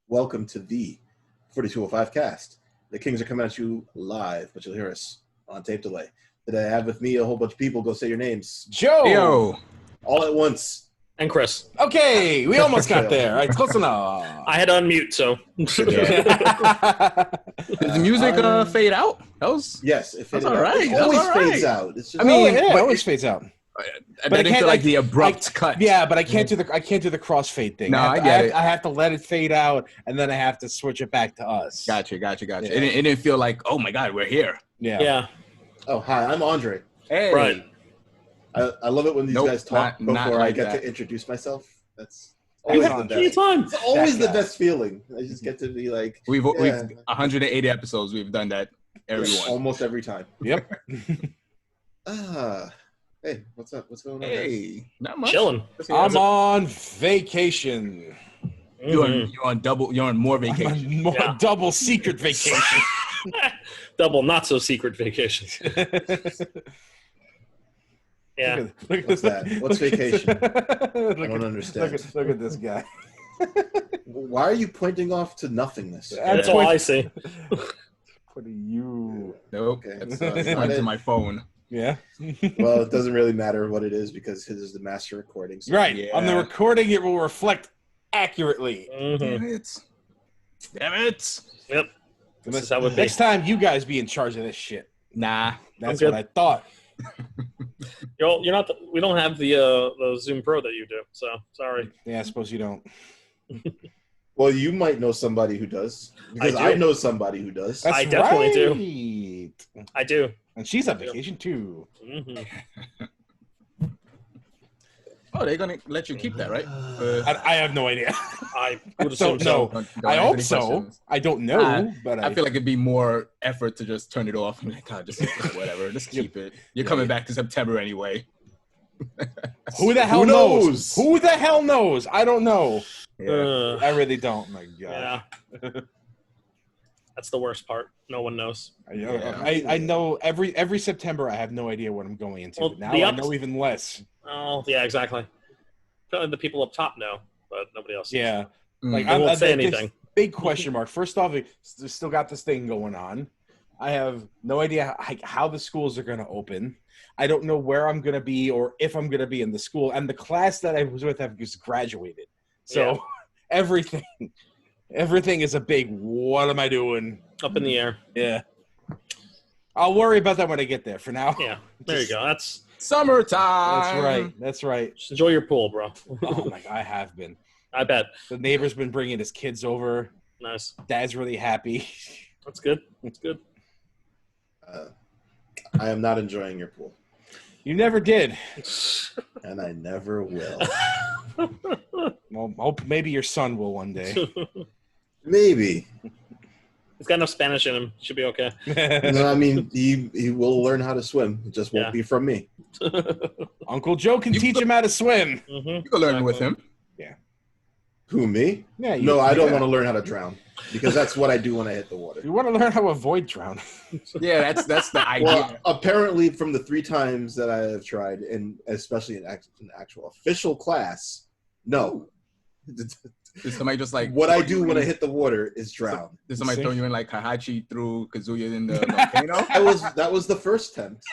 Welcome to the 4205 cast. The Kings are coming at you live, but you'll hear us on tape delay. Today I have with me a whole bunch of people. Go say your names. Joe! Yo! All at once. And Chris. Okay, we almost got there. All right, close enough. I had to unmute, so. Did the music fade out? That was... Yes, it faded That's all out. right. It That's always all right. fades out. It's just, I mean, it but always fades out. I didn't feel like the abrupt cut. Yeah, but I can't do the crossfade thing. No, I get it. I have to let it fade out, and then I have to switch it back to us. Gotcha. Yeah. It didn't feel like, oh my God, we're here. Yeah. oh, hi, I'm Andre. Hey. Right. I love it when these guys talk not before I like get that. to introduce myself. That's You always have the plenty of best. time. It's always the That guy. best feeling. I just get to be like, We've yeah, 180 episodes. We've done that. Everyone. almost every time. Yep. Hey, what's up? What's going on? Hey, not much. Chilling. I'm on vacation. You're on more vacation. More double secret vacation. Double not so secret vacations. Yeah. Look at What's this. that? What's vacation? I don't understand. Look at this guy. Why are you pointing off to nothingness? That's all I see. What are you? Nope. Okay. That's Not pointing it. to my phone. Yeah. Well, it doesn't really matter what it is because his is the master recording. So Right. Yeah. On the recording, it will reflect accurately. Mhm. Damn it. Yep. This is how it be. Next time, you guys be in charge of this shit. Nah. That's good. what I thought. You're not. We don't have the Zoom Pro that you do. So sorry. Yeah, I suppose you don't. Well, you might know somebody who does because I I, do. know somebody who does. That's I definitely do. do. I do. And she's on vacation too. Mm-hmm. Oh, they're going to let you keep that, right? I have no idea. I would Don't assume know. so. Don't I have hope any so. questions. I don't know, but I feel like it'd be more effort to just turn it off. I'm like, God, just whatever. Just keep it. You're coming back to September anyway. who the hell Who knows? knows? Who the hell knows? I don't know. Yeah. I really don't. My God. Yeah. That's the worst part. No one knows. I know every September I have no idea what I'm going into. Well, But now the I ups- know even less. Oh, yeah, exactly. Probably the people up top know, but nobody else. Yeah. Mm. Like They won't say this anything. Big question mark. First off, they still got this thing going on. I have no idea how the schools are going to open. I don't know where I'm going to be or if I'm going to be in the school. And the class that I was with have just graduated. So everything is a big, what am I doing? Up in the air. Yeah. I'll worry about that when I get there. For now. Yeah. There you go. That's Summertime. That's right. just enjoy your pool, bro. Oh my God, I have been. I bet. The neighbor's been bringing his kids over. Nice. Dad's really happy. That's good. That's good. I am not enjoying your pool, You never did. and I never will. Well, hope maybe your son will one day. Maybe. He's got enough Spanish in him. Should be okay. No, I mean, he will learn how to swim. It just won't be from me. Uncle Joe can teach him how to swim. Mm-hmm. You can learn with him. Who, me? Yeah. No, I don't want to learn how to drown because that's what I do when I hit the water. You want to learn how to avoid drowning. Yeah, that's the idea. Well, apparently, from the 3 times that I have tried, and especially in actual official class, no. Did somebody just like What I do when I hit the water is drown. Did somebody See? throw you in like Kahachi through Kazuya in the volcano? That was the first attempt.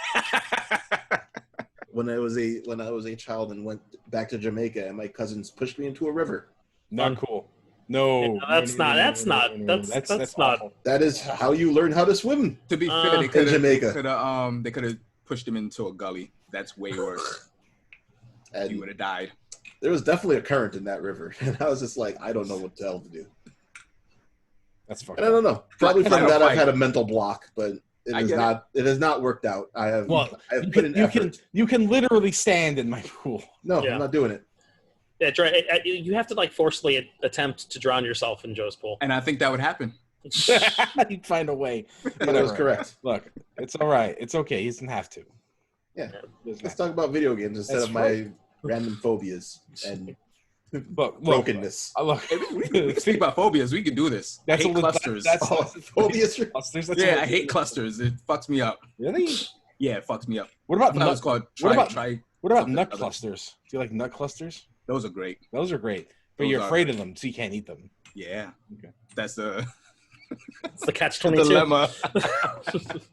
When I was a child and went back to Jamaica, and my cousins pushed me into a river. Not cool. No. That's not awful. That is how you learn how to swim. To be fair, they in Jamaica. could have pushed him into a gully. That's way worse. He And would have died. there was definitely a current in that river, and I was just like, I don't know what the hell to do. That's fucked And I don't know. Probably Fight from or that I've flight. had a mental block, but I it get has not worked out. I have put in effort. You can literally stand in my pool. No, Yeah. I'm not doing it. Yeah, you have to like forcefully attempt to drown yourself in Joe's pool. And I think that would happen. You'd find a way. That was correct. Look, it's all right. It's okay. He doesn't have to. Yeah. Doesn't Let's have talk about video games instead That's of my random phobias and to. Look, brokenness. Look. We can speak about phobias. We can do this. I hate clusters. That's Phobias. clusters. Yeah, I hate clusters. It fucks me up. Really? Yeah, it fucks me up. What I about thought it was called try. What about something nut other. clusters? Do you like nut clusters? Those are great. Those are great, but Those you're are afraid great. of them, so you can't eat them. Yeah. Okay. That's the It's the catch-22. dilemma.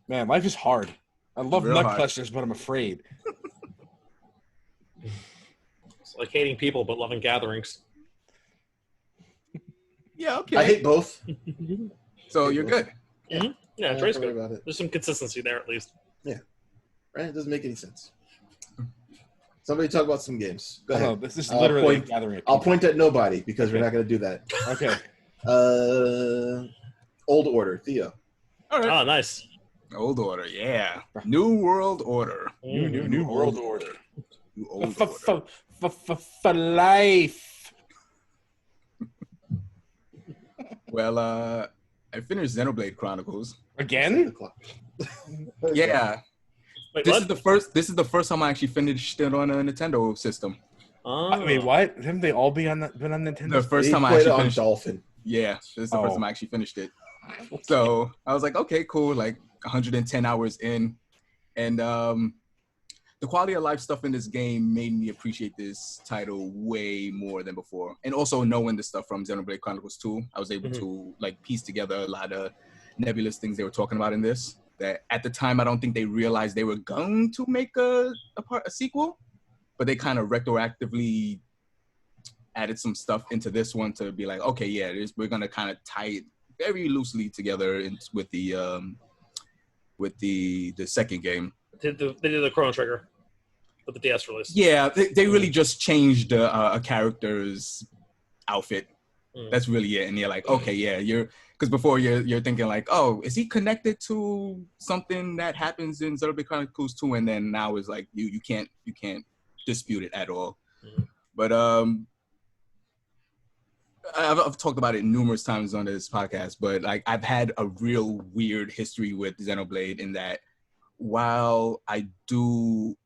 Man, life is hard. I love Real nut hard. clusters, but I'm afraid. It's like hating people but loving gatherings. Yeah, okay. I hate both. So you're good. Yeah, Dre's Don't worry good. about it. There's some consistency there at least. Right? It doesn't make any sense. Somebody talk about some games. Go No, ahead. this is I'll literally point- a gathering. Of I'll people. point at nobody because we're not going to do that. Okay. Old Order, Theo. All right. Ah, nice. Old Order, yeah. New World Order. New world order. New Old Order. For life. Well, I finished Xenoblade Chronicles. Again? Yeah. Wait, This what? is the first time I actually finished it on a Nintendo system. Oh. Wait, what? Haven't they all been on Nintendo? The first He time I played actually on finished Dolphin. Yeah, this is the first Oh. time I actually finished it. So I was like, okay, cool. Like 110 hours in, and the quality of life stuff in this game made me appreciate this title way more than before. And also knowing the stuff from Xenoblade Chronicles 2, I was able to like piece together a lot of nebulous things they were talking about in this. That at the time I don't think they realized they were going to make a sequel, but they kind of retroactively added some stuff into this one to be like, okay, yeah, we're gonna kind of tie it very loosely together with the second game. They did the Chrono Trigger with the DS release. Yeah, they really just changed a character's outfit. That's really it. And you're like, okay, yeah, because before you're thinking like, oh, is he connected to something that happens in Xenoblade Chronicles 2? And then now it's like you can't dispute it at all. But I've talked about it numerous times on this podcast, but like I've had a real weird history with Xenoblade in that while I do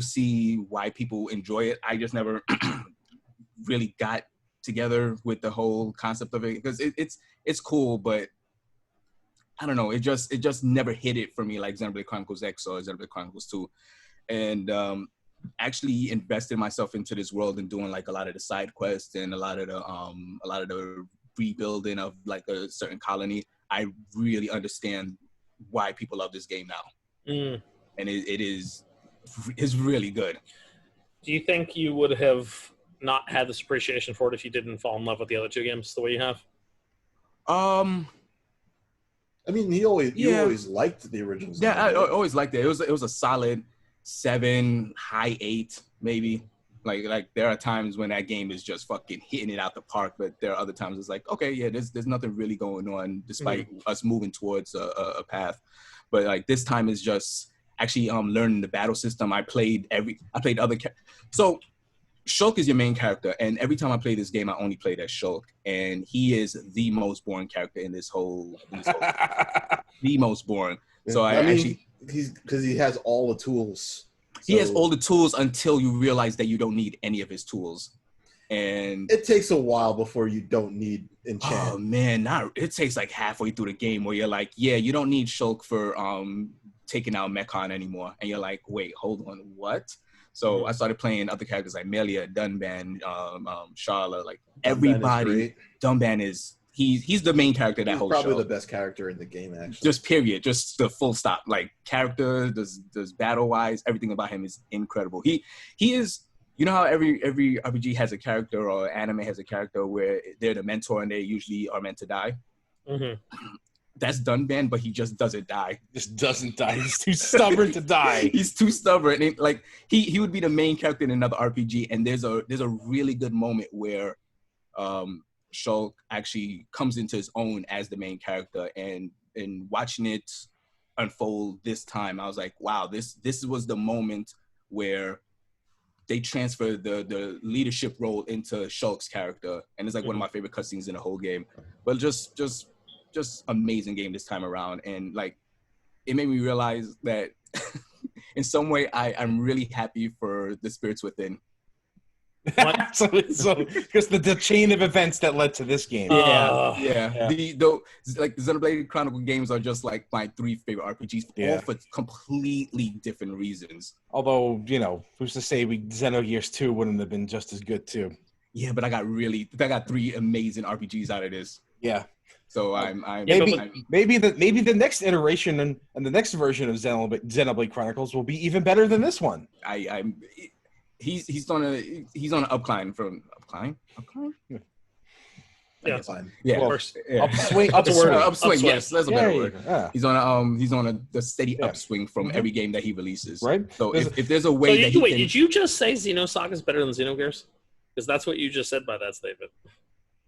see why people enjoy it, I just never really got together with the whole concept of it because it's cool, but I don't know, it just never hit it for me like Xenoblade Chronicles X or Xenoblade Chronicles 2. And actually invested myself into this world and doing like a lot of the side quests and a lot of the rebuilding of like a certain colony. I really understand why people love this game now, and it's really good. Do you think you would have not had this appreciation for it if you didn't fall in love with the other two games the way you have? I mean, you always liked the originals. Yeah, I always liked it. It was a solid 7, high 8, maybe. Like there are times when that game is just fucking hitting it out the park, but there are other times it's like, okay, yeah, there's nothing really going on despite us moving towards a path. But like this time is just actually learning the battle system. I played other so Shulk is your main character, and every time I play this game, I only played as Shulk, and he is the most boring character in this whole the most boring. So I mean, actually, because he has all the tools. He has all the tools until you realize that you don't need any of his tools, and it takes a while before you don't need enchant. Oh man, it takes like halfway through the game where you're like, yeah, you don't need Shulk for taking out Mechon anymore, and you're like, wait, hold on, what? So I started playing other characters like Melia, Dunban, Charla, like everybody. Dunban is he's the main character of that whole probably show. The best character in the game, actually. Just period, just the full stop. Like character, does battle wise, everything about him is incredible. He is. You know how every RPG has a character or anime has a character where they're the mentor and they usually are meant to die. That's Dunban, but he just doesn't die. Just doesn't die. He's too stubborn to die. He's too stubborn. And like he would be the main character in another RPG. And there's a really good moment where Shulk actually comes into his own as the main character. And watching it unfold this time, I was like, wow, this was the moment where they transfer the leadership role into Shulk's character, and it's like one of my favorite cutscenes in the whole game. But just amazing game this time around, and like it made me realize that in some way I'm really happy for the spirits within. so because the chain of events that led to this game. Yeah. The Xenoblade Chronicle games are just like my 3 favorite RPGs, all for completely different reasons. Although, who's to say Xenogears 2 wouldn't have been just as good too? Yeah, but I got 3 amazing RPGs out of this. Yeah. So I'm maybe the next iteration and the next version of Xenoblade Chronicles will be even better than this one. He's on an upcline. Yeah. Yeah. Well, Yeah. upswing. Upswing. Yes, that's a better word. Yeah. He's on the steady upswing from every game that he releases. Right. So if there's a way that he can... did you just say Xenosaga is better than Xenogears? Because that's what you just said by that statement.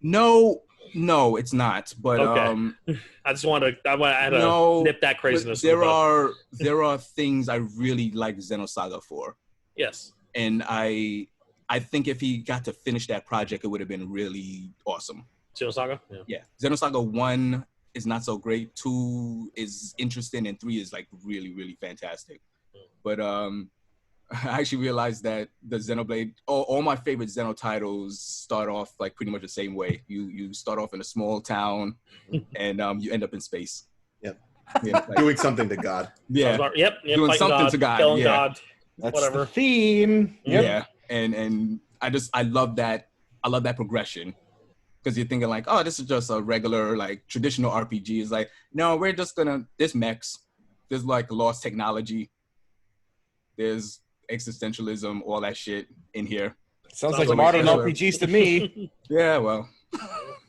No, it's not. But okay. I had to nip that craziness. There are things I really like Xenosaga for. Yes. And I think if he got to finish that project, it would have been really awesome. Xenosaga? Yeah. Xenosaga 1 is not so great. 2 is interesting, and 3 is like really, really fantastic. But I actually realized that the Xenoblade, all my favorite Xeno titles start off like pretty much the same way. You start off in a small town, and you end up in space. Yep. Yeah, like, doing something to God. Yeah. Yep. Doing something to God. Killing Yeah. God. That's whatever. the theme. Yep. Yeah. And I love that progression. Because you're thinking like, oh, this is just a regular, like, traditional RPG. It's like, no, we're just there's mechs, there's like lost technology, there's existentialism, all that shit in here. Sounds like modern RPGs to me. Yeah, well.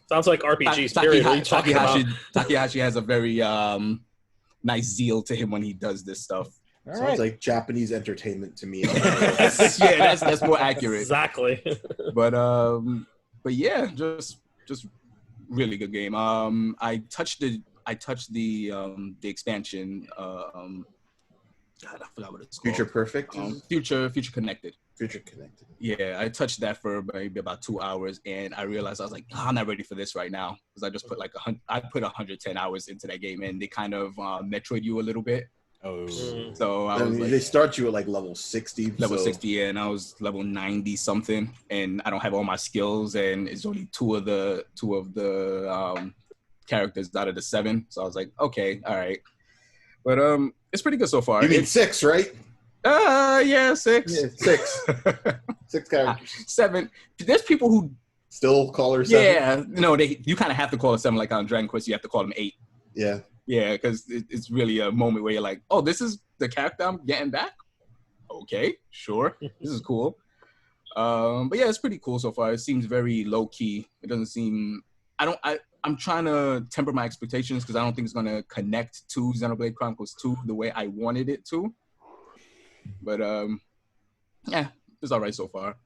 Sounds like RPGs, period. What are you talking about? Takehashi has a very nice zeal to him when he does this stuff. Sounds like Japanese entertainment to me. Yeah, that's more accurate. Exactly. But yeah, just really good game. I touched the expansion. God, I forgot what it's called. Future Perfect? Future Connected. Future Connected. Yeah, I touched that for maybe about 2 hours, and I realized I was like, I'm not ready for this right now, because I just put 110 hours into that game, and they kind of Metroid you a little bit. Oh, so I was like, they start you at like level 60. Level 60, yeah, and I was level 90 something, and I don't have all my skills, and it's only two of the characters out of the 7. So I was like, okay, all right, but it's pretty good so far. You mean 6, right? Yeah, 6. Yeah, 6. 6 characters. 7. There's people who still call her 7. Yeah, no, you kind of have to call her 7, like on Dragon Quest. You have to call them 8. Yeah. Yeah, because it's really a moment where you're like, oh, this is the character I'm getting back? Okay, sure. This is cool. But yeah, it's pretty cool so far. It seems very low-key. It doesn't seem... I'm trying to temper my expectations because I don't think it's going to connect to Xenoblade Chronicles 2 the way I wanted it to. But yeah, it's all right so far.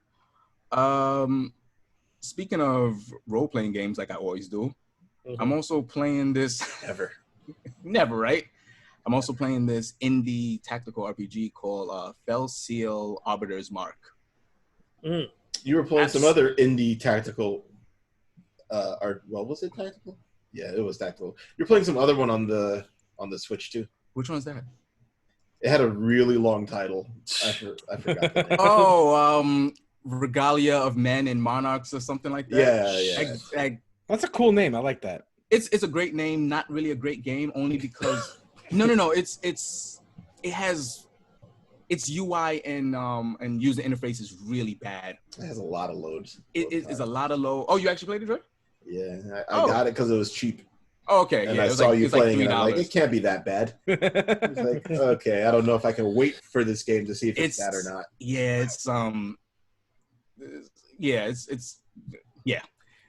Speaking of role-playing games like I always do, I'm also playing this... Never, right? I'm also playing this indie tactical RPG called Fell Seal Arbiter's Mark. You were playing some other indie tactical what was it, tactical? Yeah, it was tactical. You're playing some other one on the Switch too. Which one's that? It had a really long title. I forgot the name. Regalia of Men and Monarchs or something like that. Yeah. That's a cool name. I like that. It's a great name, not really a great game, only because no. Its UI and user interface is really bad. It has a lot of loads. It is a lot of load. Oh, you actually played it, Dre? Yeah, I got it because it was cheap. Oh, okay, and yeah. I saw you playing like it. I'm like, it can't be that bad. It's like, okay, I don't know if I can wait for this game to see if it's bad or not. Yeah,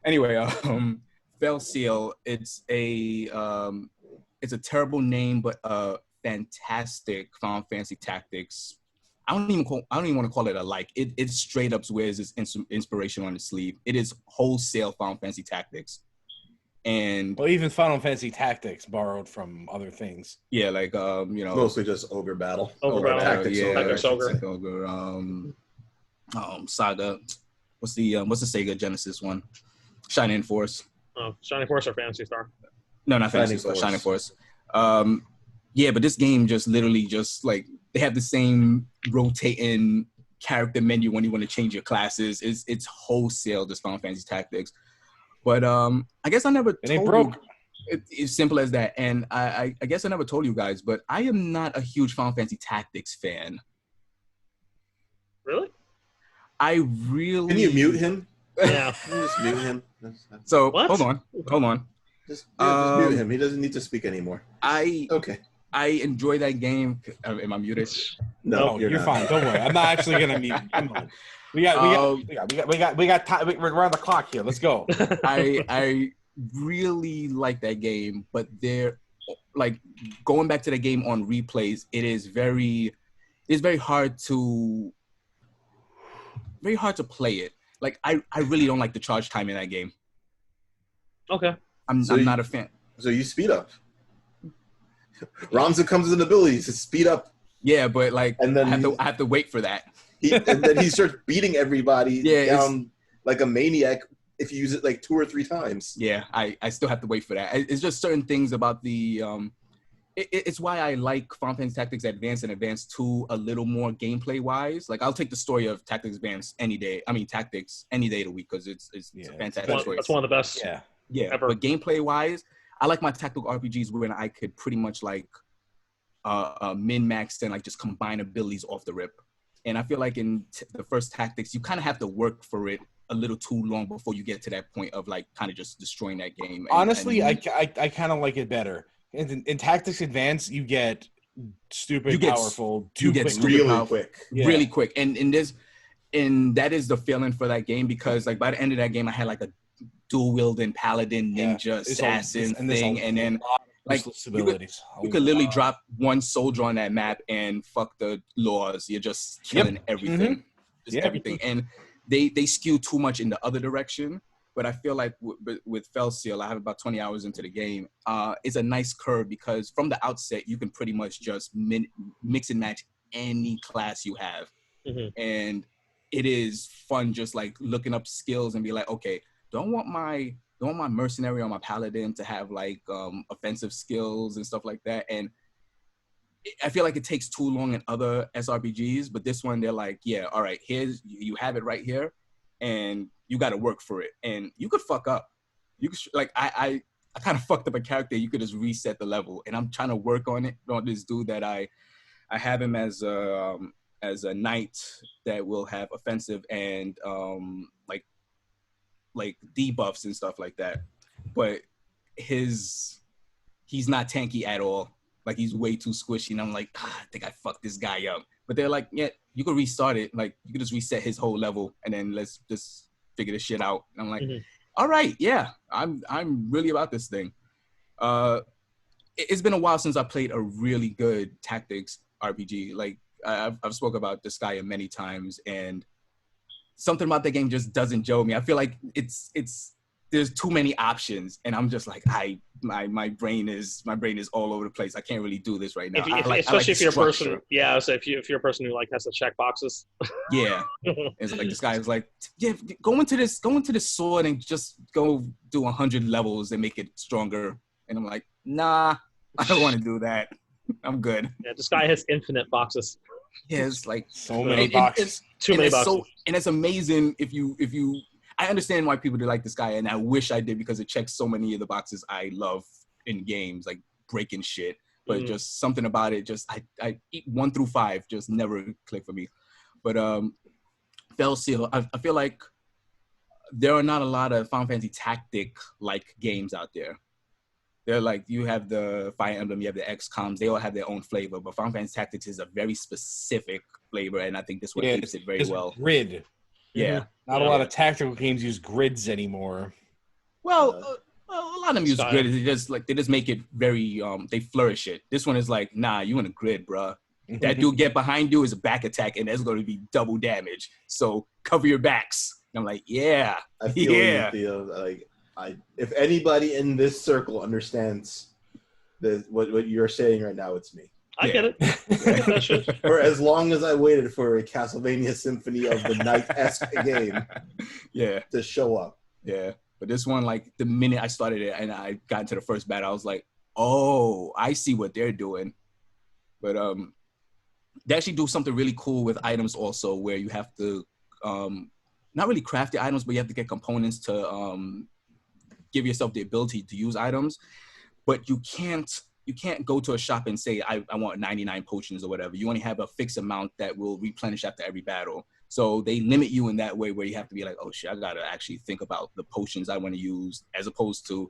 Anyway, Fell Seal. It's a terrible name, but fantastic Final Fantasy Tactics. I don't even want to call it a like. It straight up wears its inspiration on its sleeve. It is wholesale Final Fantasy Tactics. And even Final Fantasy Tactics borrowed from other things. Yeah, like mostly just Ogre Battle. Tactics, Tactics Ogre. Saga. What's the Sega Genesis one? Shining Force. Oh, Shining Force or Phantasy Star? No, not Phantasy Star. Shining Force. Yeah, but this game just literally just like they have the same rotating character menu when you want to change your classes. It's wholesale, this Final Fantasy Tactics. But I guess I never told you. It's simple as that. And I guess I never told you guys, but I am not a huge Final Fantasy Tactics fan. Really? I really... Can you mute him? Yeah. Just mute him. So What? hold on. Just mute him. He doesn't need to speak anymore. I Okay. enjoy that game. Am I muted? No, Oh, you're not. fine. Don't worry. I'm not actually gonna mute. Come on. We got time. We're on the clock here. Let's go. I really like that game, but they're like going back to the game on replays. It's very hard to play it. Like I really don't like the charge time in that game. Okay. I'm not a fan. So you speed up. Ramza comes with abilities to speed up. Yeah, but like, and then I have to wait for that. And then he starts beating everybody down like a maniac if you use it like 2 or 3 times. Yeah, I still have to wait for that. It's just certain things about the it's why I like Final Fantasy Tactics Advance and Advance 2 a little more gameplay wise. Like I'll take the story of Tactics Advance any day. I mean Tactics any day of the week because it's a fantastic story. That's one of the best. Yeah. Ever. But gameplay wise, I like my tactical RPGs when I could pretty much like min-max and like just combine abilities off the rip. And I feel like in the first Tactics, you kind of have to work for it a little too long before you get to that point of like kind of just destroying that game. Honestly, I kind of like it better. In Tactics Advance, you get powerful, really quick. And that is the feeling for that game because like by the end of that game, I had like a dual wielding paladin, ninja, assassin thing, and then like you could literally drop one soldier on that map and fuck the laws. You're just killing everything, everything. And they skew too much in the other direction. But I feel like with Fell Seal, I have about 20 hours into the game. It's a nice curve because from the outset, you can pretty much just mix and match any class you have. And it is fun just like looking up skills and be like, okay, don't want my mercenary or my paladin to have like offensive skills and stuff like that. And I feel like it takes too long in other SRPGs, but this one they're like, yeah, all right, you have it right here, and you got to work for it. And you could fuck up. You could like I kind of fucked up a character. You could just reset the level, and I'm trying to work on it. On this dude that I have him as a knight that will have offensive and like debuffs and stuff like that, but he's not tanky at all. Like he's way too squishy, and I'm like, I think I fucked this guy up. But they're like, yeah, you could restart it. Like you could just reset his whole level, and then let's just figure this shit out. And I'm like, all right, yeah, I'm really about this thing. It's been a while since I played a really good tactics RPG. Like I've spoke about Disgaea many times, and something about the game just doesn't jolt me. I feel like there's too many options, and I'm just like my brain is all over the place. I can't really do this right now. If you're a person, so if you're a person who like has to check boxes. Yeah, it's like this guy is like, yeah, go into this sword and just go do 100 levels and make it stronger. And I'm like, nah, I don't want to do that. I'm good. Yeah, this guy has infinite boxes. Yeah, it's like so many boxes. Too many boxes. And it's amazing if you I understand why people do like this guy, and I wish I did because it checks so many of the boxes I love in games, like breaking shit. But just something about it, just I 1 through 5 just never click for me. But Fell Seal, I feel like there are not a lot of Final Fantasy Tactic like games out there. They're like, you have the Fire Emblem, you have the XComs, they all have their own flavor, but Final Fantasy Tactics is a very specific flavor, and I think this one keeps it very well. Grid. Yeah. Not a lot of tactical games use grids anymore. Well, a lot of them use grid. They just make it very, they flourish it. This one is like, nah, you in a grid, bruh. That dude get behind you is a back attack, and that's going to be double damage. So cover your backs. And I'm like, yeah. I feel like if anybody in this circle understands what you're saying right now, it's me. I get it. For as long as I waited for a Castlevania Symphony of the Night-esque game to show up. Yeah. But this one, like, the minute I started it and I got into the first battle, I was like, oh, I see what they're doing. But they actually do something really cool with items also, where you have to not really craft the items, but you have to get components to give yourself the ability to use items. But you can't go to a shop and say, I want 99 potions or whatever. You only have a fixed amount that will replenish after every battle. So they limit you in that way where you have to be like, oh shit, I gotta actually think about the potions I want to use, as opposed to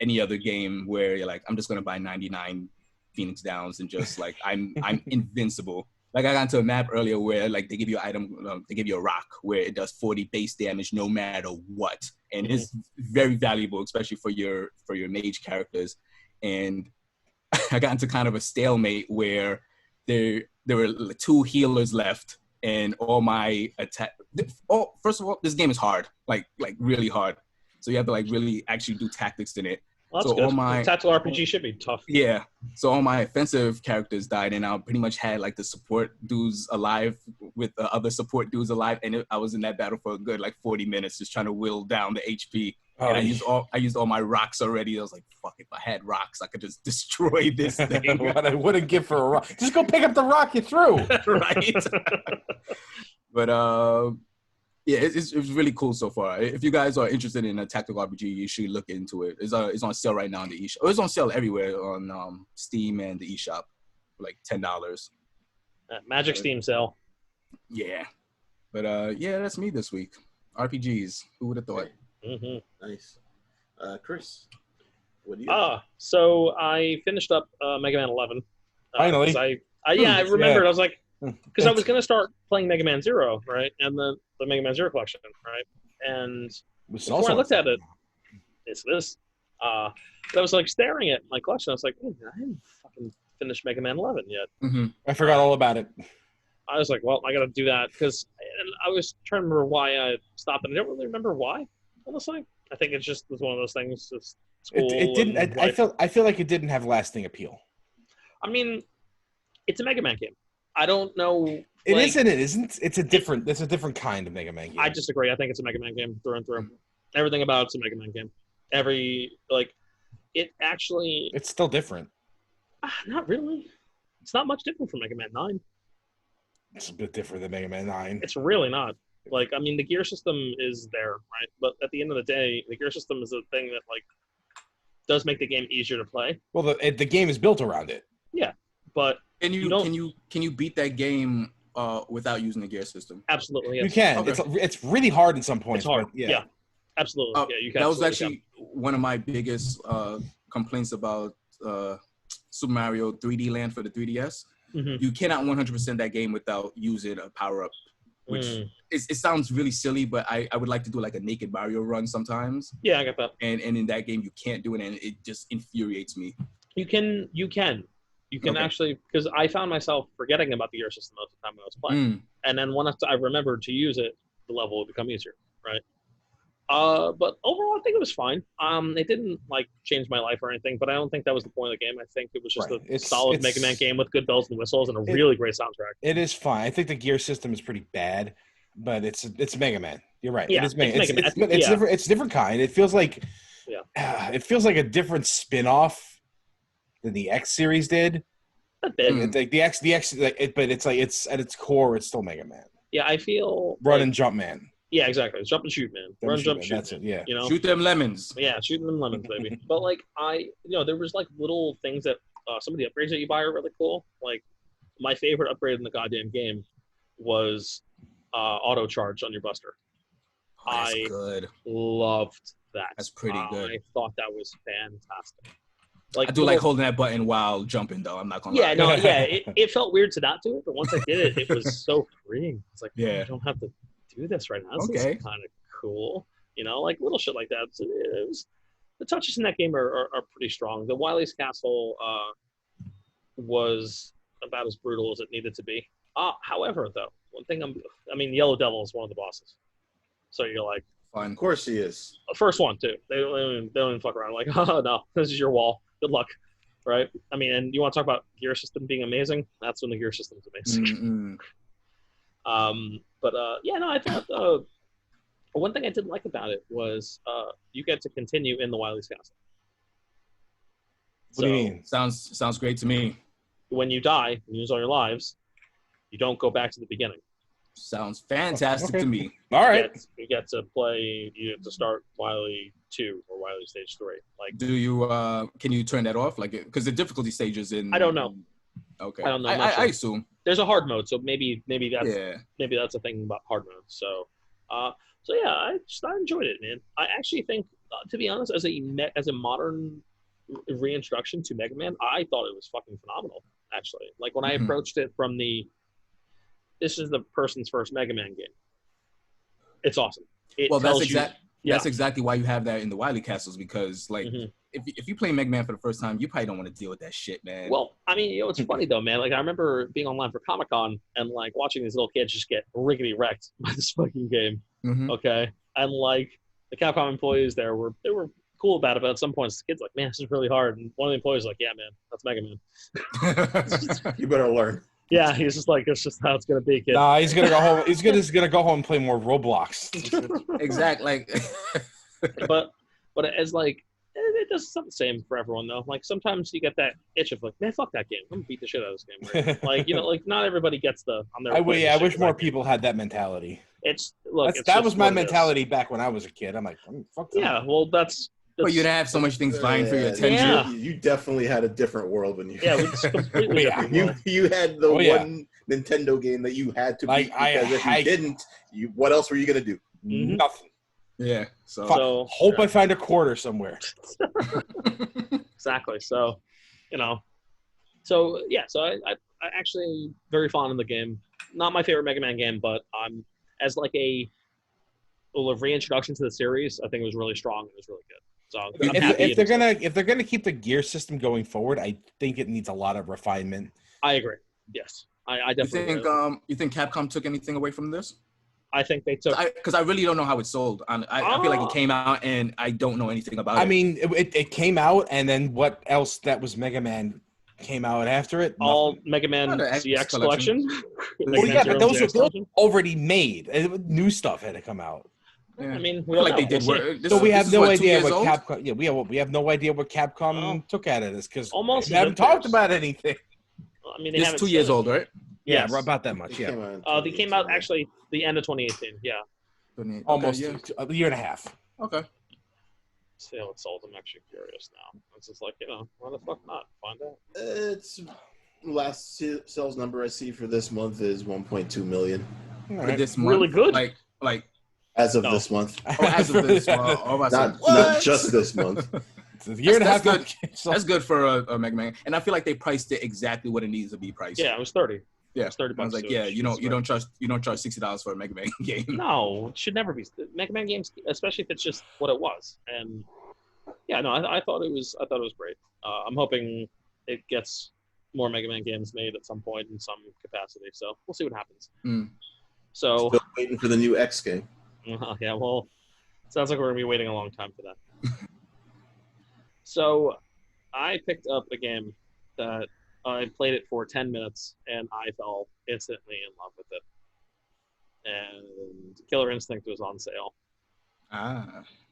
any other game where you're like, I'm just gonna buy 99 Phoenix Downs and just like I'm invincible. Like I got into a map earlier where like they give you an item, they give you a rock where it does 40 base damage no matter what, and it's very valuable, especially for your mage characters. And I got into kind of a stalemate where there were 2 healers left, and all my attack. Oh, first of all, this game is hard, like really hard. So you have to like really actually do tactics in it. Well, that's so good. all my Tactical RPG should be tough. Yeah. So all my offensive characters died, and I pretty much had like the support dudes alive with the other support dudes alive, and I was in that battle for a good like 40 minutes just trying to whittle down the HP. And I used all my rocks already. I was like, fuck, if I had rocks, I could just destroy this thing. What I wouldn't give for a rock. Just go pick up the rock you threw. Right. But yeah, it's really cool so far. If you guys are interested in a tactical RPG, you should look into it. It's on sale right now on the eShop. It's on sale everywhere on Steam and the eShop for like $10. Magic Steam sale. Yeah. But yeah, that's me this week. RPGs. Who would have thought? Mm-hmm. Nice. Chris, what do you? So I finished up Mega Man 11. Finally. I remembered. Yeah. I was like, because I was going to start playing Mega Man Zero, right? And the Mega Man Zero collection, right? And before I looked at it, it's this. But I was like staring at my collection. I was like, I haven't fucking finished Mega Man 11 yet. Mm-hmm. I forgot all about it. I was like, well, I got to do that because I was trying to remember why I stopped, and I don't really remember why. Honestly, I think it just was one of those things. Just school. It didn't. I feel like it didn't have lasting appeal. I mean, it's a Mega Man game. I don't know. It is and it isn't. It's a different kind of Mega Man game. I disagree. I think it's a Mega Man game through and through. Everything about it's a Mega Man game. It's still different. Not really. It's not much different from Mega Man 9. It's a bit different than Mega Man 9. It's really not. Like, I mean, the gear system is there, right? But at the end of the day, the gear system is a thing that like does make the game easier to play. Well, the game is built around it. Yeah, but can you beat that game without using the gear system? Absolutely, yes. You can. Okay. It's really hard in some points. It's hard. But yeah, absolutely. Yeah, you can. That was actually one of my biggest complaints about Super Mario 3D Land for the 3DS. Mm-hmm. You cannot 100% that game without using a power up, which it sounds really silly, but I would like to do like a naked Mario run sometimes. Yeah, I get that. And in that game you can't do it, and it just infuriates me. You can okay. Actually, because I found myself forgetting about the gear system most of the time when I was playing, and then when I remembered to use it, the level would become easier, right? But overall, I think it was fine. It didn't like change my life or anything, but I don't think that was the point of the game. I think it was just a solid Mega Man game with good bells and whistles and a really great soundtrack. It is fine. I think the gear system is pretty bad, but it's Mega Man. You're right. Yeah, it is Mega Man. it's different. It's a different kind. It feels like it feels like a different spin-off than the X series did. A bit. Like the X, but it's like it's at its core, it's still Mega Man. Yeah, I feel Run and Jump Man. Yeah, exactly. It's jump and shoot, man. Run, jump, shoot. That's it. Yeah. You know? Shoot them lemons. Yeah, shooting them lemons, baby. But like there was like little things that some of the upgrades that you buy are really cool. Like my favorite upgrade in the goddamn game was auto charge on your Buster. Oh, that's good. Loved that. That's pretty good. I thought that was fantastic. Like I do like holding that button while jumping, though. I'm not gonna lie. It felt weird to not do it, but once I did it, it was so freeing. It's like, I don't have to do this right now. This is kind of cool. You know, like little shit like that. So it was, the touches in that game are pretty strong. The Wily's Castle was about as brutal as it needed to be. However, though, one thing Yellow Devil is one of the bosses. So you're like, fun. Of course he is. The first one too. They don't even fuck around. Like, oh no, this is your wall. Good luck, right? I mean, and you want to talk about gear system being amazing? That's when the gear system is amazing. I thought one thing I didn't like about it was you get to continue in the Wily's Castle. What do you mean? Sounds great to me. When you die, you lose all your lives, you don't go back to the beginning. Sounds fantastic to me. All right. You get to play. You have to start Wily 2 or Wily Stage 3. Like, do you? Can you turn that off? Like, because the difficulty stages in. I don't know. Okay. I don't know. I assume. there's a hard mode, so maybe that's Yeah. maybe that's a thing about hard mode. So, so yeah, I enjoyed it, man. I actually think, to be honest, as a modern reintroduction to Mega Man, I thought it was fucking phenomenal. Actually, like when I approached it from this is the person's first Mega Man game. It's awesome. That's exactly why you have that in the Wily Castles, because like if you play Mega Man for the first time, you probably don't want to deal with that shit, man. Well, I mean, it's funny though, man. Like I remember being online for Comic-Con and like watching these little kids just get riggedy wrecked by this fucking game. Okay, and like the Capcom employees there were cool about it, but at some points the kid's like, man, this is really hard, and one of the employees was like, yeah, man, that's Mega Man. You better learn. Yeah, he's just like, it's just how it's gonna be, kid. Nah, he's gonna go home. He's gonna go home and play more Roblox. Exactly. Like, but it's like it does something the same for everyone though. Like sometimes you get that itch of like, man, fuck that game. I'm gonna beat the shit out of this game. Right? Like like not everybody gets on their. I wish more people had that mentality. That was my mentality back when I was a kid. I'm like, fuck that. Yeah, well, that's. But you'd have so much things vying for your attention. Yeah. You definitely had a different world when you. Yeah, we just completely different world. You had the one Nintendo game that you had to beat, because if you didn't, what else were you gonna do? Nothing. Yeah. So hope I find a quarter somewhere. Exactly. So, So I actually very fond of the game. Not my favorite Mega Man game, but as like a reintroduction to the series, I think it was really strong. It was really good. So if they're gonna keep the gear system going forward, I think it needs a lot of refinement. I agree. Yes, I definitely. You think Capcom took anything away from this? I think they took, because I really don't know how it sold. I feel like it came out and I don't know anything about it. I mean, it came out, and then what else that was Mega Man came out after it? All Nothing. Mega Man CX collection. But those were already made. New stuff had to come out. Yeah. I mean, we like they did work. So we have no idea what Capcom. Yeah, we have no idea what Capcom took out of this, because they haven't talked about anything. I mean, it's 2 years old, right? Yeah, about that much. Yeah. They came out actually the end of 2018. Yeah. Almost a year and a half. Okay. See how it sold. I'm actually curious now. It's just like, why the fuck not? Find out. It's last sales number I see for this month is 1.2 million. For this month, really good. Like as of this month. Oh, as of this month. Not just this month. It's a year and a half. Good. That's good for a Mega Man, and I feel like they priced it exactly what it needs to be priced. Yeah, it was 30. Yeah, it was 30 bucks. I was like, yeah, you don't charge $60 for a Mega Man game. No, it should never be. Mega Man games, especially if it's just what it was. And yeah, no, I thought it was great. I'm hoping it gets more Mega Man games made at some point in some capacity. So we'll see what happens. So still waiting for the new X game. Yeah, well, sounds like we're gonna be waiting a long time for that. So I picked up a game that I played it for 10 minutes, and I fell instantly in love with it. And Killer Instinct was on sale.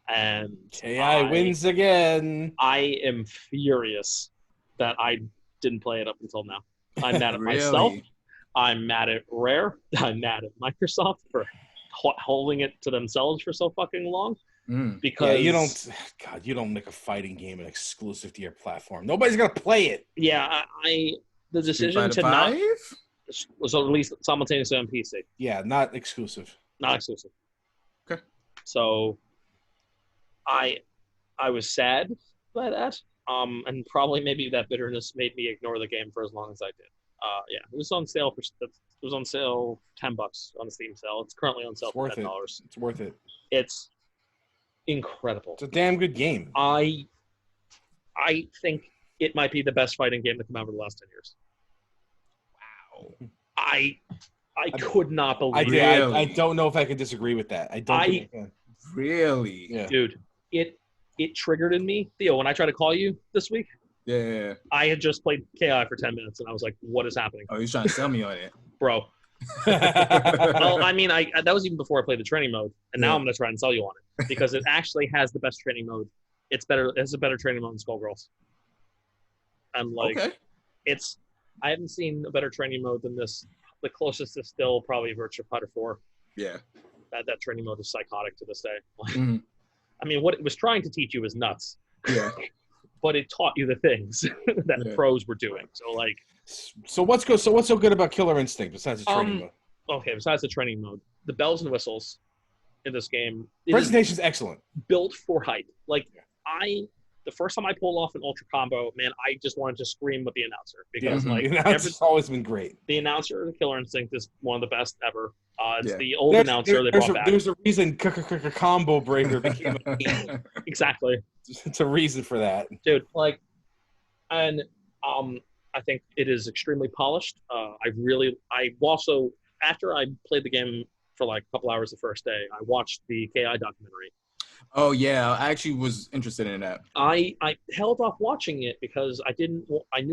And KI wins again. I am furious that I didn't play it up until now. I'm mad at myself. I'm mad at Rare. I'm mad at Microsoft for holding it to themselves for so fucking long. Because you don't make a fighting game an exclusive to your platform. Nobody's gonna play it. Yeah, the decision to not was released simultaneously on PC. Yeah, not exclusive. Not exclusive. Okay. So I was sad by that. And probably maybe that bitterness made me ignore the game for as long as I did. Yeah, it was on sale $10 on the Steam sale. It's currently on sale for $10. It's worth it. It's incredible. It's a damn good game. I think it might be the best fighting game to come out over the last 10 years. Wow. I could not believe it. I don't know if I can disagree with that. Really? Yeah. Dude, it triggered in me. Theo, when I tried to call you this week, yeah. I had just played KI for 10 minutes, and I was like, what is happening? Oh, he's trying to sell me on it. Bro. Well, I mean, that was even before I played the training mode, and now I'm going to try and sell you on it, because it actually has the best training mode. It has a better training mode than Skullgirls. And, I haven't seen a better training mode than this. The closest is still probably Virtua Fighter 4. Yeah. That training mode is psychotic to this day. I mean, what it was trying to teach you is nuts. Yeah. but it taught you the things that pros were doing. So what's so good about Killer Instinct besides the training mode? Okay, besides the training mode, the bells and whistles in this game. Presentation's excellent. Built for hype. The first time I pulled off an ultra combo, man, I just wanted to scream with the announcer because the announcer's always been great. The announcer of Killer Instinct is one of the best ever. It's the old announcer they brought back. There's a reason Combo Breaker became a game. Exactly. It's a reason for that, dude. I think it is extremely polished. I also, after I played the game for like a couple hours the first day, I watched the KI documentary. Oh yeah, I actually was interested in that. I held off watching it because I knew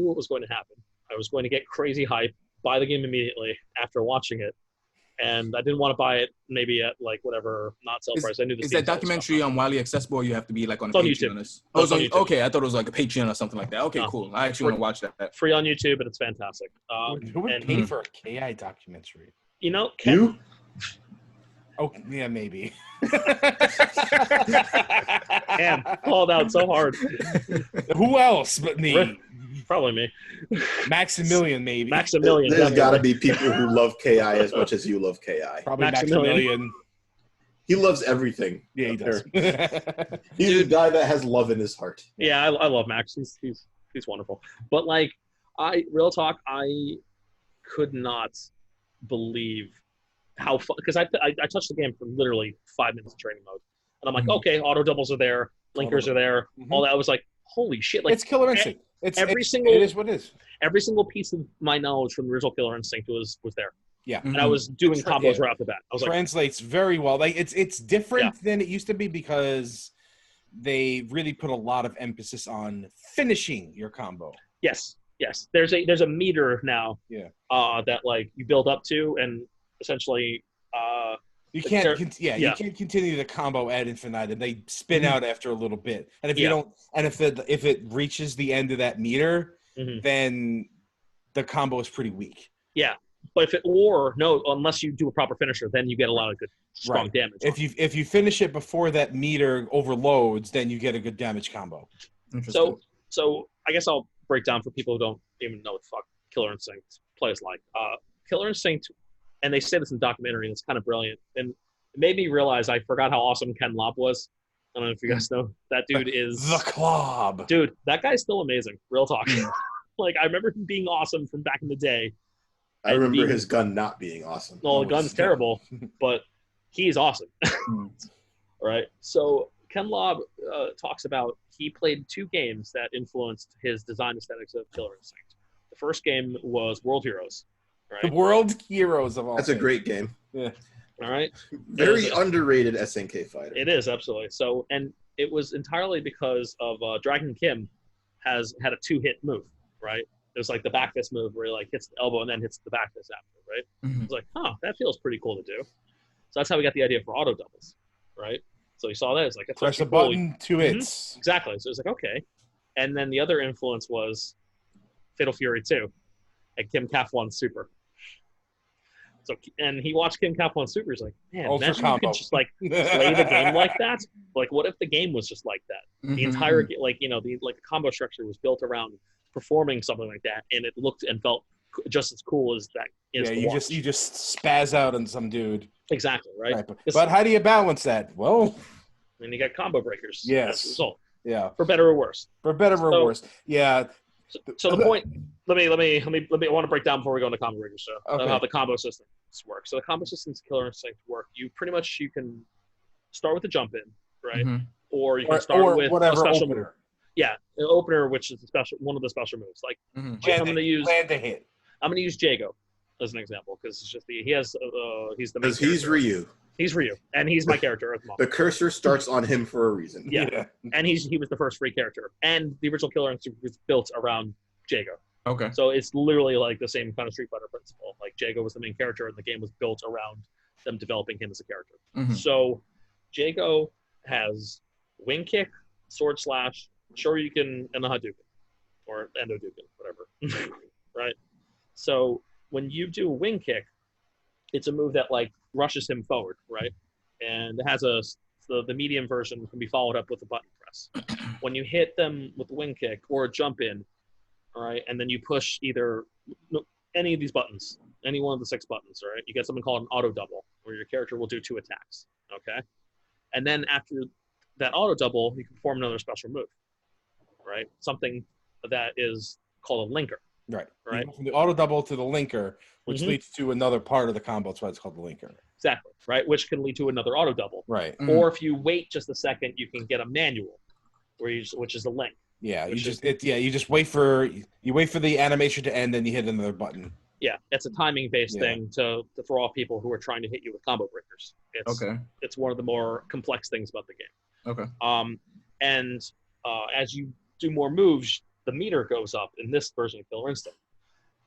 what was going to happen. I was going to get crazy hype, buy the game immediately after watching it, and I didn't want to buy it maybe at like whatever not sale price. I knew is that documentary on widely accessible, or you have to be like on a Patreon? YouTube. Oh, it's on YouTube. Okay, I thought it was like a Patreon or something like that. Okay, cool. I actually want to watch that. Free on YouTube, and it's fantastic. Who would pay for a KI documentary? You know, you. Oh yeah, maybe. Damn, called out so hard. Who else but me? Probably me. Maximilian, maybe. Maximilian. There's got to be people who love KI as much as you love KI. Probably Maximilian. He loves everything. Yeah, he does. He's a guy that has love in his heart. Yeah, I love Max. He's wonderful. But real talk, I could not believe how fun, because I touched the game for literally 5 minutes of training mode, and I'm like, okay, auto doubles are there, linkers are there, all that. I was like, holy shit! Like, it's Killer Instinct. It is what it is. Every single piece of my knowledge from the original Killer Instinct was there. Yeah, and I was doing combos right off the bat. I was translates very well. Like it's different than it used to be because they really put a lot of emphasis on finishing your combo. Yes. There's a meter now. Yeah. That like you build up to, and essentially, you can't continue the combo ad infinitum. They spin out after a little bit, and if you don't, and if it reaches the end of that meter, then the combo is pretty weak. Yeah, but unless you do a proper finisher, then you get a lot of good strong damage. If you finish it before that meter overloads, then you get a good damage combo. So I guess I'll break down for people who don't even know what the fuck Killer Instinct plays like. Killer Instinct. And they say this in the documentary, and it's kind of brilliant. And it made me realize I forgot how awesome Ken Lobb was. I don't know if you guys know. That dude is... The Clob. Dude, that guy's still amazing. Real talk. I remember him being awesome from back in the day. I remember his gun not being awesome. Well, the gun's terrible, but he's awesome. Right? So Ken Lobb talks about he played 2 games that influenced his design aesthetics of Killer Instinct. The first game was World Heroes. Right. The World Heroes of all. That's a great game. Yeah. All right. Very underrated SNK fighter. It is, absolutely. So, and it was entirely because of Dragon Kim has had a 2-hit move, right? There's like the back fist move where he like hits the elbow and then hits the back fist after, right? Mm-hmm. It's like, that feels pretty cool to do. So that's how we got the idea for auto doubles, right? So you saw that. It's like, press a button, 2 hits. Exactly. So it's like, okay. And then the other influence was Fatal Fury 2 and Kim Kaf-1 Super. So, and he watched Kim Kaf-1 Super. He's like, man, imagine you could just like play the game like that. Like, what if the game was just like that? The entire the combo structure was built around performing something like that, and it looked and felt just as cool as that. You just spaz out on some dude. Exactly right. But how do you balance that? Well, then you got combo breakers. Yes. As a result. Yeah. For better or worse. For better or worse. Yeah. So the point. Let me. I want to break down before we go into combo breakers. So how the combo systems work. So the combo systems Killer Instinct work. You can start with a jump in, right? Mm-hmm. Or you can start with a special move. Yeah, an opener, which is one of the special moves. Like I'm going to use land to hit. I'm going to use Jago as an example because it's just he's the main he's Ryu. He's Ryu, and he's my character at the moment. The cursor starts on him for a reason. Yeah. And he was the first free character, and the original Killer Instinct was built around Jago. Okay. So it's literally like the same kind of Street Fighter principle. Like Jago was the main character, and the game was built around them developing him as a character. Mm-hmm. So Jago has wing kick, sword slash, Shoryuken, and the Hadouken, or Endoduken, whatever. Right? So when you do a wing kick, it's a move that like rushes him forward, right? And it has a the medium version can be followed up with a button press. When you hit them with a wing kick or a jump in, all right, and then you push either any of these buttons, any one of the 6 buttons, all right, you get something called an auto double, where your character will do 2 attacks, okay? And then after that auto double, you can perform another special move, right? Something that is called a linker. Right. Right. You go from the auto double to the linker, which leads to another part of the combo. That's why it's called the linker. Exactly. Right. Which can lead to another auto double. Right. Or if you wait just a second, you can get a manual, which is a link. Yeah. You just wait for the animation to end, then you hit another button. Yeah, it's a timing based thing to throw off people who are trying to hit you with combo breakers. It's one of the more complex things about the game. Okay. And as you do more moves, the meter goes up in this version of Killer Instinct.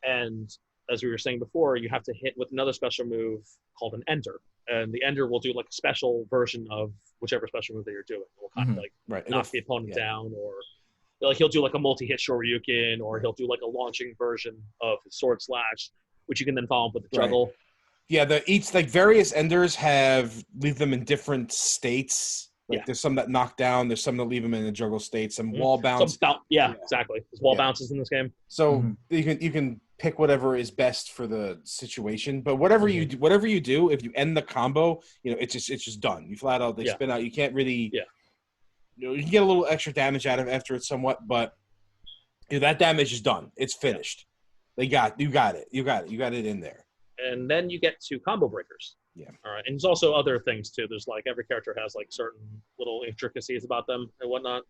And as we were saying before, you have to hit with another special move called an ender. And the ender will do like a special version of whichever special move that you're doing. It will kind of like knock the opponent down, or like he'll do like a multi-hit Shoryuken, or he'll do like a launching version of his sword slash, which you can then follow up with the juggle. Yeah, various enders leave them in different states. Like there's some that knock down, there's some that leave them in a juggle state, some wall bounce. Exactly. There's wall bounces in this game. So you can pick whatever is best for the situation. But whatever you do, if you end the combo, it's just done. You flat out spin out. You can't really you can get a little extra damage out of it after it somewhat, but that damage is done. It's finished. You got it. You got it in there. And then you get to combo breakers. Yeah. All right. And there's also other things too. There's like every character has like certain little intricacies about them and whatnot.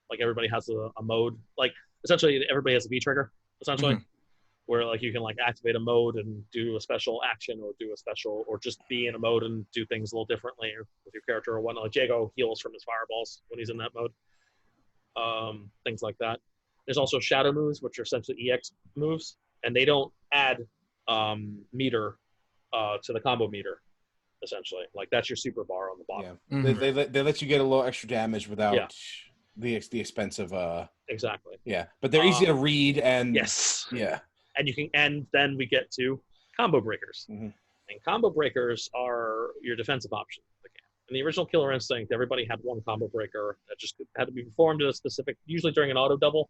Like everybody has a mode. Like essentially everybody has a V trigger, essentially. Where like you can like activate a mode and do a special action, or just be in a mode and do things a little differently with your character or whatnot. Like Jago heals from his fireballs when he's in that mode. Things like that. There's also shadow moves, which are essentially EX moves, and they don't add meter to the combo meter. Essentially, like that's your super bar on the bottom. Yeah, they let you get a little extra damage without the expense of exactly. Yeah, but they're easy to read and and then we get to combo breakers, and combo breakers are your defensive option in the game. In the original Killer Instinct, everybody had one combo breaker that just had to be performed at a specific, usually during an auto double.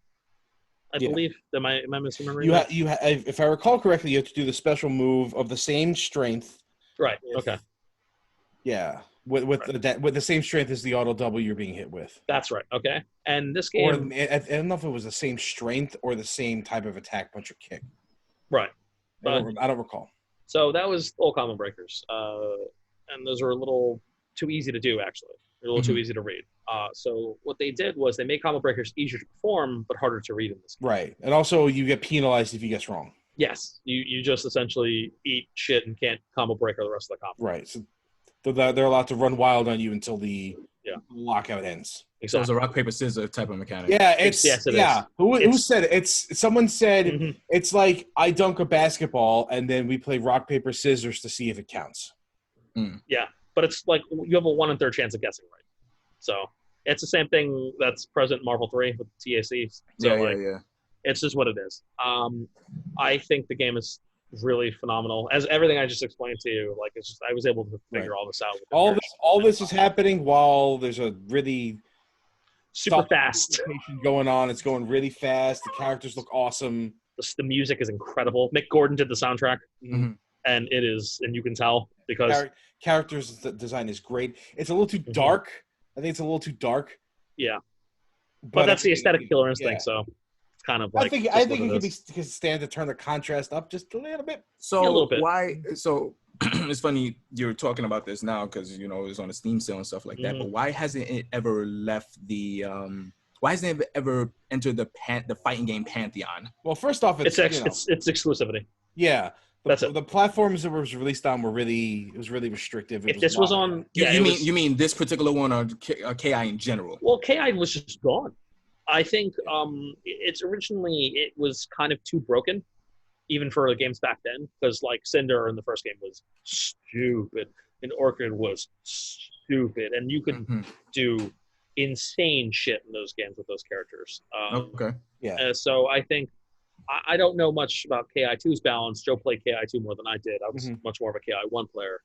I believe. Am I misremembering? If I recall correctly, you have to do the special move of the same strength. Right. Okay. Yeah, with the same strength as the auto double you're being hit with. That's right. Okay. And this game, I don't know if it was the same strength or the same type of attack, punch, or kick. Right. I don't recall. So that was all combo breakers, and those are a little too easy to do. Actually, they're a little too easy to read. So what they did was they made combo breakers easier to perform, but harder to read in this game. Right, and also you get penalized if you guess wrong. Yes, you just essentially eat shit and can't combo breaker the rest of the combo. Right. So they're allowed to run wild on you until the lockout ends. Exactly. So it's a rock paper scissors type of mechanic. Yeah, it is. Who said it? Someone said it's like I dunk a basketball and then we play rock paper scissors to see if it counts. Yeah, but it's like you have a 1 in 3 chance of guessing right. So it's the same thing that's present in Marvel 3 with TAC. So it's just what it is. I think the game is really phenomenal. As everything I just explained to you, like it's just I was able to figure all this out. All this is happening while there's a really super fast going on. It's going really fast. The characters look awesome. The music is incredible. Mick Gordon did the soundtrack, and it is, and you can tell because characters design is great. It's a little too dark. I think it's a little too dark. Yeah, but that's the aesthetic Killer Instinct. So. Kind of like I think it could stand to turn the contrast up just a little bit. So a little bit. Why? So it's funny you're talking about this now because it was on a Steam sale and stuff like that. But why hasn't it ever left the? Why hasn't it ever entered the fighting game pantheon? Well, first off, it's exclusivity. Yeah, that's it. The platforms it was released on were really restrictive. If this was on, you mean this particular one or KI in general? Well, KI was just gone. I think it was kind of too broken, even for the games back then, because like Cinder in the first game was stupid, and Orchid was stupid, and you could do insane shit in those games with those characters. So I think I don't know much about KI2's balance. Joe played KI2 more than I did. I was much more of a KI1 player.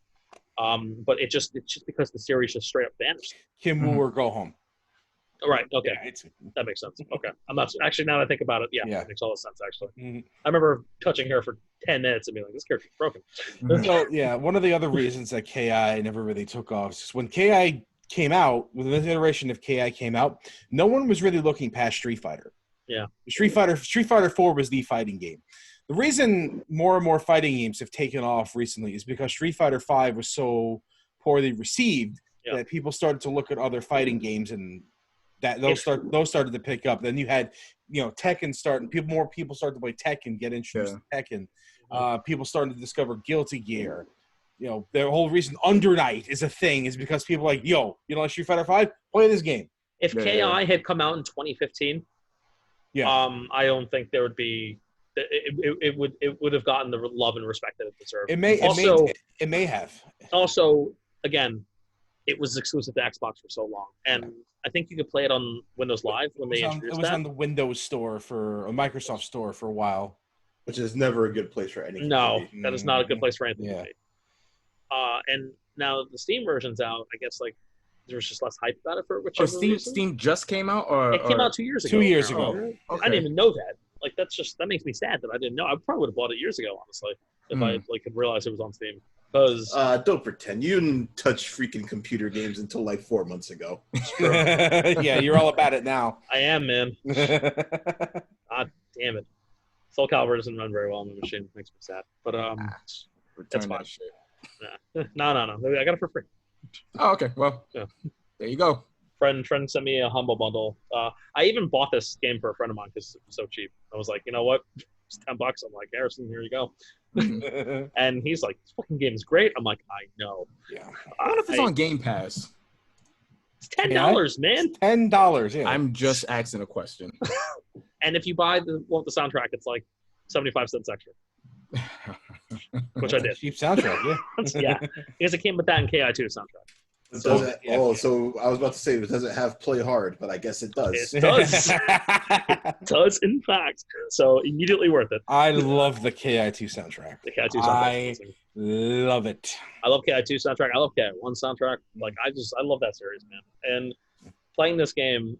But it's just because the series just straight up vanished. Kim Woo or go home. Right. Okay. Yeah, That makes sense. Okay. I'm not actually, now that I think about it, yeah. That makes all the sense actually. Mm-hmm. I remember touching her for 10 minutes and being like, this character's broken. So yeah, one of the other reasons that KI never really took off is when KI came out, when this iteration of KI came out, no one was really looking past Street Fighter. Yeah. Street Fighter 4 was the fighting game. The reason more and more fighting games have taken off recently is because Street Fighter 5 was so poorly received that people started to look at other fighting games, and that those started to pick up. Then you had, Tekken starting. More people started to play Tekken, get introduced to Tekken. People started to discover Guilty Gear. The whole reason Under Night is a thing is because people are like, yo, you don't like Street Fighter 5? Play this game. If KI had come out in 2015, I don't think there would be. It would have gotten the love and respect that it deserved. It may have. Also, again, it was exclusive to Xbox for so long, and I think you could play it on Windows Live when they introduced it was on the Windows Store for a Microsoft Store for a while, which is never a good place for anything. No, that is not a good place for anything to be. And now the Steam version's out. I guess there was just less hype about it for whichever reason. Steam just came out, or it came out 2 years ago. 2 years ago. Okay. I didn't even know that. That makes me sad that I didn't know. I probably would have bought it years ago, honestly, if I could realize it was on Steam. Because don't pretend you didn't touch freaking computer games until 4 months ago. Yeah, you're all about it now. I am, man. God damn it. Soul Calibur doesn't run very well on the machine. Makes me sad. But that's fine. No. I got it for free. Oh, okay. Well, there you go. Friend sent me a Humble Bundle. I even bought this game for a friend of mine because it was so cheap. I was like, you know what? It's $10. I'm like, Harrison, here you go. And he's like, this fucking game is great. I'm like, I know. Yeah. I wonder if it's on Game Pass. It's $10, man. It's $10. Yeah. I'm just asking a question. And if you buy the soundtrack, it's like 75 cents extra. Which I did. Cheap soundtrack, yeah. Yeah. Because it came with that and KI2 soundtrack. So I was about to say, it doesn't have Play Hard, but I guess it does. It does. It does, in fact. So immediately worth it. I love the KI2 soundtrack. The KI2 soundtrack. I love it. I love KI2 soundtrack. I love KI1 soundtrack. I love that series, man. And playing this game,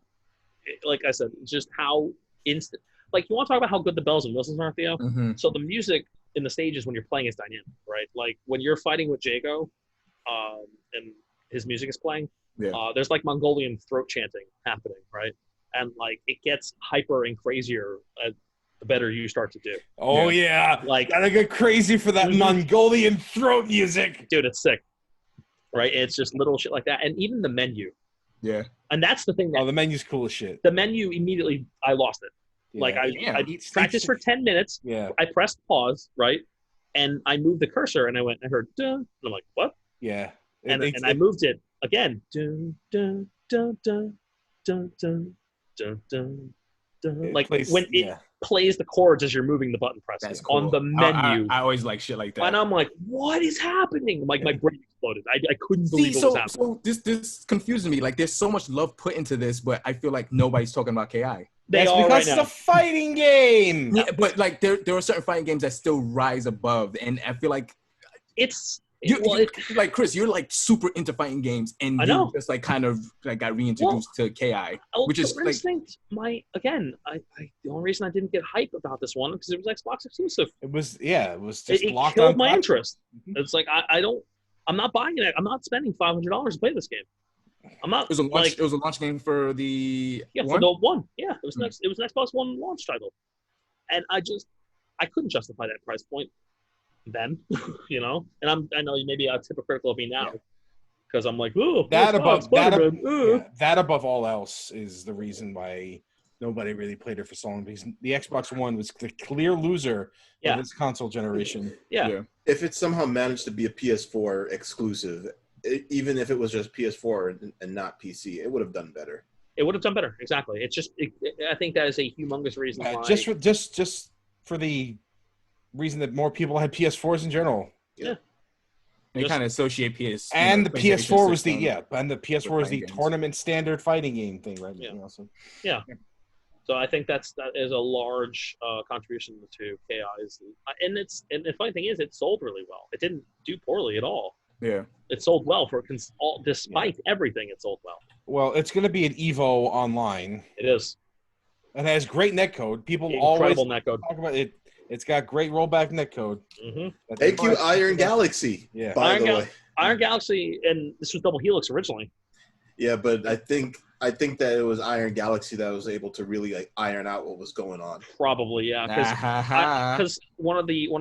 like I said, just how instant. You want to talk about how good the bells and whistles are, Theo? Mm-hmm. So the music in the stages when you're playing is dynamic, right? When you're fighting with Jago, and his music is playing, there's Mongolian throat chanting happening, right? And it gets hyper and crazier the better you start to do. Oh yeah. Gotta get crazy for that Mongolian throat music. Dude, it's sick. Right? It's just little shit like that. And even the menu. Yeah. And that's the thing the menu's cool as shit. The menu immediately I lost it. Yeah. I practiced for 10 minutes. Yeah. I pressed pause, right? And I moved the cursor and I heard dun. And I'm like, what? Yeah. And I moved it again. Dun, dun, dun, dun, dun, dun, dun, dun, dun. When it plays the chords as you're moving the button presses on the menu. I always like shit like that. And I'm like, what is happening? My brain exploded. I couldn't believe what was happening. So this confuses me. There's so much love put into this, but I feel like nobody's talking about KI. That's because it's a fighting game. Yeah, but there are certain fighting games that still rise above, and I feel like Chris, you're super into fighing games, and you just kind of got reintroduced to KI, which is instinct. The only reason I didn't get hype about this one because it was Xbox exclusive. It was just it locked killed on my interest. Mm-hmm. It's I'm not buying it. I'm not spending $500 to play this game. I'm not. It was a launch game for the for the one. Yeah, it was It was an Xbox One launch title, and I couldn't justify that price point then, And I know you may be hypocritical of me now because I'm like, oh, that above all else is the reason why nobody really played it for so long, because the Xbox One was the clear loser of this console generation. Yeah. If it somehow managed to be a PS4 exclusive, even if it was just PS4 and not PC, it would have done better. It would have done better, exactly. It's just, I think that is a humongous reason why. Just for the reason that more people had PS4s in general. Yeah. They kind of associate PS. And the PS4 was the tournament standard fighting game thing, right? Yeah. So I think that is a large contribution to KI's, and the funny thing is, it sold really well. It didn't do poorly at all. Yeah. It sold well despite everything. It sold well. Well, it's going to be an Evo online. It is. It has great netcode. People Incredible always netcode. talk about it. It's got great rollback netcode. Mm-hmm. Thank you, Iron Galaxy. Yeah. By the way, Iron Galaxy, and this was Double Helix originally. Yeah, but I think that it was Iron Galaxy that was able to really like iron out what was going on. Probably, yeah, because one of the I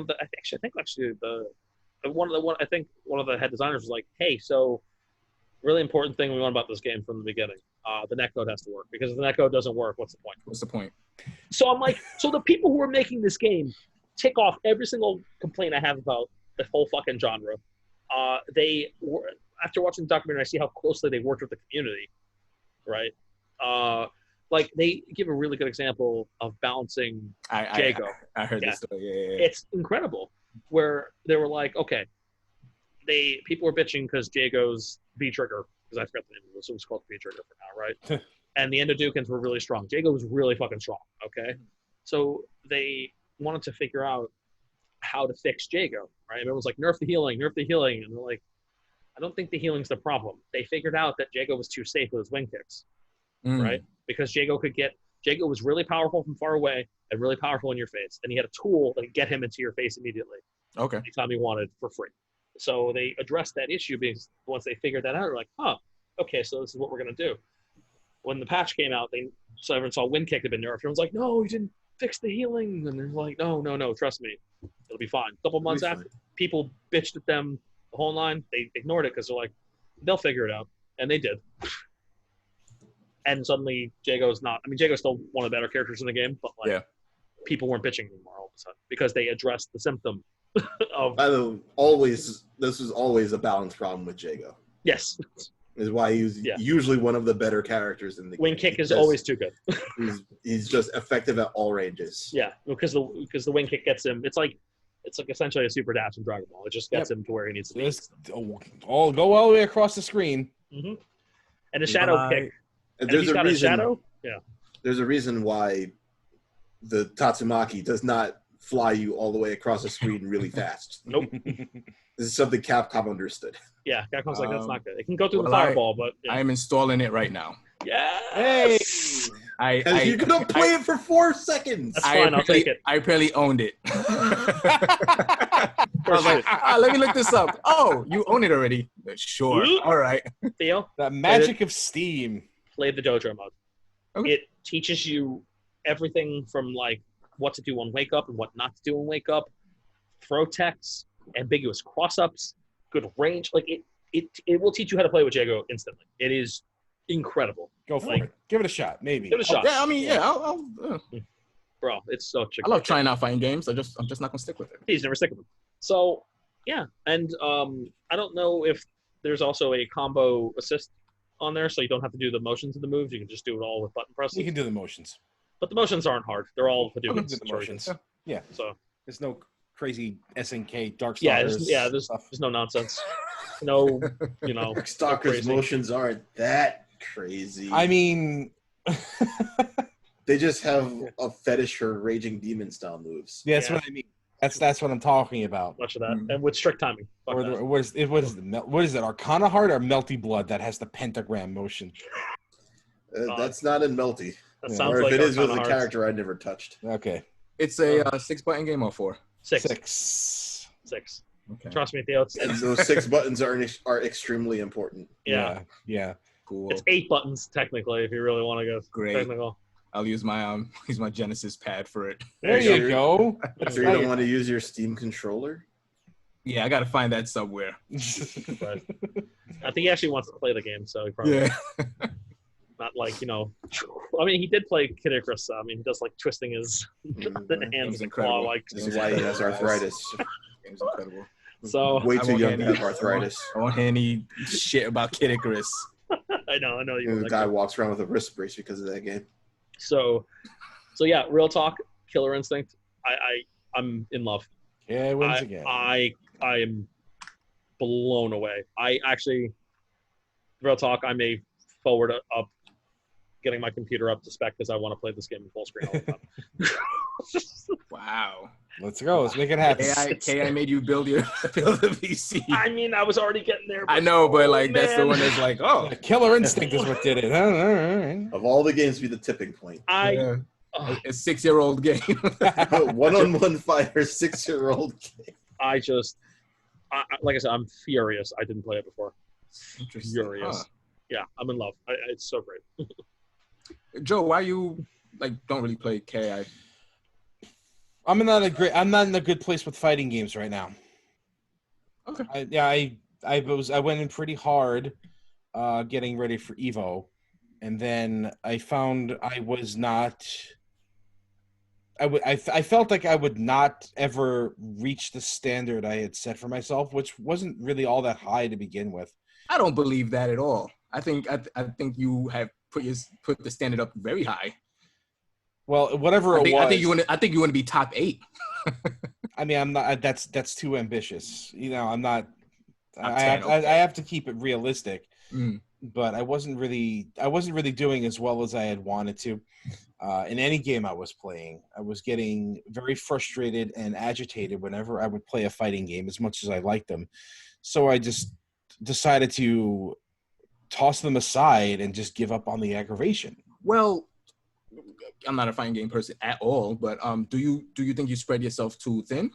think one of the head designers was like, hey, so really important thing we want about this game from the beginning, the netcode has to work, because if the netcode doesn't work, what's the point? So I'm like, so the people who are making this game tick off every single complaint I have about the whole fucking genre. They were, after watching the documentary, I see how closely they worked with the community, right? Like they give a really good example of balancing Jago. I heard this story. Yeah. It's incredible. Where they were like, okay, people were bitching because Jago's V trigger, because I forgot the name of it, so it's called V trigger for now, right? And the Endodukans were really strong. Jago was really fucking strong. Okay, so they wanted to figure out how to fix Jago, right? And it was like nerf the healing, and they're like, I don't think the healing's the problem. They figured out that Jago was too safe with his wing kicks, right? Because Jago was really powerful from far away and really powerful in your face, and he had a tool that could get him into your face immediately. Okay. Anytime he wanted for free. So they addressed that issue because once they figured that out, they're like, okay, so this is what we're gonna do. When the patch came out, so everyone saw wind kick had been nerfed. Everyone's like, no, you didn't fix the healing, and they're like, no, trust me, it'll be fine. A couple months after, people bitched at them the whole line. They ignored it because they're like, they'll figure it out, and they did. And suddenly, Jago's still one of the better characters in the game, but people weren't bitching anymore all of a sudden because they addressed the symptom of. This was always a balance problem with Jago. Yes. Is why he's usually one of the better characters in the game. Wing kick is always too good. he's just effective at all ranges. Yeah, because the wing kick gets him. It's like essentially a super dash in Dragon Ball. It just gets him to where he needs to be. Go all the way across the screen. Mm-hmm. And a shadow kick. There's a reason. Shadow? Yeah. There's a reason why the Tatsumaki does not fly you all the way across the screen really fast. Nope. This is something Capcom understood. Yeah, Capcom's like, that's not good. It can go through the fireball, but... I am installing it right now. Yes! Hey! You can play it for 4 seconds! That's fine, I'll take it. I barely owned it. I was like, let me look this up. Oh, you own it already? Sure. All right. Theo? The magic of Steam. Play the dojo mode. Okay. It teaches you everything from, like, what to do on Wake Up and what not to do on Wake Up. Throw techs, ambiguous cross-ups, good range. Like, it will teach you how to play with Jago instantly. It is incredible. Go for it. Give it a shot, maybe. Give it a shot. Yeah, I mean, I'll Bro, it's so chicken. I love trying out fighting games. I'm just not gonna stick with it. He's never stick with them. So, yeah, and I don't know if there's also a combo assist on there, so you don't have to do the motions of the moves. You can just do it all with button presses. You can do the motions, but the motions aren't hard. They're all Hadouken the motions. Yeah. So there's no crazy SNK Darkstalkers. There's no nonsense. No, Darkstalkers motions aren't that crazy. I mean, they just have a fetish for raging demon style moves. Yeah, that's what I mean. That's what I'm talking about. Much of that, and with strict timing. What is it? Arcana Heart or Melty Blood that has the pentagram motion? That's not in Melty. That sounds or like if it is with a Hearts. character I never touched. Okay. It's a 6-button game or 4? 6. Okay. Trust me, Theo. And those 6 buttons are extremely important. Yeah. Cool. It's 8 buttons technically, if you really want to go technical. I'll use my Genesis pad for it. There you go. So you don't want to use your Steam controller? Yeah, I gotta find that somewhere. Right. I think he actually wants to play the game, so he probably not like I mean, he did play Kid Icarus. I mean, he does like twisting his hands and claw like. This is why he has arthritis. Game's incredible. So way too young to have arthritis. I won't hear any shit about Kid Icarus. I know. The guy walks around with a wrist brace because of that game. So yeah, real talk. Killer Instinct. I'm in love. Yeah, it wins again. I am blown away. I actually, real talk. I may forward up getting my computer up to spec because I want to play this game in full screen all the time. Wow. Let's go. Let's make it happen. KI made you build the PC. I mean, I was already getting there. I know, but like that's the one that's like, oh, Killer Instinct is what did it. All right. Of all the games, be the tipping point. a 6-year-old game. One-on-one fighter, 6-year-old game. Like I said, I'm furious. I didn't play it before. Interesting. Furious. Huh. Yeah, I'm in love. It's so great. Joe, why you don't really play KI? I'm not in a good place with fighting games right now. Okay. I went in pretty hard getting ready for Evo, and then I found I was not. I felt like I would not ever reach the standard I had set for myself, which wasn't really all that high to begin with. I don't believe that at all. I think you have put the standard up very high. Well, whatever it was. I think you want to be top 8. I mean, I'm not. That's too ambitious. I'm not. I 10, okay. have to keep it realistic. Mm. But I wasn't really doing as well as I had wanted to. In any game I was playing, I was getting very frustrated and agitated whenever I would play a fighting game, as much as I liked them. So I just decided to toss them aside and just give up on the aggravation. Well, I'm not a fighting game person at all, but do you think you spread yourself too thin?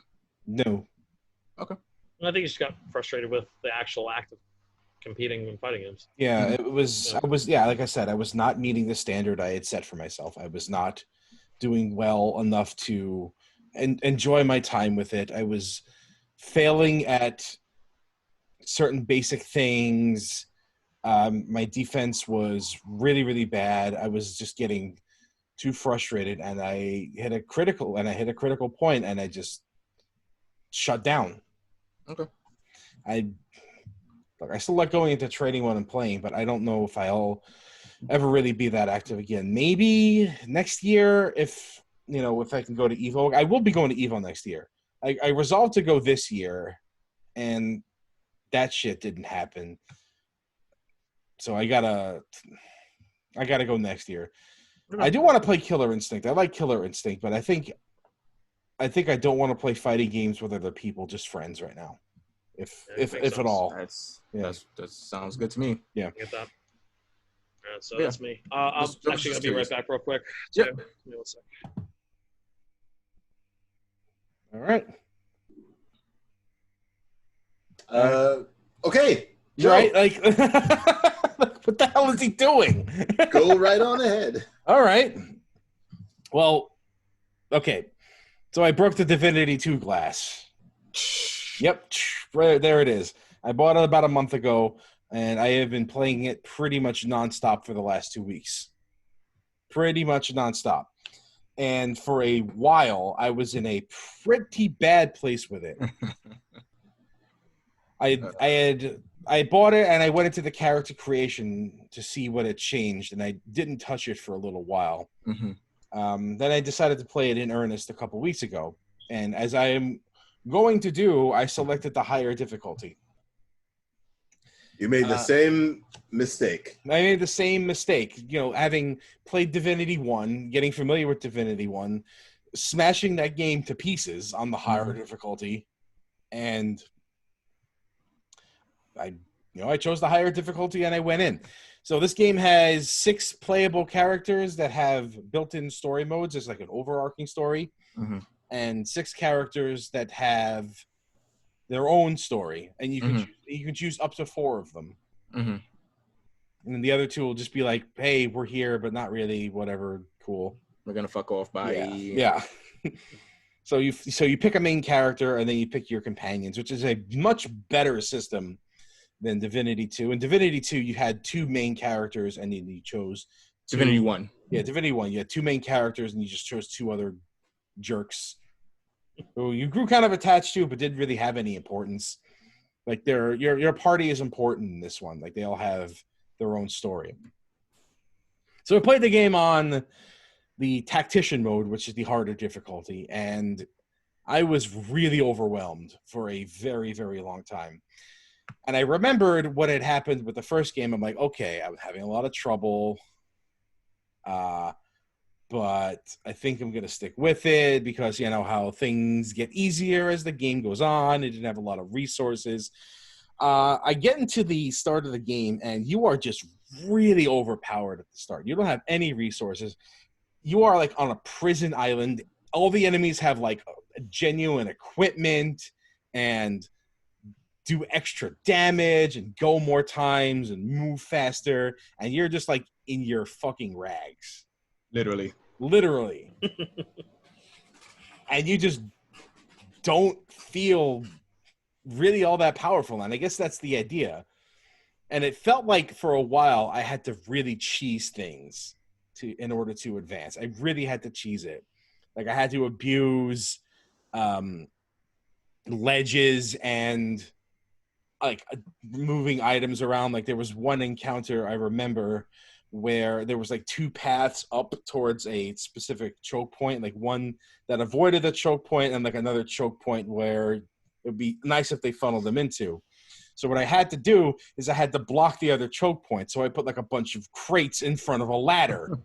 No. Okay. I think you just got frustrated with the actual act of competing in fighting games. Yeah, it was. Yeah. Like I said, I was not meeting the standard I had set for myself. I was not doing well enough to enjoy my time with it. I was failing at certain basic things. My defense was really, really bad. I was just getting too frustrated, and I hit a critical point, and I just shut down. Okay. I still like going into training when I'm playing, but I don't know if I'll ever really be that active again. Maybe next year, if I can go to Evo. I will be going to Evo next year. I resolved to go this year, and that shit didn't happen. So I gotta go next year. I do want to play Killer Instinct. I like Killer Instinct, but I think I don't want to play fighting games with other people, just friends right now. If at all. That sounds good to me. Yeah. Get that. So that's me. I'm actually gonna be right back real quick. So, yep. Give me 1 sec. All right. Okay. Joe. Right? Like, what the hell is he doing? Go right on ahead. All right. Well, okay. So I broke the Divinity 2 glass. Yep. Right there it is. I bought it about a month ago, and I have been playing it pretty much nonstop for the last 2 weeks. Pretty much nonstop. And for a while, I was in a pretty bad place with it. I bought it, and I went into the character creation to see what had changed, and I didn't touch it for a little while. Mm-hmm. Then I decided to play it in earnest a couple weeks ago. And as I am going to do, I selected the higher difficulty. You made the same mistake. I made the same mistake. Having played Divinity 1, getting familiar with Divinity 1, smashing that game to pieces on the higher difficulty, and I chose the higher difficulty and I went in. So this game has 6 playable characters that have built-in story modes. There's like an overarching story, and 6 characters that have their own story, and you can choose up to 4 of them. And then the other 2 will just be like, "Hey, we're here, but not really. Whatever, cool. We're gonna fuck off." Bye. Yeah. So you pick a main character, and then you pick your companions, which is a much better system than Divinity 2. In Divinity 2, you had 2 main characters, and you chose Divinity 1. Yeah, Divinity 1. You had 2 main characters, and you just chose 2 other jerks who you grew kind of attached to, but didn't really have any importance. Like your party is important in this one. Like they all have their own story. So I played the game on the tactician mode, which is the harder difficulty, and I was really overwhelmed for a very, very long time. And I remembered what had happened with the first game. I'm like, okay, I was having a lot of trouble. But I think I'm going to stick with it because, you know, how things get easier as the game goes on. It didn't have a lot of resources. I get into the start of the game, and you are just really overpowered at the start. You don't have any resources. You are, like, on a prison island. All the enemies have, like, genuine equipment and do extra damage and go more times and move faster. And you're just, like, in your fucking rags. Literally. And you just don't feel really all that powerful. And I guess that's the idea. And it felt like for a while I had to really cheese things in order to advance. I really had to cheese it. Like I had to abuse ledges and like moving items around. Like there was one encounter I remember where there was like two paths up towards a specific choke point, like one that avoided the choke point and like another choke point where it would be nice if they funneled them into. So what I had to do is I had to block the other choke point. So I put like a bunch of crates in front of a ladder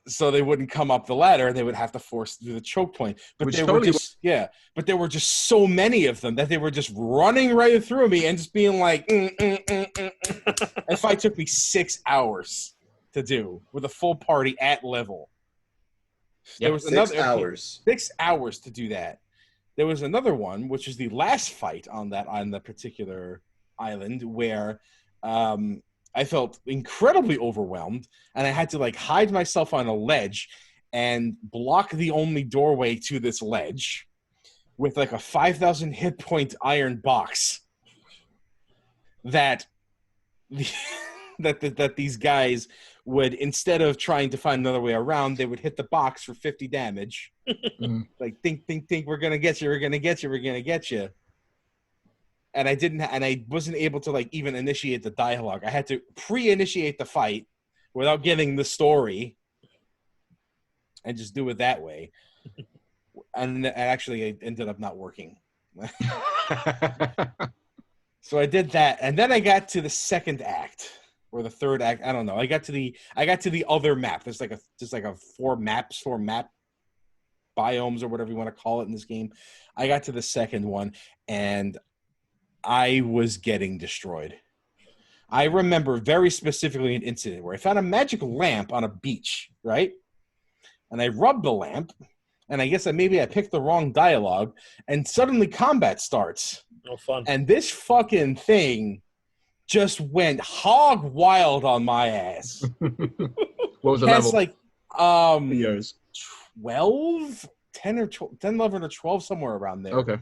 so they wouldn't come up the ladder. They would have to force through the choke point. But there were just so many of them that they were just running right through me and just being like, That fight took me 6 hours to do with a full party at level. There was 6 hours. 6 hours to do that. There was another one, which is the last fight on the particular island, where I felt incredibly overwhelmed, and I had to like hide myself on a ledge and block the only doorway to this ledge with like a 5,000 hit point iron box that these guys would, instead of trying to find another way around, they would hit the box for 50 damage. Like, think, we're gonna get you, we're gonna get you. And I wasn't able to like even initiate the dialogue. I had to pre-initiate the fight without getting the story and just do it that way. And actually it ended up not working. So I did that, and then I got to the second act or the third act. I don't know. I got to the other map. There's like a four map biomes or whatever you want to call it in this game. I got to the second one, and I was getting destroyed. I remember very specifically an incident where I found a magic lamp on a beach, right? And I rubbed the lamp, and I guess maybe I picked the wrong dialogue, and suddenly combat starts. Oh, fun. And this fucking thing just went hog wild on my ass. What was the level? Like Yours. 12, 10 or 12, 10, 11 or 12, somewhere around there. Okay.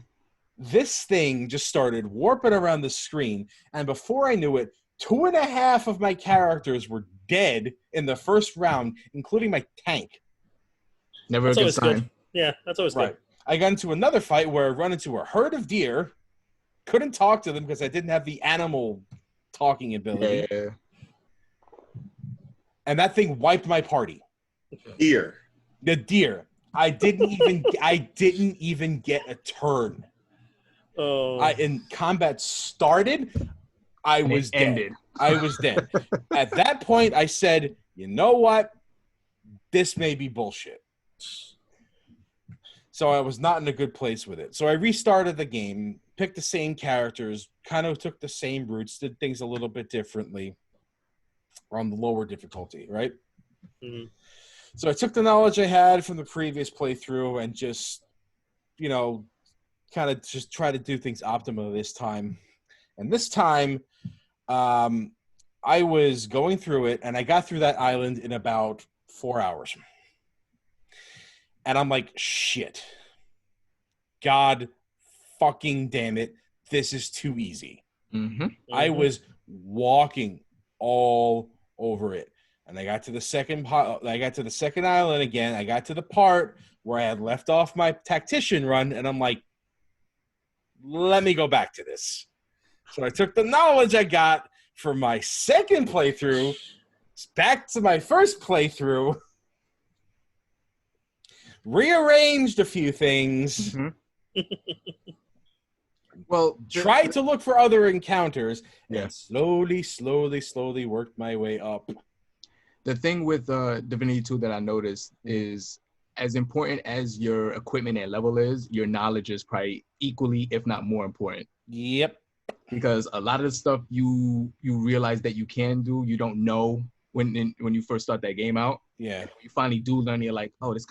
This thing just started warping around the screen, and before I knew it, 2.5 of my characters were dead in the first round, including my tank. Never a good sign. Good. Yeah, that's always right. Good. I got into another fight where I run into a herd of deer, couldn't talk to them because I didn't have the animal talking ability. Yeah. And that thing wiped my party. Deer. The deer. I didn't even get a turn. Oh. In combat started, I was dead. Ended. I was dead. At that point, I said, you know what? This may be bullshit. So I was not in a good place with it. So I restarted the game, picked the same characters, kind of took the same routes, did things a little bit differently on the lower difficulty, right? Mm-hmm. So I took the knowledge I had from the previous playthrough and just, kind of just try to do things optimally this time. And this time, I was going through it, and I got through that island in about 4 hours. And I'm like, shit. God fucking damn it. This is too easy. Mm-hmm. I was walking all over it. And I got to the second island again. I got to the part where I had left off my tactician run, and I'm like, let me go back to this. So I took the knowledge I got from my second playthrough back to my first playthrough, rearranged a few things, well, tried to look for other encounters, yeah. and slowly worked my way up. The thing with Divinity 2 that I noticed is, as important as your equipment and level is, your knowledge is probably equally, if not more important. Yep. Because a lot of the stuff you realize that you can do, you don't know when you first start that game out. Yeah. And you finally do learn, you're like, oh, this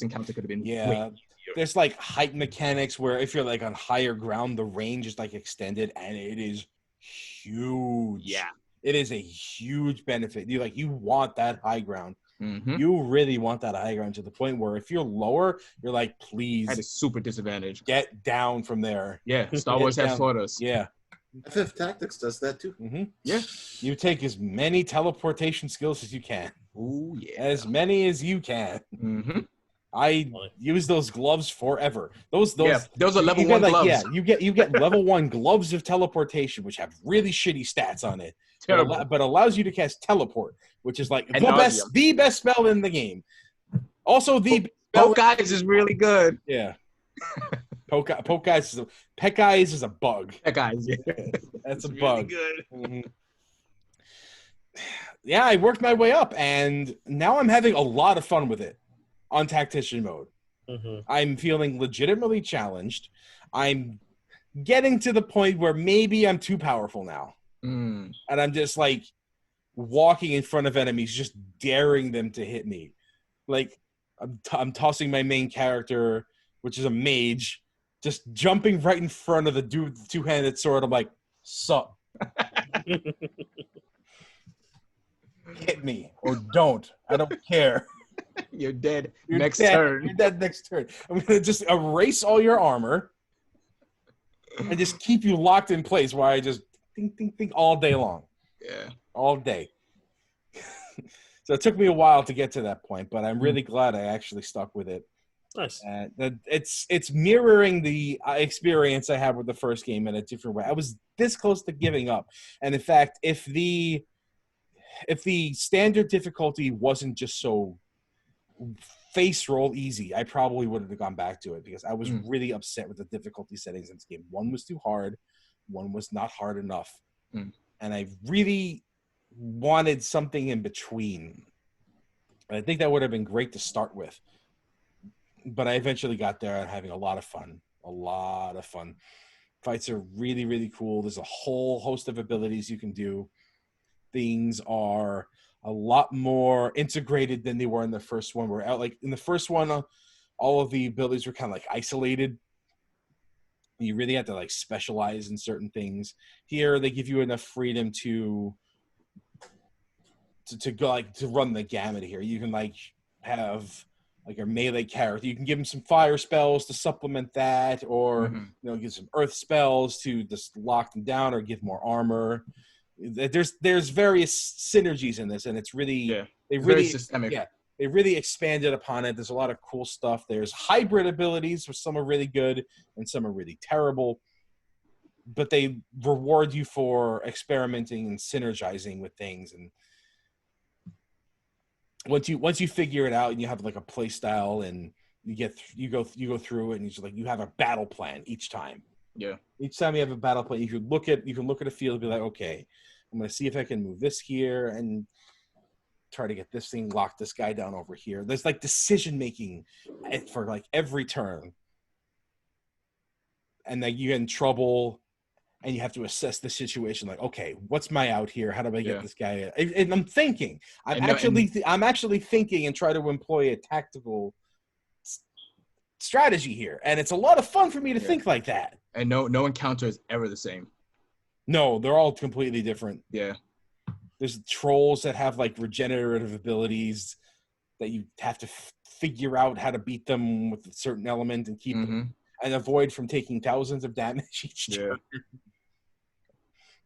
encounter could have been way easier. There's like height mechanics where if you're like on higher ground, the range is like extended, and it is huge. Yeah. It is a huge benefit. You want that high ground. Mm-hmm. You really want that high ground to the point where if you're lower, you're like, please. At a super disadvantage. Get down from there. Yeah, Star Wars has taught us. Yeah. FF Tactics does that too. Mm-hmm. Yeah. You take as many teleportation skills as you can. Oh, yeah. As many as you can. Mm-hmm. I use those gloves forever. Those are level 1 gloves. Yeah, you get level 1 gloves of teleportation, which have really shitty stats on it. Terrible. But allows you to cast teleport, which is like the best spell in the game. Also, Poke Eyes is really good. Yeah. Poke Eyes Peck Eyes is a bug. Peck Eyes, yeah. That's a really bug. Good. Mm-hmm. Yeah, I worked my way up, and now I'm having a lot of fun with it on Tactician mode. Mm-hmm. I'm feeling legitimately challenged. I'm getting to the point where maybe I'm too powerful now. Mm. And I'm just like walking in front of enemies, just daring them to hit me. Like I'm tossing my main character, which is a mage, just jumping right in front of the dude with the two-handed sword. I'm like, sup. Hit me or don't. I don't care. You're dead. You're next dead. turn. You're dead next turn. I'm going to just erase all your armor and just keep you locked in place while I just think all day long. Yeah. All day. So it took me a while to get to that point, but I'm really glad I actually stuck with it. Nice. It's mirroring the experience I had with the first game in a different way. I was this close to giving up. And in fact, if the standard difficulty wasn't just so face roll easy, I probably would have gone back to it because I was really upset with the difficulty settings in this game. One was too hard, one was not hard enough. And I really wanted something in between. And I think that would have been great to start with. But I eventually got there and having a lot of fun. A lot of fun. Fights are really, really cool. There's a whole host of abilities you can do. Things are a lot more integrated than they were in the first one. Like in the first one, all of the abilities were kind of like isolated. You really had to like specialize in certain things. Here, they give you enough freedom to go like to run the gamut here. You can like have like a melee character. You can give them some fire spells to supplement that, or give some earth spells to just lock them down or give more armor. There's various synergies in this, and it's really very systemic. Yeah, they really expanded upon it. There's a lot of cool stuff. There's hybrid abilities, which some are really good and some are really terrible, but they reward you for experimenting and synergizing with things. And once you figure it out and you have like a play style and you go through it and you have a battle plan each time. Yeah. Each time you have a battle plan, you can look at a field and be like, okay, I'm going to see if I can move this here and try to get this thing, lock this guy down over here. There's like decision making for like every turn. And then you get in trouble and you have to assess the situation. Like, okay, what's my out here? How do I get this guy? And I'm thinking. I'm actually thinking and try to employ a tactical strategy here. And it's a lot of fun for me to think like that. And no encounter is ever the same. No, they're all completely different. Yeah. There's trolls that have like regenerative abilities that you have to figure out how to beat them with a certain element and keep them, and avoid from taking thousands of damage each turn.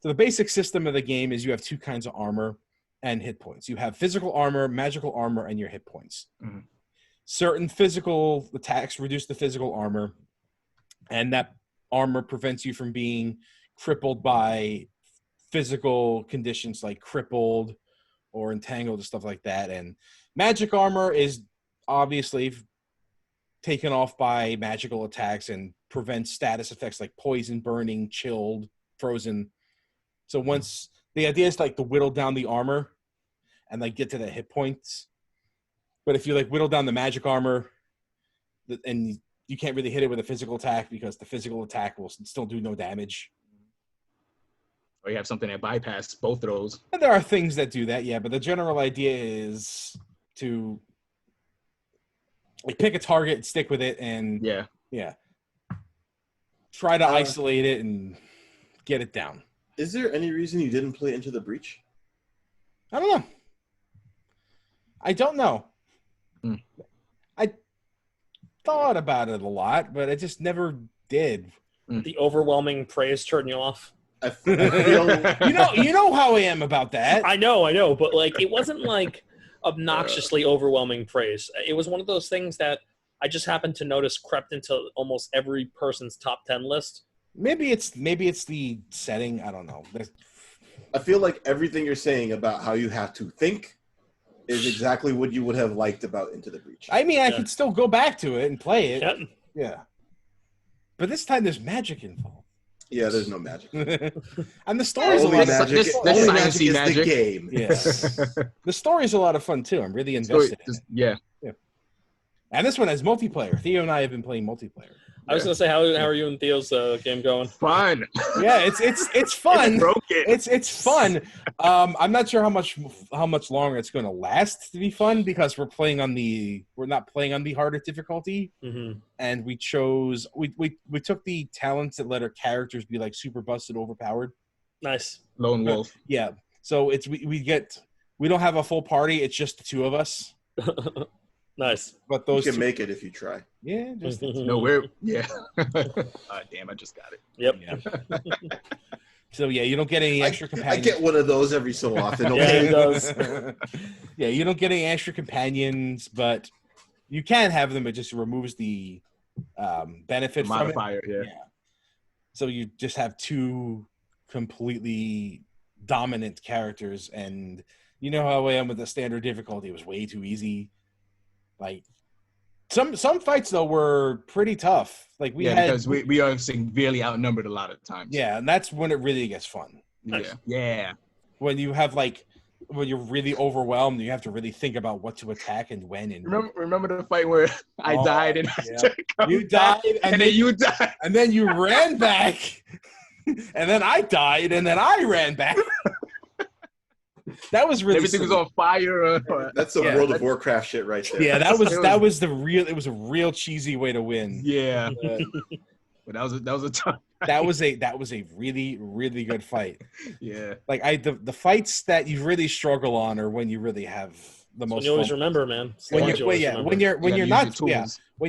So the basic system of the game is you have two kinds of armor and hit points. You have physical armor, magical armor, and your hit points. Certain physical attacks reduce the physical armor, and that armor prevents you from being crippled by physical conditions like crippled or entangled and stuff like that. And magic armor is obviously taken off by magical attacks and prevents status effects like poison, burning, chilled, frozen. So once the idea is like to whittle down the armor and like get to the hit points. But if you like whittle down the magic armor, and you can't really hit it with a physical attack because the physical attack will still do no damage. Or you have something that bypass both of those. And there are things that do that, yeah. But the general idea is to like pick a target, stick with it, and yeah, try to isolate it and get it down. Is there any reason you didn't play Into the Breach? I don't know. I don't know. I thought about it a lot, but I just never did. The overwhelming praise turned you off. I feel you know how I am about that. I know, but like it wasn't like obnoxiously overwhelming praise. It was one of those things that I just happened to notice crept into almost every person's top 10 list. Maybe it's the setting. I don't know. I feel like everything you're saying about how you have to think is exactly what you would have liked about Into the Breach. I mean, I could still go back to it and play it. Yeah. But this time there's magic involved. Yeah, there's no magic. And the story's only a lot magic, of fun. only magic magic is the game. Yes. The story's a lot of fun too. I'm really invested in it. Yeah. And this one has multiplayer. Theo and I have been playing multiplayer. I was gonna say, how are you and Theo's game going? Fun. Yeah, it's fun. It's fun. I'm not sure how much longer it's going to last to be fun because we're not playing on the harder difficulty, and we took the talents that let our characters be like super busted, overpowered. Nice. Lone wolf. Yeah. So it's we don't have a full party. It's just the two of us. Nice. But those you can make it if you try. Yeah. Just Damn, I just got it. Yep. Yeah. So yeah, you don't get any extra companions. I get one of those every so often. Yeah, it does. Yeah, you don't get any extra companions, but you can have them. It just removes the benefit from modifier. Yeah. So you just have two completely dominant characters, and you know how I am with the standard difficulty. It was way too easy. Like some fights though were pretty tough. Like because we are severely outnumbered a lot of times. Yeah, and that's when it really gets fun. Yeah. When you have when you're really overwhelmed, you have to really think about what to attack and when. And remember the fight where I died and you died and then you died and then you ran back, and then I died and then I ran back. That was really everything was on fire. That's some World of Warcraft shit right there. Yeah, that was it was a real cheesy way to win. Yeah. But that was a tough fight. that was a really, really good fight. Yeah. Like the fights that you really struggle on are when you really have the most. When you always remember, man. When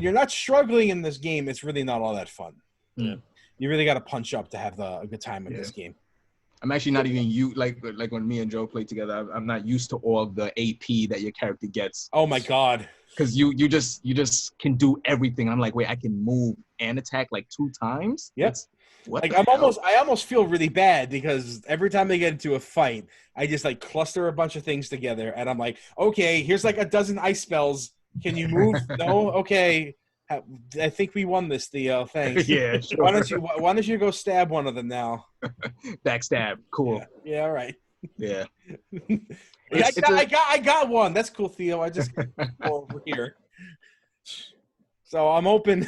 you're not struggling in this game, it's really not all that fun. Yeah. You really got to punch up to have a good time in this game. I'm actually not even like when me and Joe play together. I'm not used to all the AP that your character gets. Oh my god! Because you just can do everything. I'm like, wait, I can move and attack like 2 times. Yes. What? Like I almost feel really bad because every time I get into a fight, I just like cluster a bunch of things together, and I'm like, okay, here's like a dozen ice spells. Can you move? No, okay. I think we won this, Theo. Thanks. Yeah. Sure. Why don't you go stab one of them now? Backstab. Cool. Yeah. All right. Yeah. I got one. That's cool, Theo. I just over here. So I'm hoping.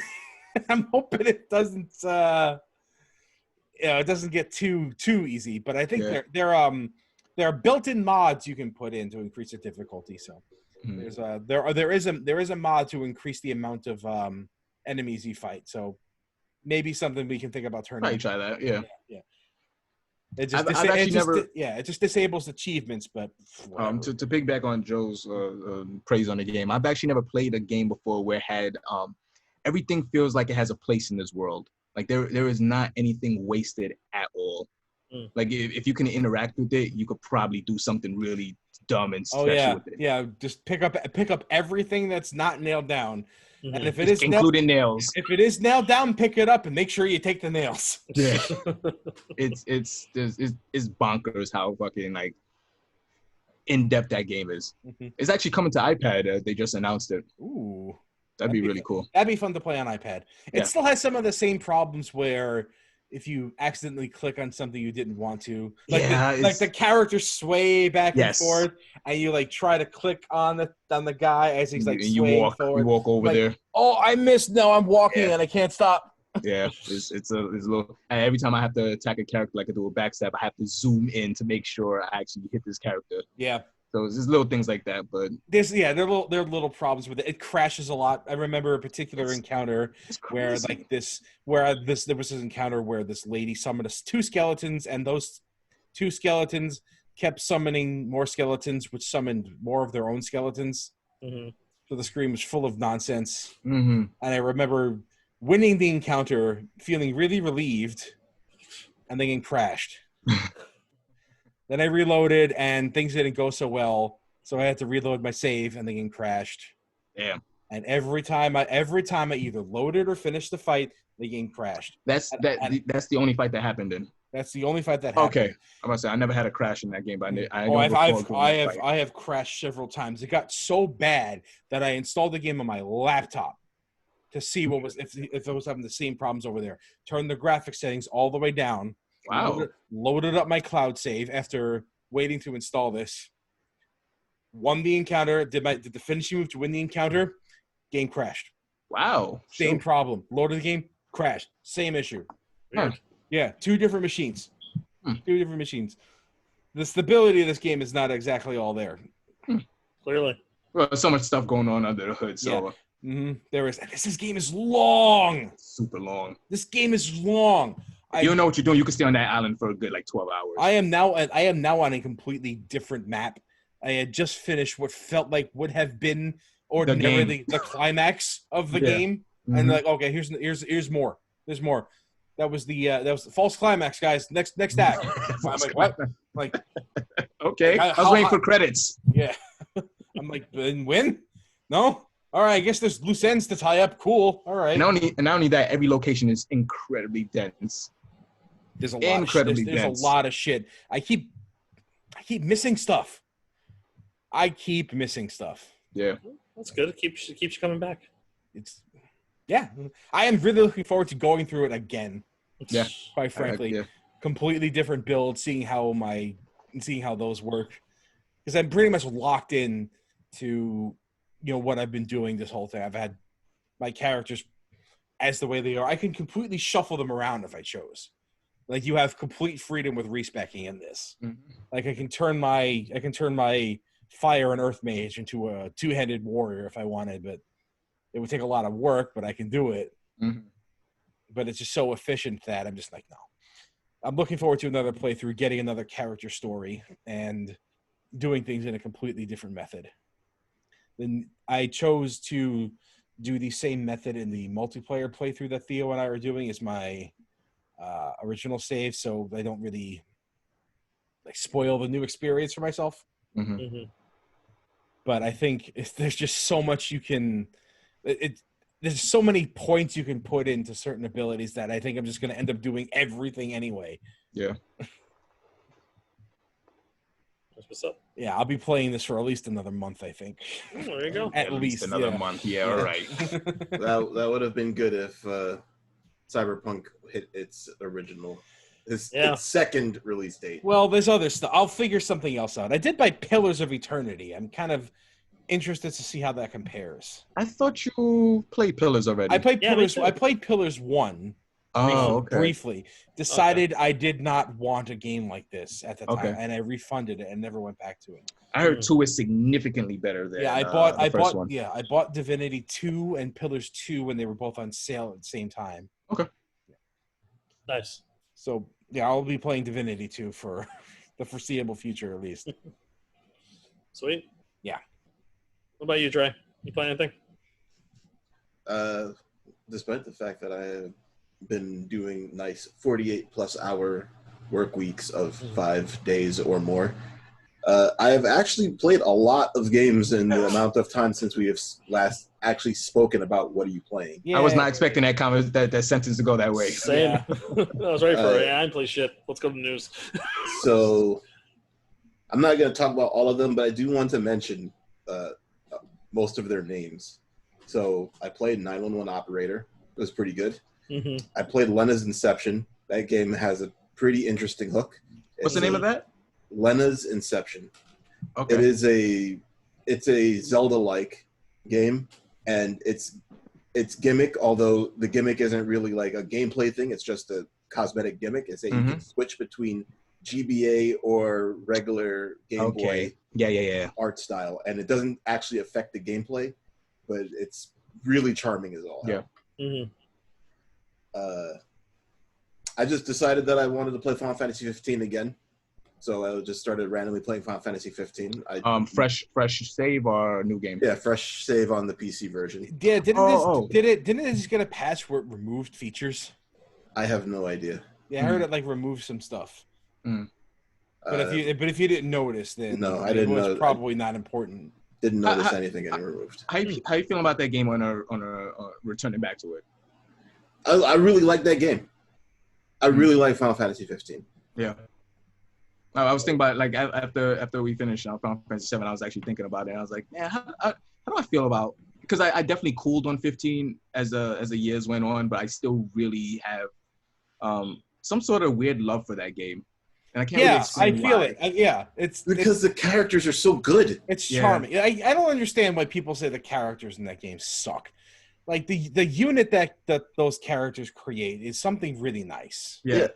I'm hoping it doesn't. It doesn't get too easy. But I think there are built-in mods you can put in to increase the difficulty. So. There is a mod to increase the amount of enemies you fight. So maybe something we can think about turning. Might try that. Yeah. It just it just disables achievements, but to piggyback on Joe's praise on the game, I've actually never played a game before where it had everything feels like it has a place in this world. Like there is not anything wasted at all. Like if you can interact with it, you could probably do something really dumb and special with it. Yeah, just pick up everything that's not nailed down. Mm-hmm. And if it is including nails. If it is nailed down, pick it up and make sure you take the nails. Yeah. it's bonkers how fucking like in depth that game is. Mm-hmm. It's actually coming to iPad. They just announced it. Ooh. That'd be really cool. That'd be fun to play on iPad. It still has some of the same problems where if you accidentally click on something you didn't want to. Like, Yeah, like the characters sway back and Yes. forth, and you like try to click on the guy as he's like you swaying walk forward. over Like, there. oh, I missed. No, I'm walking Yeah. and I can't stop. Yeah, it's a little. And every time I have to attack a character, like I do a backstab, I have to zoom in to make sure I actually hit this character. Yeah. So it's just little things like that, but There are little problems with it. It crashes a lot. I remember a particular encounter where there was this encounter where this lady summoned us 2 skeletons, and those 2 skeletons kept summoning more skeletons, which summoned more of their own skeletons. Mm-hmm. So the screen was full of nonsense. Mm-hmm. And I remember winning the encounter, feeling really relieved, and then it crashed. Then I reloaded, and things didn't go so well, so I had to reload my save, and the game crashed. Yeah. And every time I either loaded or finished the fight, the game crashed. That's the only fight that happened then. That's the only fight that happened. Okay, I'm gonna say I never had a crash in that game, but I have crashed several times. It got so bad that I installed the game on my laptop to see what was if it was having the same problems over there. Turned the graphics settings all the way down. Wow. Loaded up my cloud save after waiting to install this. Won the encounter. Did the finishing move to win the encounter. Game crashed. Wow. Same problem. Loaded the game, crashed. Same issue. Huh. Yeah, 2 different machines. Hmm. 2 different machines. The stability of this game is not exactly all there. Clearly. Well, there's so much stuff going on under the hood, so There is. And this game is long. super long. This game is long. You don't know what you're doing. You can stay on that island for a good 12 hours. I am now on a completely different map. I had just finished what felt like would have been ordinarily the climax of the game, and like, okay, here's more. There's more. That was the false climax, guys. Next act. I'm like, what? Like, okay, I was waiting for credits. Yeah, I'm like, win? No. All right, I guess there's loose ends to tie up. Cool. All right. And not only that, every location is incredibly dense. There's a lot of shit. There's a lot of shit. I keep missing stuff. Yeah. That's good. It keeps you coming back. I am really looking forward to going through it again. Yeah. Quite frankly. Completely different build, seeing how those work. Because I'm pretty much locked in to what I've been doing this whole thing. I've had my characters as the way they are. I can completely shuffle them around if I chose. Like, you have complete freedom with respecking in this. Mm-hmm. Like, I can turn my fire and earth mage into a 2-handed warrior if I wanted, but it would take a lot of work, but I can do it. Mm-hmm. But it's just so efficient that I'm just like, no. I'm looking forward to another playthrough, getting another character story, and doing things in a completely different method. Then I chose to do the same method in the multiplayer playthrough that Theo and I are doing as my original save, so I don't really spoil the new experience for myself. Mm-hmm. Mm-hmm. But I think there's just so much you can. There's so many points you can put into certain abilities that I think I'm just going to end up doing everything anyway. Yeah. That's what's up. Yeah, I'll be playing this for at least another month, I think. Oh, there you go. At least another month. Yeah, all right. That would have been good if Cyberpunk hit its second release date. Well, there's other stuff. I'll figure something else out. I did buy Pillars of Eternity. I'm kind of interested to see how that compares. I thought you played Pillars already. I played Pillars. I played Pillars 1. Briefly. Decided I did not want a game like this at the time, and I refunded it and never went back to it. I heard 2 is significantly better than I bought Divinity 2 and Pillars 2 when they were both on sale at the same time. Okay. Nice. So, yeah, I'll be playing Divinity 2 for the foreseeable future, at least. Sweet. Yeah. What about you, Dre? You play anything? Despite the fact that I have been doing nice 48-plus hour work weeks of 5 days or more, I have actually played a lot of games in the amount of time since we have last actually spoken about what are you playing. Yeah. I was not expecting that comment, that sentence to go that way. Same. Yeah. I was ready for it. I didn't play shit. Let's go to the news. So I'm not going to talk about all of them, but I do want to mention most of their names. So I played 911 Operator. It was pretty good. Mm-hmm. I played Lena's Inception. That game has a pretty interesting hook. What's the name of that? Lena's Inception. Okay. It's a Zelda-like game, and it's gimmick, although the gimmick isn't really like a gameplay thing. It's just a cosmetic gimmick. It's that you can switch between GBA or regular Game Boy art style, and it doesn't actually affect the gameplay, but it's really charming as all. Mm-hmm. I just decided that I wanted to play Final Fantasy 15 again, so I just started randomly playing Final Fantasy 15. Fresh save or new game? Yeah, fresh save on the PC version. Yeah, didn't it just get a patch where it removed features? I have no idea. Yeah, I heard it like removed some stuff. But if you didn't notice, then no, I didn't know. It was probably not important. Didn't notice anything getting removed. How you feeling about that game on a returning back to it? I really like that game. I really like Final Fantasy 15. Yeah. I was thinking about it, like after we finished Final Fantasy 7, I was actually thinking about it. And I was like, man, how do I feel about? Because I definitely cooled on 15 as the years went on, but I still really have some sort of weird love for that game. And I can't really explain I feel why. it. It's because the characters are so good. It's charming. I don't understand why people say the characters in that game suck. Like the unit that those characters create is something really nice. Yeah.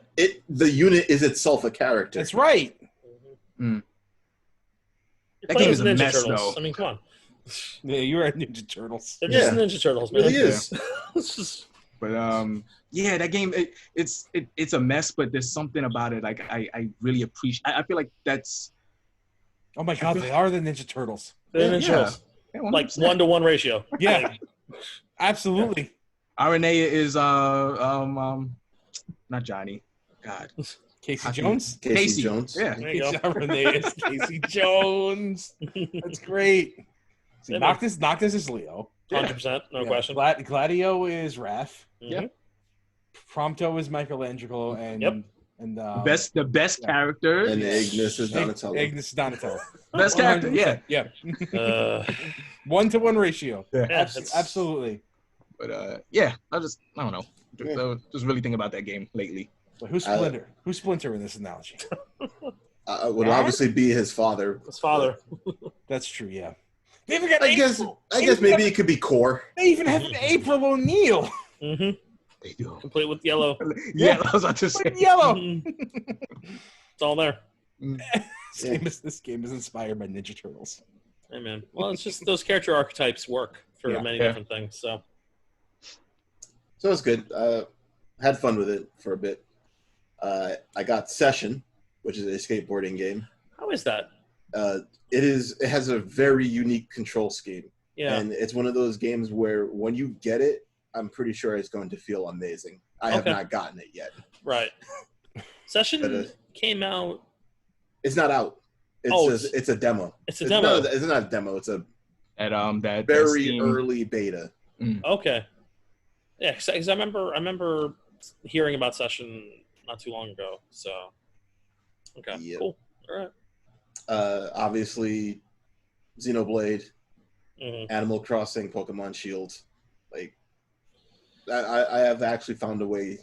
The unit is itself a character. That's right. That game is a Ninja mess, Turtles. though. I mean, come on. Yeah, you're at Ninja Turtles. They're just Ninja Turtles, man. It really is. It's just... But that game it's a mess, but there's something about it like I really appreciate. I feel like that's. Oh my God, they are the Ninja Turtles. They're Ninja Turtles. Yeah, like 1-to-1 ratio. Yeah, absolutely. RNA is not Johnny. God. Casey Jones? Casey Jones. Yeah. RNA is Casey Jones. That's great. See, Noctis is Leo. 100%, no question. Gladio is Raph. Yep. Prompto is Michelangelo, and the best character. And Ignis is Donatello. Ignis is Donatello. Best character, yeah. 1-to-1 ratio. Yeah. Absolutely. But I don't know. Just really thinking about that game lately. But who's Splinter? Who's Splinter in this analogy? Would obviously be his father. His father. That's true. Yeah. They even got I guess maybe it could be Core. They even have an April O'Neil. Mm-hmm. They do. Complete with yellow. Yeah, I was about to say yellow. It's all there. This game is inspired by Ninja Turtles. Hey man. Well, it's just those character archetypes work for many different things. So it's good. Had fun with it for a bit. I got Session, which is a skateboarding game. How is that? It has a very unique control scheme. Yeah. And it's one of those games where when you get it, I'm pretty sure it's going to feel amazing. I have not gotten it yet. Right. Session came out. It's not out. It's a demo. It's a demo. No, it's not a demo. It's a that very early beta. Okay. Yeah, because I remember hearing about Session not too long ago. So okay, cool. All right. Obviously, Xenoblade, Animal Crossing, Pokemon Shield. Like, I have actually found a way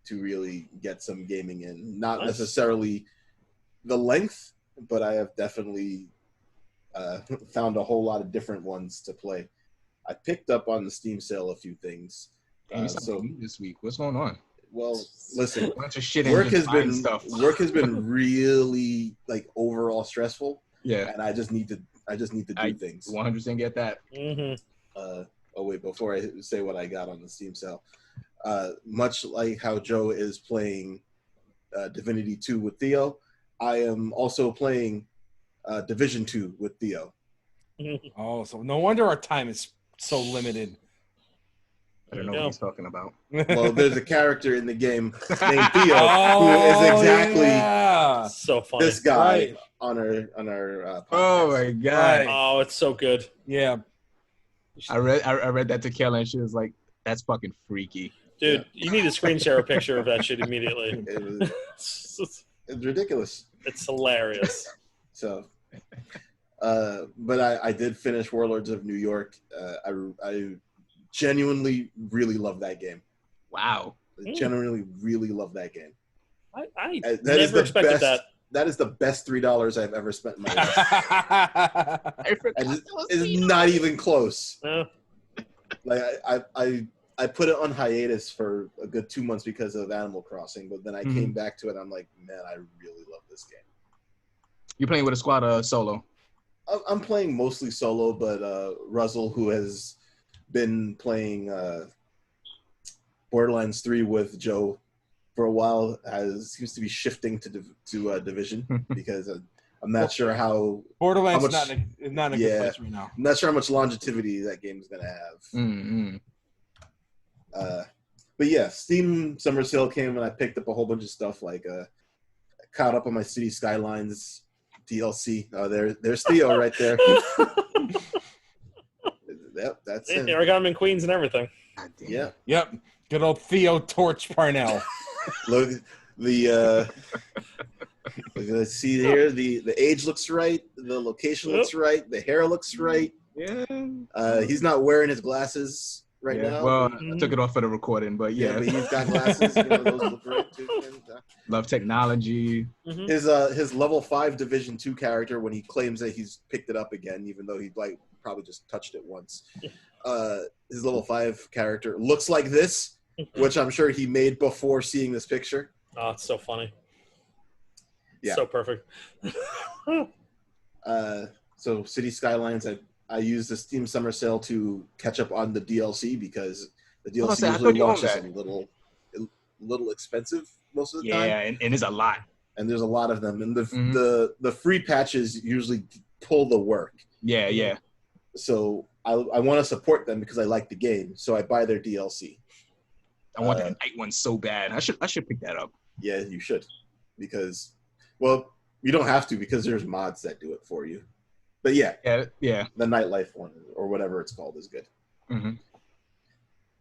to really get some gaming in. Not necessarily the length, but I have definitely found a whole lot of different ones to play. I picked up on the Steam sale a few things. So this week, what's going on? Well, listen, a bunch of shit work has been really like overall stressful. Yeah, and I just need to do things. 100% get that. Before I say what I got on the Steam sale, much like how Joe is playing Divinity 2 with Theo, I am also playing Division 2 with Theo. Oh, so no wonder our time is so limited. I don't know what he's talking about. Well, there's a character in the game named Theo who is exactly so funny. This guy on our podcast. Oh my god! Oh, it's so good. Yeah, I read that to Kelly and she was like, "That's fucking freaky." Dude, you need to screen share a picture of that shit immediately. It's ridiculous. It's hilarious. So, but I did finish Warlords of New York. I genuinely really love that game. Wow. I genuinely really love that game. I That never is the expected best, that. That is the best $3 I've ever spent in my life. It's not even close. Like I put it on hiatus for a good 2 months because of Animal Crossing, but then I came back to it. And I'm like, man, I really love this game. You're playing with a squad or solo? I'm playing mostly solo, but Russell, who has been playing Borderlands 3 with Joe for a while, seems to be shifting to Division because I'm not sure how Borderlands how much, is not in a good place right now. I'm not sure how much longevity that game's gonna have. Mm-hmm. But yeah, Steam Summer Sale came and I picked up a whole bunch of stuff. Like caught up on my City Skylines DLC. There's Theo right there. Yep, that's it. Aragon and Queens and everything. Yeah. Yep. Good old Theo Torch Parnell. Look, let's see here. The age looks right. The location looks right. The hair looks right. Yeah. He's not wearing his glasses right now. Well, I took it off for the recording, but yeah. But he's got glasses. Those look right too. Love technology. His level 5 Division 2 character, when he claims that he's picked it up again, even though he probably just touched it once. His level 5 character looks like this, which I'm sure he made before seeing this picture. Oh, it's so funny. Yeah. So perfect. So City Skylines, I used the Steam Summer Sale to catch up on the DLC because the DLC usually launches a little expensive most of the time. Yeah, and it's a lot. And there's a lot of them. And the free patches usually pull the work. Yeah. So I want to support them because I like the game. So I buy their DLC. I want that night one so bad. I should pick that up. Yeah, you should. Because, well, you don't have to because there's mods that do it for you. But yeah. The Nightlife one or whatever it's called is good. Mm-hmm.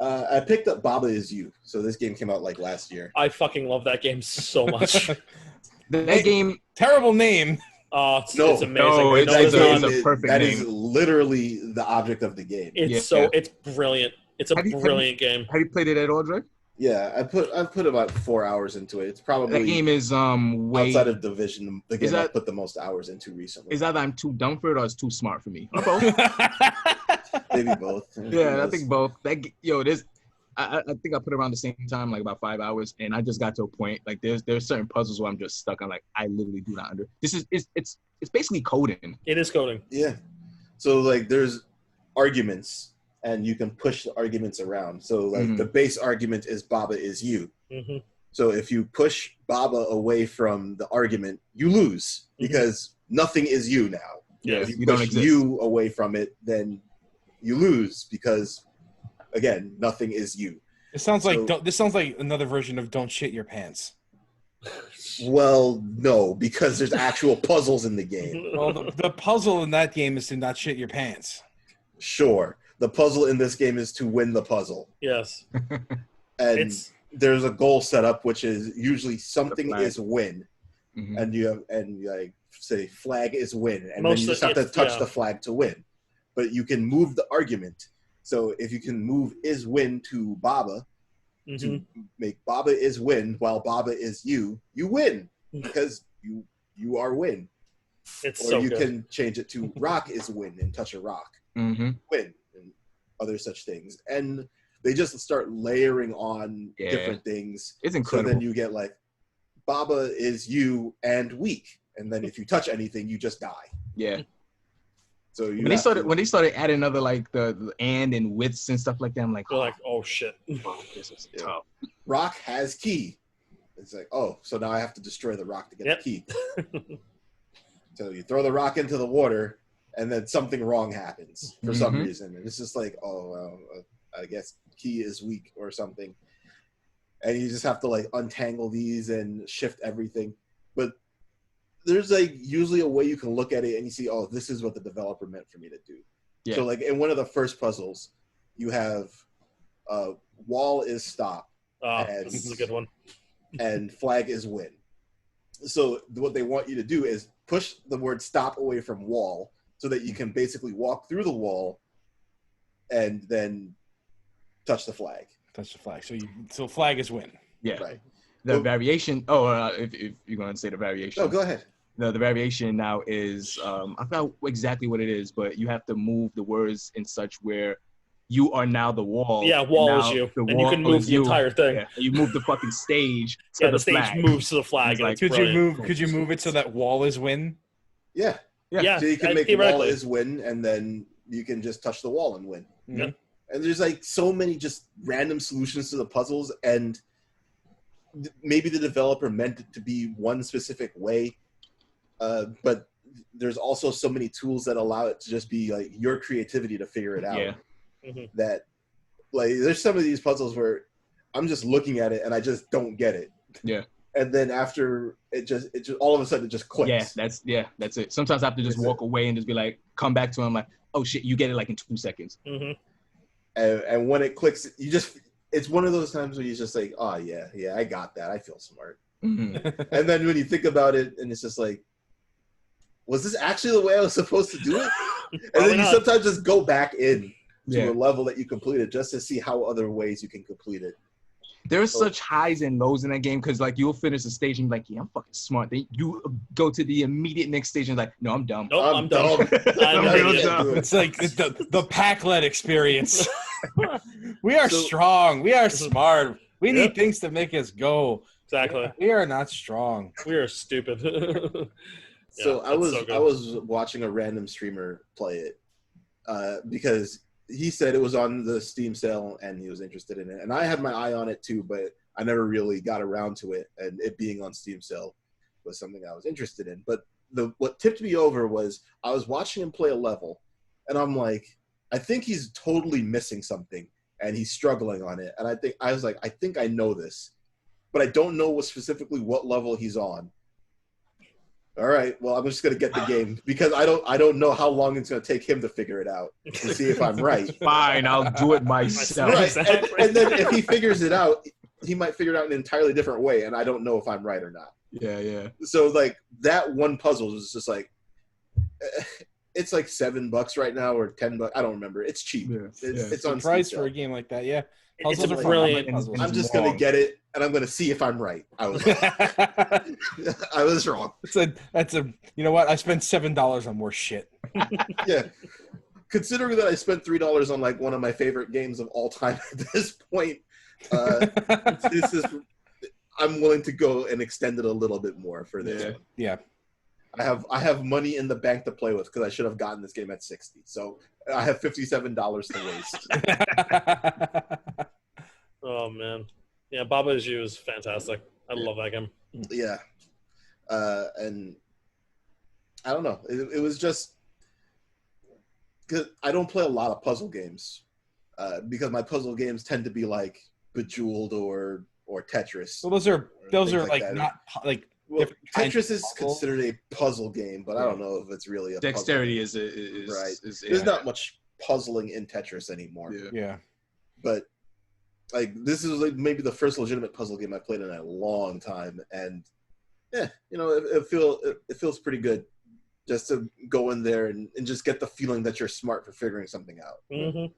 I picked up Baba Is You. So this game came out like last year. I fucking love that game so much. That game, terrible name. It's amazing. No, it's a perfect name. That is literally the object of the game. It's brilliant. It's a brilliant game. Have you played it at all, Drake? Yeah, I've put about 4 hours into it. It's probably that game is way outside of Division, the game I put the most hours into recently. Is either I'm too dumb for it or it's too smart for me? Or both. Maybe both. Yeah, I think both. I think I put around the same time, like about 5 hours, and I just got to a point. Like there's certain puzzles where I'm just stuck. I'm like, I literally do not under. It's basically coding. It is coding. Yeah. So like there's arguments. And you can push the arguments around. So like the base argument is Baba is you. Mm-hmm. So if you push Baba away from the argument, you lose because nothing is you now. Yeah, if you push you away from it, then you lose because again, nothing is you. This sounds like another version of Don't Shit Your Pants. Well, no, because there's actual puzzles in the game. Well, the puzzle in that game is to not shit your pants. Sure. The puzzle in this game is to win the puzzle. Yes. And there's a goal set up, which is usually something is win. Mm-hmm. And you like say flag is win. And then you just have to touch the flag to win. But you can move the argument. So if you can move is win to Baba to make Baba is win while Baba is you win because you are win. Or you can change it to rock is win and touch a rock. Mm-hmm. Win. Other such things, and they just start layering on different things. It's incredible. So then you get like Baba is you and weak, and then if you touch anything, you just die. Yeah. So when they started adding other like the and widths and stuff like that, I'm like, oh shit, this is tough. Rock has key. It's like, oh, so now I have to destroy the rock to get the key. So you throw the rock into the water. And then something wrong happens for some reason. And it's just like, I guess key is weak or something. And you just have to like untangle these and shift everything. But there's like usually a way you can look at it and you see, oh, this is what the developer meant for me to do. Yeah. So like in one of the first puzzles, you have wall is stop. This is a good one. And flag is win. So what they want you to do is push the word stop away from wall so that you can basically walk through the wall and then touch the flag. Touch the flag. So flag is win. Yeah. Right. The variation. Oh, if you're going to say the variation. No, go ahead. The variation now is I forgot exactly what it is, but you have to move the words in such where you are now the wall. Yeah, wall is you, and you can move the entire thing. Yeah, and you move the fucking stage to the stage flag. moves to the flag. And Could you move it so that wall is win? Yeah. Yeah. So you can make wall is win, and then you can just touch the wall and win. Mm-hmm. And there's like so many just random solutions to the puzzles, and maybe the developer meant it to be one specific way, but there's also so many tools that allow it to just be like your creativity to figure it out. Yeah. That like there's some of these puzzles where I'm just looking at it and I just don't get it. Yeah. And then after it just all of a sudden it just clicks. That's it. Sometimes I have to just walk away and just be like, come back to him like, oh shit, you get it like in 2 seconds. Mm-hmm. And when it clicks, it's one of those times where you're just like, oh yeah, I got that. I feel smart. Mm-hmm. And then when you think about it, and it's just like, was this actually the way I was supposed to do it? And then you sometimes just go back in to a level that you completed just to see how other ways you can complete it. There's such highs and lows in that game because like you'll finish a stage and you're like, yeah, I'm fucking smart. Then you go to the immediate next stage and like, no, I'm dumb. Nope, I'm dumb. I'm real dumb. It's like the Pac-led experience. We are strong. We are smart. We need things to make us go. Exactly. We are not strong. We are stupid. So I was watching a random streamer play it because he said it was on the Steam sale and he was interested in it. And I had my eye on it too, but I never really got around to it. And it being on Steam sale was something I was interested in. But what tipped me over was I was watching him play a level and I'm like, I think he's totally missing something and he's struggling on it. And I was like, I think I know this, but I don't know specifically what level he's on. All right, well, I'm just gonna get the game because I don't know how long it's gonna take him to figure it out to see if I'm right. Fine, I'll do it myself. Right, and then if he figures it out, he might figure it out in an entirely different way, and I don't know if I'm right or not. Yeah. So like that one puzzle is just like, it's like $7 right now or $10. I don't remember. It's cheap. Yeah. It's on price Steam for a game like that. Yeah. It's a brilliant. I'm just gonna get it, and I'm gonna see if I'm right. I was I was wrong. That's a you know what? I spent $7 on more shit. Yeah, considering that I spent $3 on like one of my favorite games of all time at this point, this is. I'm willing to go and extend it a little bit more for this. Yeah. I have money in the bank to play with because I should have gotten this game at $60. So I have $57 to waste. Oh man, yeah, Baba Is You is fantastic. I love that game. Yeah, and I don't know. It was just because I don't play a lot of puzzle games because my puzzle games tend to be like Bejeweled or Tetris. Well, those are like not like. Well, Tetris is considered a puzzle game, but I don't know if it's really a dexterity puzzle game. is right. Is, There's not much puzzling in Tetris anymore. Yeah. But like this is like maybe the first legitimate puzzle game I've played in a long time, and yeah, you know, it feels pretty good just to go in there and just get the feeling that you're smart for figuring something out. Mm-hmm.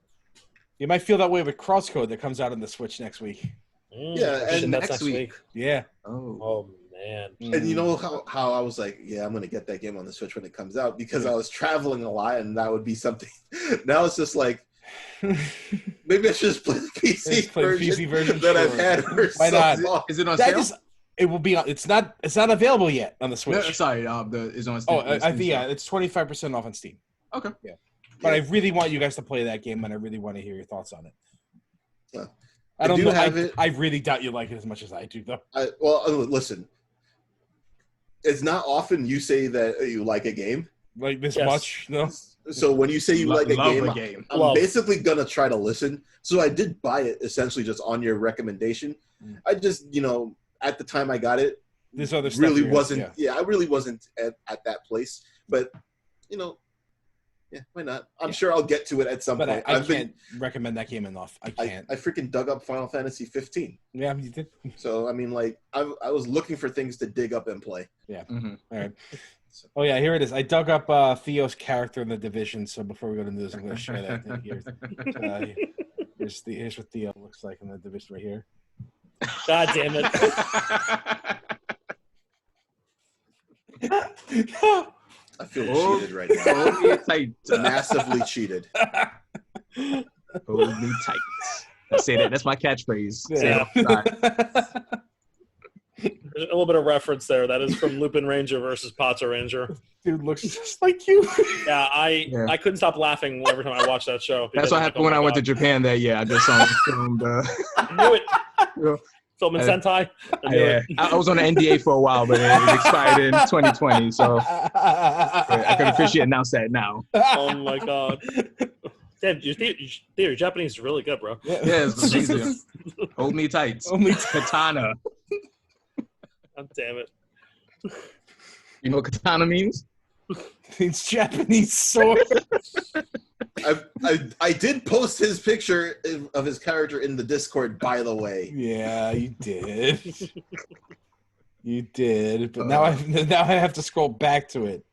You might feel that way with Crosscode that comes out on the Switch next week. Yeah, and that's next week. Yeah. Oh man. And you know how I was like, yeah, I'm gonna get that game on the Switch when it comes out because I was traveling a lot and that would be something. Now it's just like maybe I should just play the PC version that I've had for Why so not? long. Is it on sale? It will be on. It's not available yet on the Switch. No, sorry, is on Steam. Oh, I think it's 25% off on Steam. Okay. Yeah. But I really want you guys to play that game, and I really want to hear your thoughts on it. Yeah. I don't know. I really doubt you like it as much as I do, though. Listen. It's not often you say that you like a game. Like this much, no? So when you say you like a game, I'm basically going to try to listen. So I did buy it essentially just on your recommendation. I just, at the time I got it, this other stuff really wasn't, I really wasn't at that place. But, yeah, why not? I'm sure I'll get to it at some point. I can't recommend that game enough. I can't. I freaking dug up Final Fantasy 15. Yeah, you did. So, I mean, like, I was looking for things to dig up and play. Yeah. Mm-hmm. All right. Oh, yeah, here it is. I dug up Theo's character in The Division, so before we go to news, I'm going to share that thing here. Here's what Theo looks looks like in the division right here. God damn it. I feel cheated right now. Hold me tight. Massively cheated. Hold me tight. I say that. That's my catchphrase. Yeah. There's a little bit of reference there. That is from Lupin Ranger versus Potter Ranger. Dude looks just like you. Yeah, I couldn't stop laughing every time I watched that show. That's what happened when I went to Japan that year. I just filmed. I knew it. Filming Sentai. I was on an NDA for a while, but it expired in 2020. So I can officially announce that now. Oh my god. Damn, your Japanese is really good, bro. Yeah, it's amazing. Hold me tight. Katana. God damn it. You know what katana means? It's Japanese sword. I did post his picture of his character in the Discord, by the way. Yeah, you did. You did, but now I have to scroll back to it.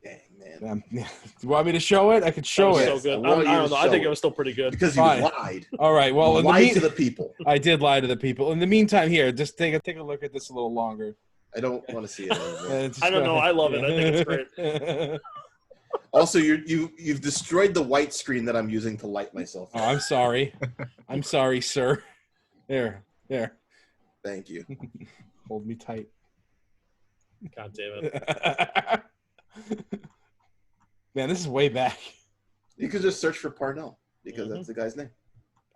Dang, man. Do you want me to show it? I could show it. So good. I don't know. I think it was still pretty good. Because you lied. All right. Well, you lied to the people. I did lie to the people. In the meantime, here, just take a look at this a little longer. I don't want to see it. I don't know. I love it. I think it's great. Also, you've destroyed the white screen that I'm using to light myself. Oh, I'm sorry. I'm sorry, sir. There. Thank you. Hold me tight. God damn it. Man, this is way back. You could just search for Parnell because that's the guy's name.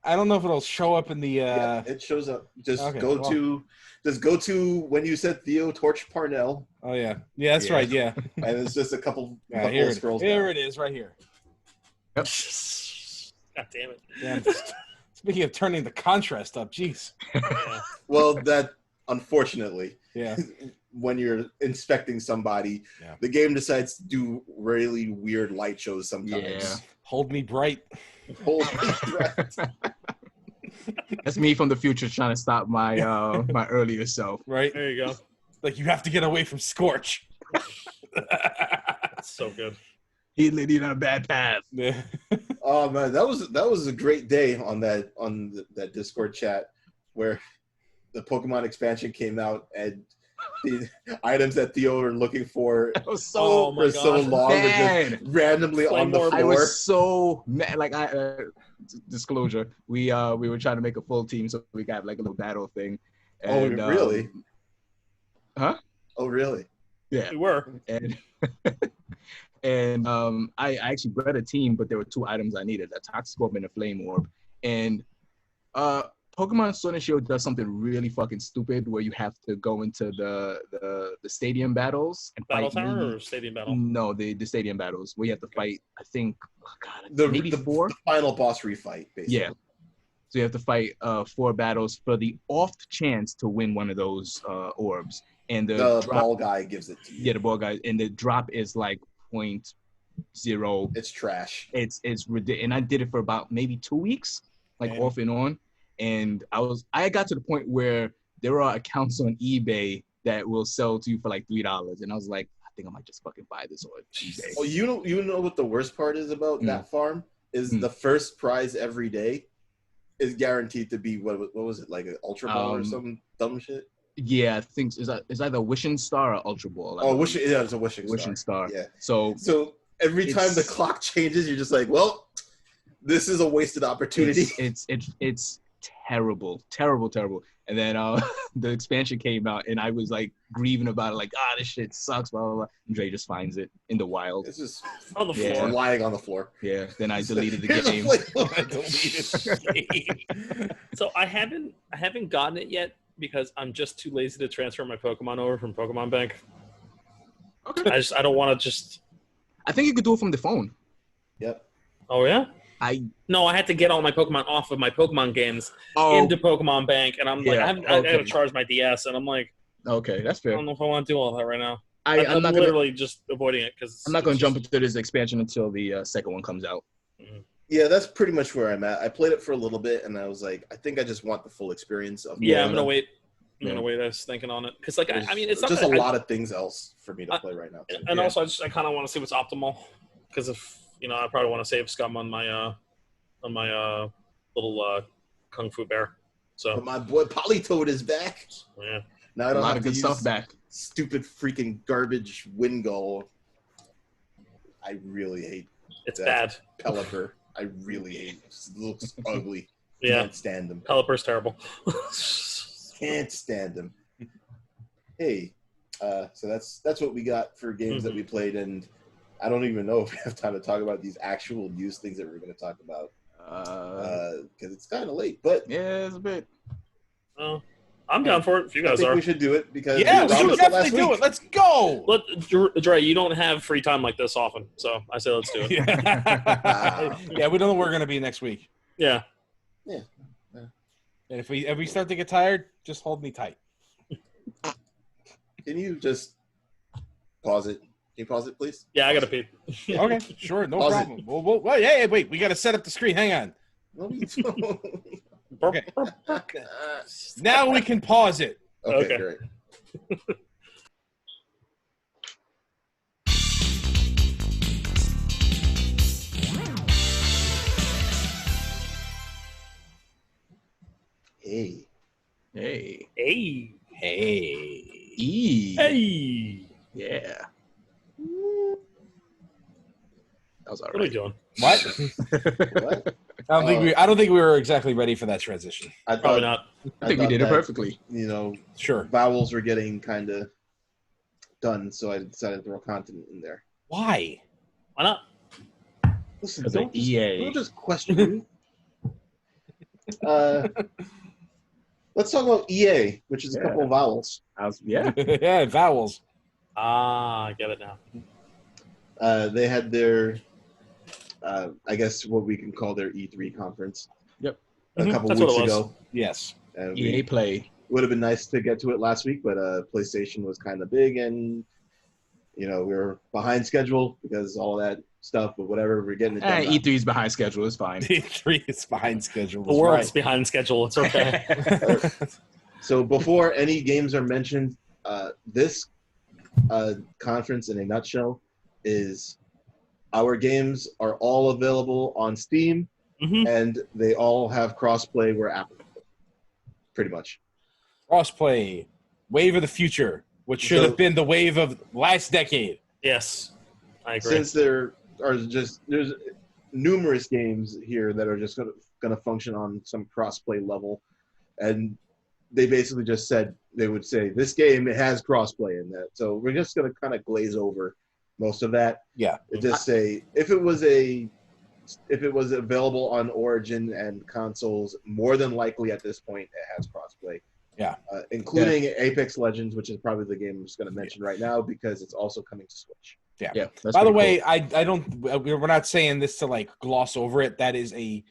I don't know if it'll show up in the. Yeah, it shows up. Just okay, go to when you said Theo Torch Parnell. Oh yeah, that's right. Yeah, and it's just a couple. Here scrolls. Here it is, right here. Yep. God damn it. Yeah, speaking of turning the contrast up, jeez. Yeah. Well, that unfortunately. Yeah. When you're inspecting somebody, the game decides to do really weird light shows sometimes. Yeah. Hold me bright. Hold me bright. That's me from the future trying to stop my my earlier self. Right? There you go. Like you have to get away from Scorch. That's so good. He led you on a bad path. Yeah. Oh man, that was a great day on that Discord chat where the Pokemon expansion came out and the items that Theo were looking for so long were just randomly on the floor. I was so mad. Like disclosure, we were trying to make a full team, so we got like a little battle thing. And, really? Huh? Oh really? Yeah, We were. And I actually bred a team, but there were two items I needed: a Toxic Orb and a Flame Orb. And Pokemon Sword and Shield does something really fucking stupid where you have to go into the stadium battles and Battle fight. Tower or Stadium Battle? No, the stadium battles where you have to fight. I think maybe four. The final boss refight, basically. Yeah. So you have to fight 4 battles for the off chance to win one of those orbs. And the ball guy gives it to you. Yeah, the ball guy, and the drop is like 0.0. It's trash. It's ridiculous. And I did it for about maybe 2 weeks, like off and on. And I got to the point where there are accounts on eBay that will sell to you for like $3, and I was like, I think I might just fucking buy this on eBay. Well, you know what the worst part is about that farm is the first prize every day is guaranteed to be what was it, like an Ultra Ball or some dumb shit? Yeah, I think it's either Wishing Star or Ultra Ball. It's a Wishing Star. Yeah. So every time the clock changes, you're just like, well, this is a wasted opportunity. It's terrible. And then the expansion came out, and I was like grieving about it, like, this shit sucks, blah blah blah. And Dre just finds it in the wild. It's just on the floor, lying on the floor. Yeah. Then I deleted the game. I deleted the game. So I haven't gotten it yet because I'm just too lazy to transfer my Pokemon over from Pokemon Bank. Okay. I don't want to just. I think you could do it from the phone. Yep. Oh yeah. No, I had to get all my Pokemon off of my Pokemon games into Pokemon Bank, and I'm like, I gotta charge my DS, and I'm like, okay, that's fair. I don't know if I want to do all that right now. I'm not literally just avoiding it because I'm not going to jump into this expansion until the second one comes out. Mm-hmm. Yeah, that's pretty much where I'm at. I played it for a little bit, and I was like, I think I just want the full experience of. Yeah, I'm gonna wait. I was thinking on it because, like, I mean, it's not just a lot of things else for me to play right now. And also, I kind of want to see what's optimal because if I probably want to save Scum on my little Kung Fu Bear. So But my boy Polytoad is back. yeah, Now I A don't lot have of to good use stuff back. stupid freaking garbage Wingull. I really hate it's that bad. Pelipper. I really hate it. It looks ugly. Yeah, Can't stand him. Pelipper's terrible. Can't stand him. Hey, so that's what we got for games that we played, and I don't even know if we have time to talk about these actual news things that we're going to talk about because it's kind of late. But Yeah, it's a bit. Oh, I'm down for it if you I guys think are. we should do it because Yeah, we we should promised it last definitely do week. it. Let's go. Dre, you don't have free time like this often, so I say let's do it. Yeah, we don't know where we're gonna be next week. Yeah. And if we start to get tired, just hold me tight. Can you just pause it? Can you pause it, please? Yeah, I gotta pee. Okay, sure, no Pause it. problem. Well, hey, wait, we gotta set up the screen. Hang on. No, you don't. Okay. Now we can pause it. Okay, Okay. great. Hey. Hey. Hey. Hey. E. Hey. Yeah. That was all What are we right. doing? What? What? I don't think we were exactly ready for that transition. I Probably thought, not. I think we thought did it that, perfectly. You know, Sure. vowels were getting kind of done, so I decided to throw consonant in there. Why? Why not? Listen, Because of don't just, EA. don't just question me. Let's talk about EA, which is a couple of vowels. Yeah. Yeah, vowels. Ah, I get it now. They had their, I guess what we can call their E3 conference. Yep. A couple That's what weeks it was. ago. Yes. And EA Play. would have been nice to get to it last week, but PlayStation was kind of big, and we were behind schedule because all that stuff. But whatever, we're getting it done. E3 is behind schedule. It's fine. E3 is behind schedule. The world's behind schedule. It's okay. So before any games are mentioned, this conference in a nutshell is our games are all available on Steam, and they all have crossplay where applicable. Pretty much. Crossplay, wave of the future, which should have been the wave of last decade. Yes, I agree. Since there's numerous games here that are just going to function on some crossplay level, and they basically just said they would say this game has crossplay in that. So we're just going to kind of glaze over most of that. Yeah. And just say if it was available on Origin and consoles, more than likely at this point it has crossplay. Yeah. Including Apex Legends, which is probably the game I'm just going to mention right now because it's also coming to Switch. Yeah. That's By the pretty way, cool. we're not saying this to like gloss over it. That is a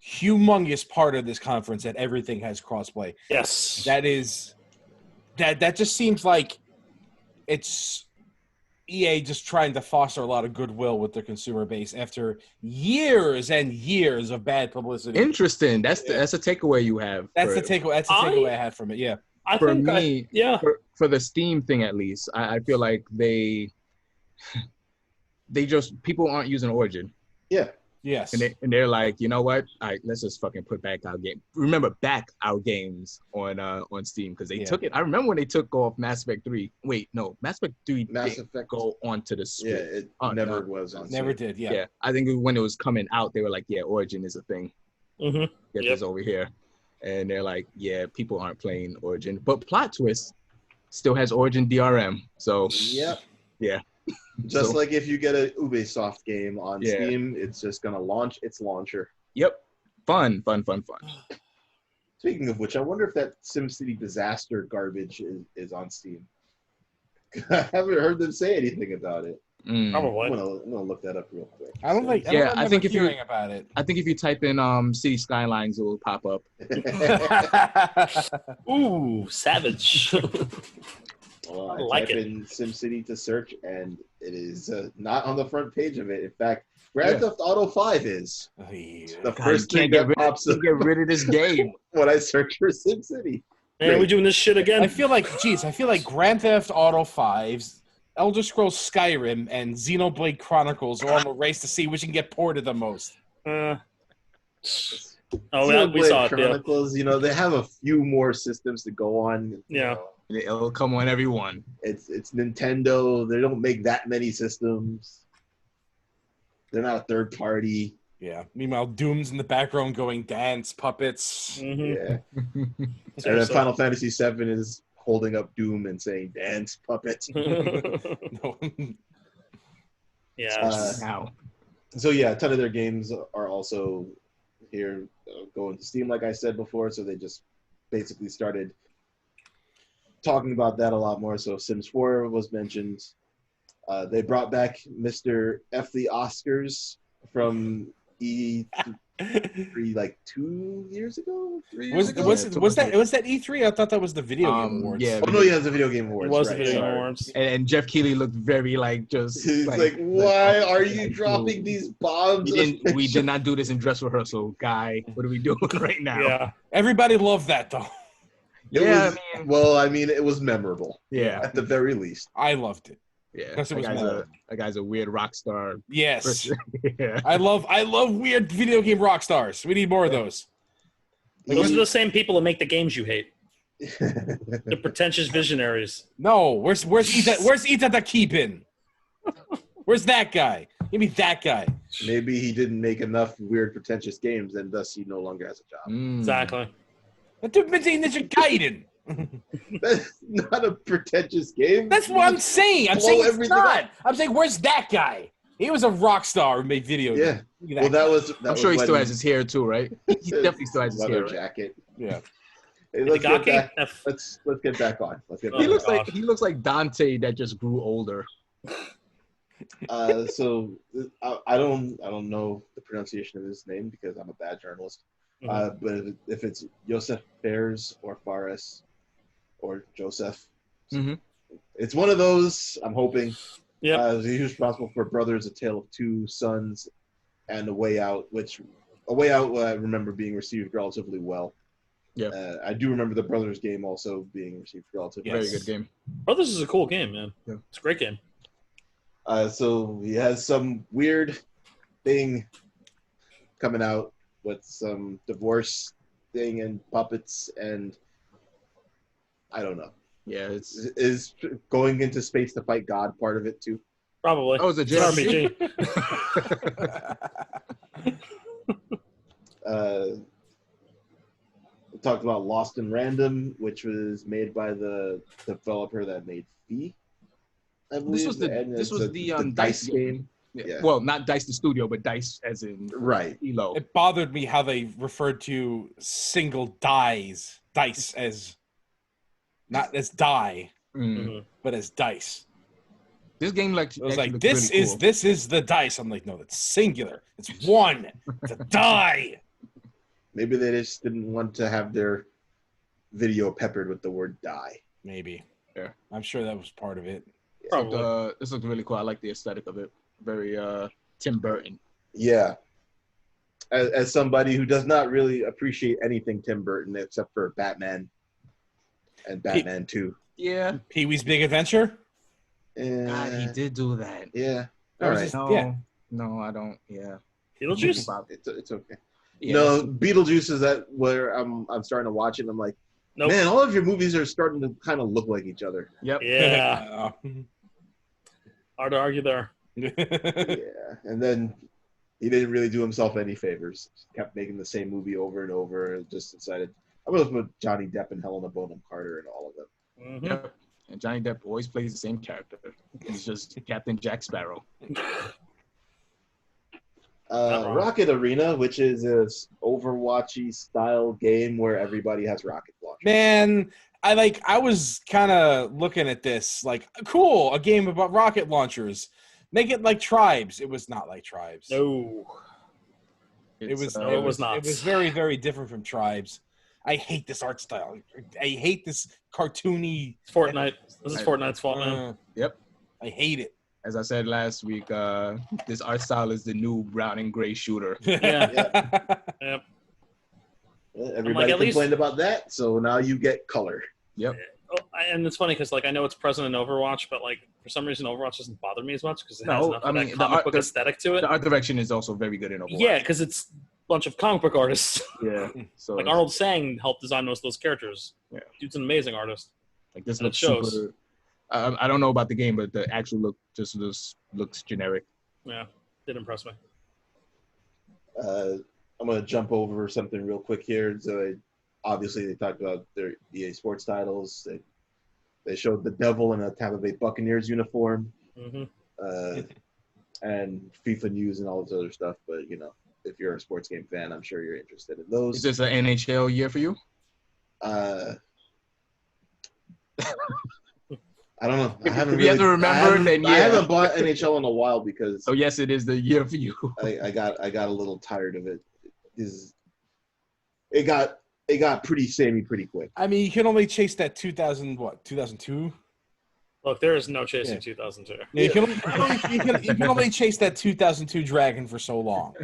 humongous part of this conference that everything has crossplay. Yes. That just seems like it's EA just trying to foster a lot of goodwill with their consumer base after years and years of bad publicity. Interesting. That's a takeaway you have. That's the takeaway. That's the takeaway I had from it. Yeah. For the Steam thing at least, I feel like they just people aren't using Origin. Yeah. Yes. And they're like, you know what? All right, let's just fucking put back our game. Remember, back our games on Steam because they took it. I remember when they took off Mass Effect 3. Wait, no, Mass Effect 3 didn't go onto the Switch. Yeah, it never was on. Never Switch. did. Yeah. Yeah, I think when it was coming out, they were like, yeah, Origin is a thing. Get this over here, and they're like, yeah, people aren't playing Origin, but plot twist still has Origin DRM. So yep. Yeah. Just like if you get a Ubisoft game on Steam, it's just going to launch its launcher. Yep. Fun. Speaking of which, I wonder if that SimCity Disaster garbage is on Steam. I haven't heard them say anything about it. Probably. I'm gonna look that up real quick. I don't think. I think if hearing about it. I think if you type in City Skylines, it will pop up. Ooh, savage. Well, I like type it. in SimCity to search, and it is not on the front page of it. In fact, Grand Theft Auto 5 is the first thing that pops up. Get rid of this game when I search for SimCity. Man, are we doing this shit again? I feel like Grand Theft Auto 5's, Elder Scrolls Skyrim, and Xenoblade Chronicles are on the race to see which can get ported the most. Oh, yeah, we saw it. Chronicles, you know, they have a few more systems to go on. Yeah. It'll come on every one. It's Nintendo. They don't make that many systems. They're not a third party. Yeah. Meanwhile, Doom's in the background going dance puppets. Yeah. And then Final Fantasy VII is holding up Doom and saying dance puppets. No. Yeah. So yeah, a ton of their games are also here going to Steam, like I said before. So they just basically started talking about that a lot more. So Sims 4 was mentioned. They brought back Mr. F the Oscars from E3 like 2 years ago. 3 years ago? Was that E3? I thought that was the video game awards. Yeah. Oh no, yeah, it's the video game awards. It was right, the video sorry. awards. And Jeff Keighley looked very just. He's like, why are you dropping these bombs? We did not do this in dress rehearsal, guy. What are we doing right now? Yeah. Everybody loved that though. I mean, it was memorable. Yeah. At the very least. I loved it. Yeah. That guy's a weird rock star. Yes. Yeah. I love weird video game rock stars. We need more of those. Those are the same people who make the games you hate. The pretentious visionaries. No, where's Ita the Keepin? Where's that guy? Give me that guy. Maybe he didn't make enough weird, pretentious games, and thus he no longer has a job. Exactly. That dude been saying Ninja Gaiden. That's not a pretentious game. That's what I'm saying. I'm saying it's everything not. up. I'm saying, where's that guy? He was a rock star who made video games. Yeah. I'm sure he still has his hair too, right? He definitely still has his hair. Jacket. Yeah. Hey, let's get back. Let's get back on. He looks like Dante that just grew older. So I don't know the pronunciation of his name because I'm a bad journalist. But if it's Joseph Fares or Fares or Joseph, it's one of those. I'm hoping. Yeah. He's responsible for Brothers: A Tale of Two Sons and A Way Out, I remember being received relatively well. Yeah. I do remember the Brothers game also being received relatively very good game. Brothers is a cool game, man. Yeah. It's a great game. So he has some weird thing coming out with some divorce thing and puppets and I don't know. Yeah, is going into space to fight God part of it too? Probably. Oh, it's a RPG. We talked about Lost in Random, which was made by the developer that made Fee. I believe. This was the Dice game. Yeah. Well, not Dice the studio, but Dice as in Elo. It bothered me how they referred to single dice as not as die, but as dice. This game it was like this is the dice. I'm like, no, that's singular. It's one. It's a die. Maybe they just didn't want to have their video peppered with the word die. Maybe. Yeah. I'm sure that was part of it. This looks really cool. I like the aesthetic of it. Very Tim Burton. Yeah. As somebody who does not really appreciate anything Tim Burton except for Batman and Batman 2. Yeah. Pee-wee's Big Adventure? God, he did do that. Yeah. All right. No, I don't. Yeah. Beetlejuice? It's okay. Yeah. No, Beetlejuice is that where I'm starting to watch it. And I'm like, man, all of your movies are starting to kind of look like each other. Yep. Yeah. Hard to argue there. Yeah. And then he didn't really do himself any favors. Kept making the same movie over and over. Just decided I'm gonna put Johnny Depp and Helena Bonham Carter in all of them. Yep. And Johnny Depp always plays the same character. He's just Captain Jack Sparrow. Rocket Arena, which is a Overwatchy style game where everybody has rocket launchers. Man, I was kind of looking at this like, cool, a game about rocket launchers. Make it like Tribes. It was not like Tribes. No. It was not. It was very, very different from Tribes. I hate this art style. I hate this cartoony. It's Fortnite. This is Fortnite's fault, man. Yep. I hate it. As I said last week, this art style is the new brown and gray shooter. Yeah. Yep. Everybody complained about that, so now you get color. Yep. And it's funny because, I know it's present in Overwatch, but, for some reason, Overwatch doesn't bother me as much because it has enough of that comic book aesthetic to it. The art direction is also very good in Overwatch. Yeah, because it's, bunch of comic book artists. Yeah. So Like Arnold Sang helped design most of those characters. Yeah. Dude's an amazing artist. like this And it looks shows. super. I don't know about the game, but the actual look just looks generic. Yeah, did impress me. I'm gonna jump over something real quick here. So obviously they talked about their EA Sports titles. They showed the Devil in a Tampa Bay Buccaneers uniform, and FIFA news and all this other stuff. But if you're a sports game fan, I'm sure you're interested in those. Is this an NHL year for you? I don't know. I haven't If you have to remember, then I yeah. haven't bought NHL in a while because So yes, it is the year for you. I got a little tired of it. It got pretty samey pretty quick. I mean, you can only chase that 2002? Look, there is no chasing 2002. Yeah, you can only chase that 2002 Dragon for so long.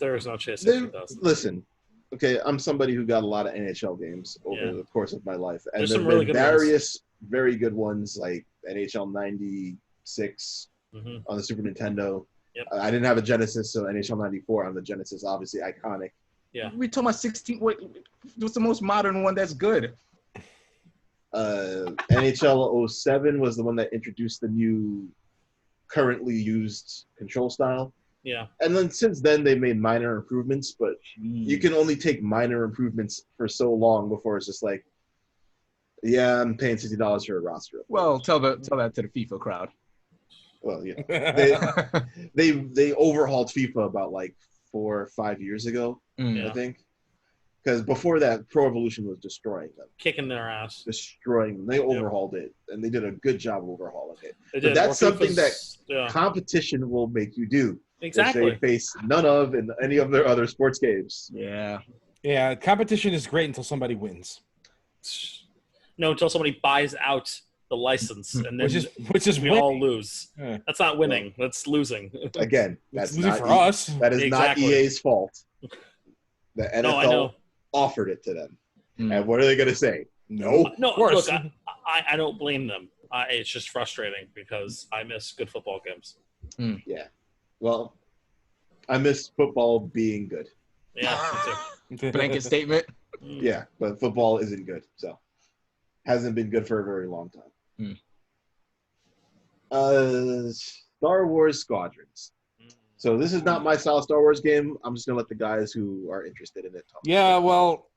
There is no chasing 2000. Listen, okay, I'm somebody who got a lot of NHL games over the course of my life, and There's there some have really been good various very good ones like NHL '96 on the Super Nintendo. Yep. I didn't have a Genesis, so NHL '94 on the Genesis, obviously iconic. Yeah, we talking about 16. What's the most modern one that's good? NHL 07 was the one that introduced the new, currently used control style. Yeah. And then since then they made minor improvements, but you can only take minor improvements for so long before it's just like, yeah, I'm paying $60 for a roster. Well, tell that to the FIFA crowd. Well, they overhauled FIFA about like 4 or 5 years ago, I think. Because before that, Pro Evolution was destroying them. Kicking their ass. Destroying them. They overhauled it, and they did a good job of overhauling it. But that's something that competition will make you do. Exactly. Which they face none of in any of their other sports games. Yeah. Yeah, competition is great until somebody wins. No, until somebody buys out the license, and then which is we winning. all lose. Yeah. That's not winning. That's losing. Again, that's losing not for us. That is not EA's fault. The NFL offered it to them, and what are they going to say? No. No. Look, I don't blame them. It's just frustrating because I miss good football games. Yeah. Well, I miss football being good. Yeah. Me too. Blanket statement. Yeah, but football isn't good, so hasn't been good for a very long time. Star Wars Squadrons. So this is not my style Star Wars game. I'm just gonna let the guys who are interested in it talk. Yeah, well,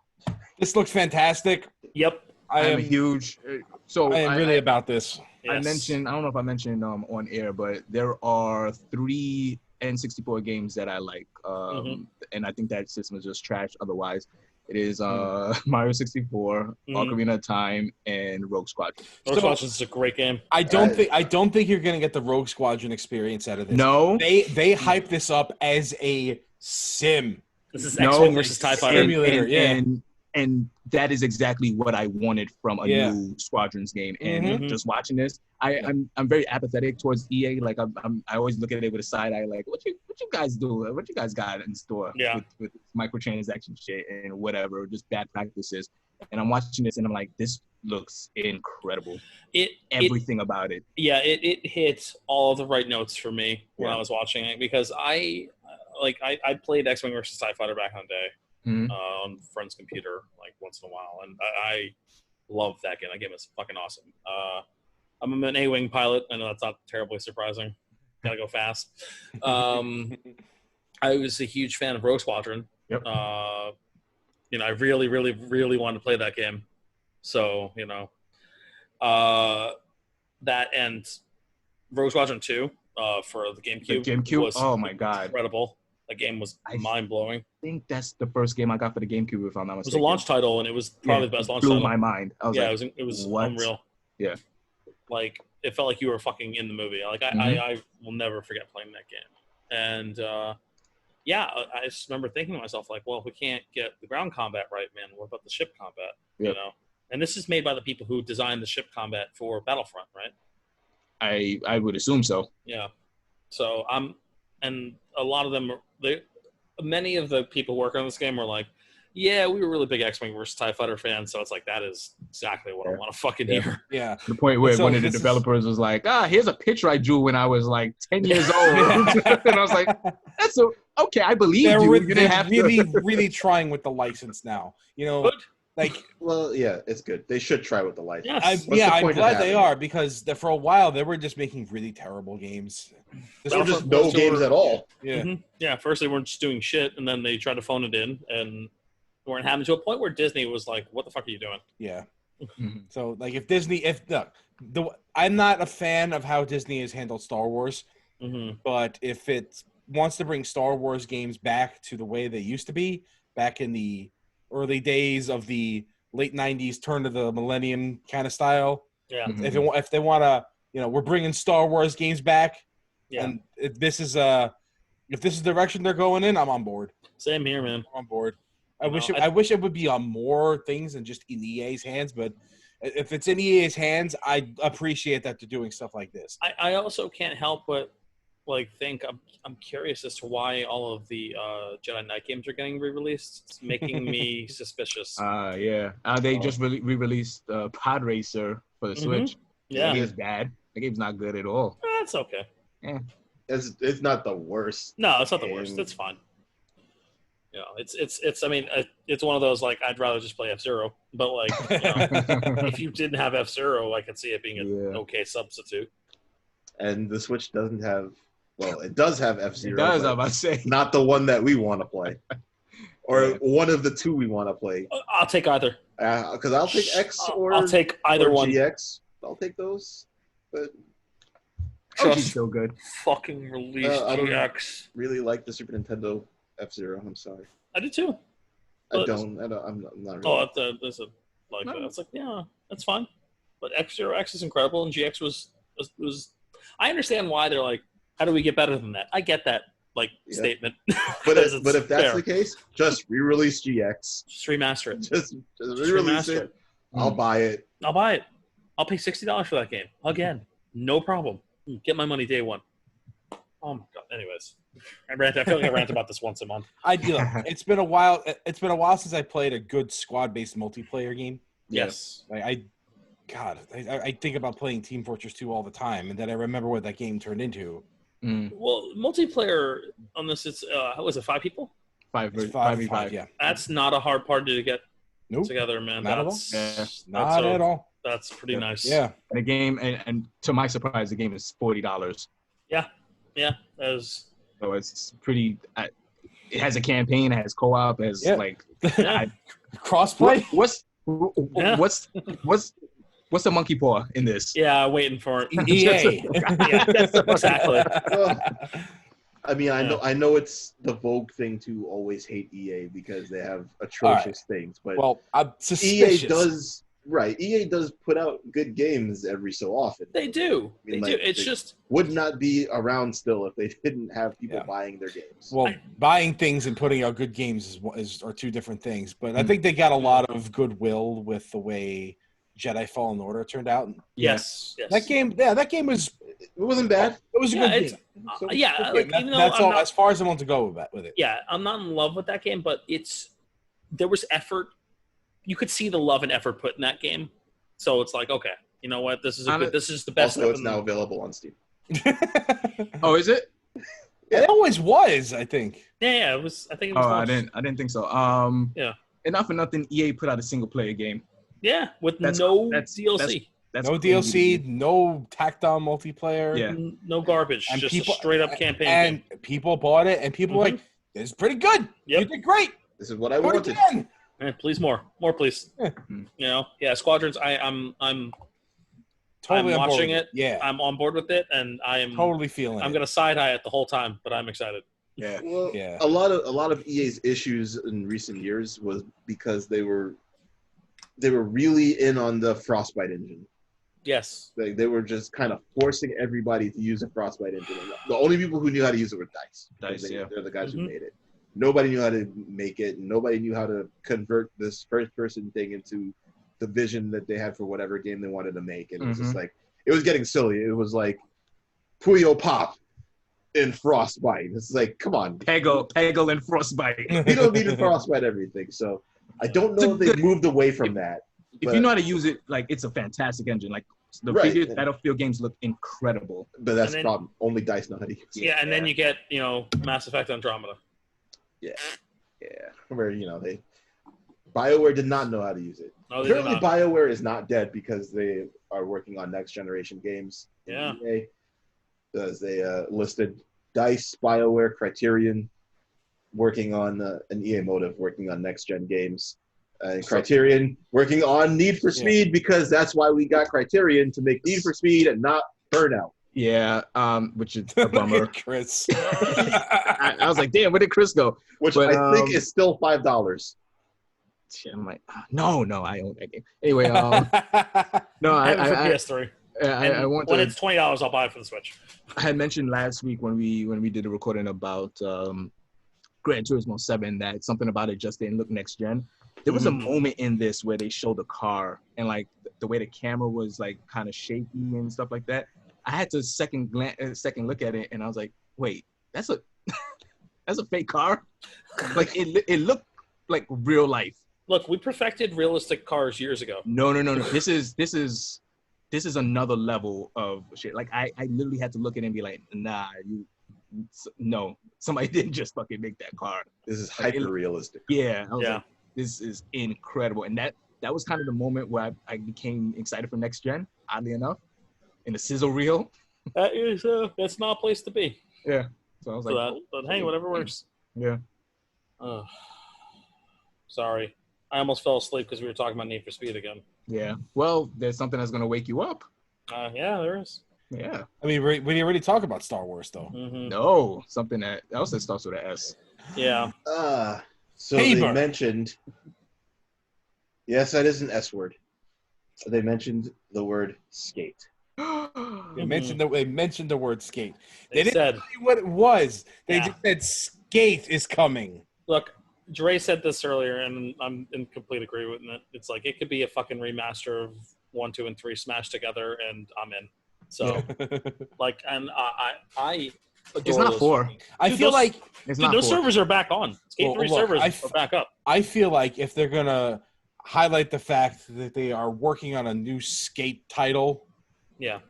this looks fantastic. Yep, I am huge. So I am really about this. I mentioned, I don't know if I mentioned on air, but there are 3 N64 games that I like, and I think that system is just trash. Otherwise, it is Mario 64, Ocarina of Time, and Rogue Squadron. Rogue Squadron is a great game. I don't think you're gonna get the Rogue Squadron experience out of this. No, they hype this up as a sim. This is X-Wing versus TIE Fighter. Simulator, and that is exactly what I wanted from a new Squadrons game. And just watching this, I'm very apathetic towards EA. Like I always look at it with a side eye. Like what you guys do? What you guys got in store with microtransaction shit and whatever, just bad practices. And I'm watching this and I'm like, this looks incredible. Everything about it. Yeah, it hit all of the right notes for me when I was watching it because I played X-Wing versus TIE Fighter back in the day. On friend's computer like once in a while, and I love that game. That game is fucking awesome. I'm an A-Wing pilot. I know that's not terribly surprising. Gotta go fast. I was a huge fan of Rogue Squadron. Yep. I really, really, really wanted to play that game. So that and Rogue Squadron 2 for the GameCube. Was oh my god, incredible. That game was mind-blowing. I think that's the first game I got for the GameCube, if I'm not mistaken. It was a launch title, and it was probably the best launch title. Blew my mind. I was it was unreal. Yeah. Like, it felt like you were fucking in the movie. Like, I will never forget playing that game. And, I just remember thinking to myself, like, well, if we can't get the ground combat right, man, what about the ship combat? Yep. You know? And this is made by the people who designed the ship combat for Battlefront, right? I would assume so. Yeah. So, and a lot of them, many of the people working on this game were like, Yeah, we were really big X-Wing versus TIE Fighter fans, so it's like that is exactly what I want to fucking hear. Yeah. The point where So one of the developers was like, here's a picture I drew when I was like 10 years old. And I was like, okay, I believe you. You didn't have really trying with the license now. You know, Good. like, well, yeah, it's good. They should try with the license. Yes. I'm glad they are, because for a while they were just making really terrible games. Or just no games at all. Yeah. Mm-hmm. Yeah. First they weren't just doing shit, and then they tried to phone it in, and weren't having to a point where Disney was like, "What the fuck are you doing?" Yeah. Mhm. So like, if Disney, I'm not a fan of how Disney has handled Star Wars, but if it wants to bring Star Wars games back to the way they used to be back in the early days of the late '90s, turn of the millennium kind of style, if they want to, we're bringing Star Wars games back, and if this is the direction they're going in, I'm on board. Same here, man. I'm on board. I wish it would be on more things than just in EA's hands, but if it's in EA's hands, I appreciate that they're doing stuff like this. I also can't help but think I'm curious as to why all of the Jedi Knight games are getting re-released. It's making me suspicious. They just re-released Pod Racer for the Switch. Yeah, that game's bad. The game's not good at all. That's okay. Yeah, it's not the worst. No, it's not the worst. It's fine. It's. I mean, it's one of those like I'd rather just play F-Zero, but like if you didn't have F-Zero, I could see it being an okay substitute. And the Switch doesn't have. Well, it does have F-Zero. It does, I'm about to say. Not the one that we want to play, or one of the two we want to play. I'll take either. Because I'll take X or I'll take either one. GX. I'll take those, but. Just still good. Fucking release GX. Really like the Super Nintendo F-Zero. I'm sorry. I do too. I'm not really. There's a it's like, yeah, that's fine. But F-Zero X is incredible, and GX was. I understand why they're like, how do we get better than that? I get that statement. But if that's the case, just re-release GX. Just remaster it. Just re-release it. I'll buy it. I'll buy it. I'll pay $60 for that game again. No problem. Get my money day one. Oh my god. Anyways, I feel like I rant about this once a month. It's been a while. It's been a while since I played a good squad-based multiplayer game. Yes. I think about playing Team Fortress 2 all the time, and then I remember what that game turned into. Well, multiplayer on this, it's was it 5 people? 5v5. Yeah. That's not a hard party to get together, man. Not at all. Not at all. That's pretty nice. Yeah. The game, and to my surprise, the game is $40. Yeah. So it's pretty. It has a campaign. It has co-op. It has crossplay. What's the monkey paw in this? Yeah, waiting for it. EA. Exactly. I mean, I know it's the vogue thing to always hate EA because they have atrocious things, but I'm suspicious. EA does put out good games every so often. They do. I mean, they do. It's just would not be around still if they didn't have people buying their games. Well, buying things and putting out good games are two different things. But I think they got a lot of goodwill with the way Jedi Fallen Order turned out. Yes. That game was. It wasn't bad. It was a good game. Even though that's all as far as I want to go with it. Yeah, I'm not in love with that game, but there was effort. You could see the love and effort put in that game, so it's like, okay, you know what? This is the best. Also, it's now available on Steam. Oh, is it? Yeah. It always was, I think. Yeah, it was. I think it was. Oh, I didn't think so. Enough for nothing. EA put out a single player game. Yeah, with no DLC. That's no DLC, no tacked on multiplayer. Yeah. No garbage. And just a straight up campaign. And people bought it, and people were like, "This is pretty good. Yep. You did great. This is what I wanted." Please more, please. Squadrons. I'm totally I'm watching it. Yeah, I'm on board with it, and I am totally feeling. I'm gonna side eye it the whole time, but I'm excited. Yeah. Well, a lot of EA's issues in recent years was because they were really in on the Frostbite engine. Yes. They were just kind of forcing everybody to use a Frostbite engine. The only people who knew how to use it were DICE. They're the guys who made it. Nobody knew how to make it. Nobody knew how to convert this first-person thing into the vision that they had for whatever game they wanted to make. And it was just like, it was getting silly. It was like Puyo Pop in Frostbite. It's like, come on. Peggle and Frostbite. You don't need to Frostbite everything. So I don't know if they've moved away from that. If you know how to use it, like, it's a fantastic engine. Like, the previous Battlefield games look incredible. But that's the problem. Only DICE know how to use it. Yeah, and then you get, Mass Effect Andromeda. Yeah. Where, BioWare did not know how to use it. No, apparently BioWare is not dead because they are working on next generation games. Yeah. As they listed DICE, BioWare, Criterion, working on an EA Motive, working on next gen games. Criterion working on Need for Speed because that's why we got Criterion, to make Need for Speed and not Burnout. Yeah, which is a bummer. Chris. I was like, damn, where did Chris go? Which I think is still $5. I'm like, no, I own that game. Anyway, no, I have it for PS3. I want when it's $20, I'll buy it for the Switch. I had mentioned last week when we did a recording about Gran Turismo 7 that something about it just didn't look next gen. There was a moment in this where they showed the car and like the way the camera was like kind of shaky and stuff like that. I had to second look at it and I was like, wait, that's a fake car? Like it looked like real life. Look, we perfected realistic cars years ago. No. This is another level of shit. Like I literally had to look at it and be like, nah, no, somebody didn't just fucking make that car. This is hyper realistic. Yeah. I was like, this is incredible. And that was kind of the moment where I became excited for next gen, oddly enough, in the sizzle reel. That's not a place to be. Yeah. So I was like, but hey, whatever works. Yeah. Sorry. I almost fell asleep because we were talking about Need for Speed again. Yeah. Well, there's something that's going to wake you up. Yeah, there is. Yeah. I mean, we already talked about Star Wars, though. Mm-hmm. No, something that else starts with an S. Yeah. So they mentioned, yes, that is an S word. They mentioned the word skate. They mentioned the word skate. They didn't said tell you what it was. They just said skate is coming. Look, Dre said this earlier, and I'm in complete agreement with it. It's like it could be a fucking remaster of 1, 2, and 3 smashed together, and I'm in. So, like, and I it's not 4. I feel like those servers are back on. Skate 3 servers are back up. I feel like if they're gonna highlight the fact that they are working on a new skate title,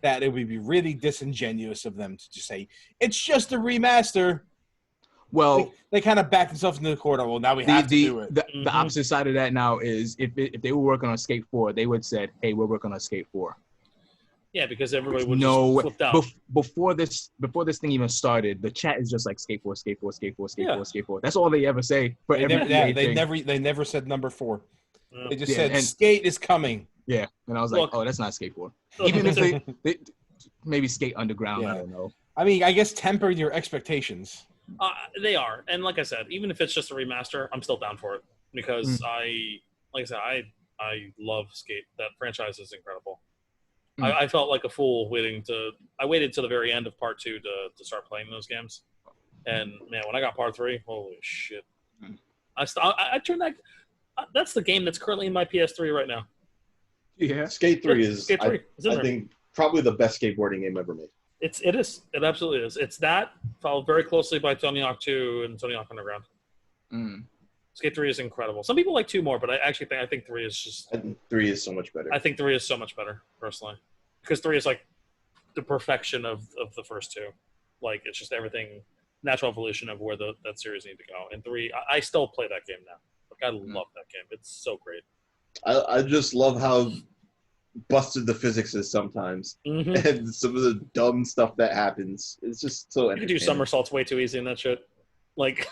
that it would be really disingenuous of them to just say it's just a remaster. Well, they kind of back themselves into the corner. Well, now we have to do it. The opposite side of that now is if they were working on Skate 4, they would have said, hey, we're working on Skate 4. Yeah, because everybody would just flipped out. Before this thing even started, the chat is just like Skate 4, Skate 4, Skate 4, Skate 4, Skate 4. That's all they ever say. They never said number 4. They just said Skate is coming. Yeah, and I was like, oh, that's not Skate 4. Even if they maybe Skate Underground, I don't know. I mean, I guess temper your expectations. They are, and like I said, even if it's just a remaster, I'm still down for it because I love Skate. That franchise is incredible. I felt like a fool I waited till the very end of part 2 to start playing those games, and man, when I got part 3, holy shit! I turned that. That's the game that's currently in my PS3 right now. Yeah, Skate 3 is. I think probably the best skateboarding game ever made. It is. It absolutely is. It's that followed very closely by Tony Hawk 2 and Tony Hawk Underground. Skate 3 is incredible. Some people like 2 more, but I think 3 is just. I think 3 is so much better. I think 3 is so much better personally, because 3 is like the perfection of the first 2. Like it's just everything, natural evolution of where that series need to go. And 3, I still play that game now. Like I love that game. It's so great. I just love how busted the physics is sometimes, and some of the dumb stuff that happens. It's just so. You can do somersaults way too easy in that shit. Like,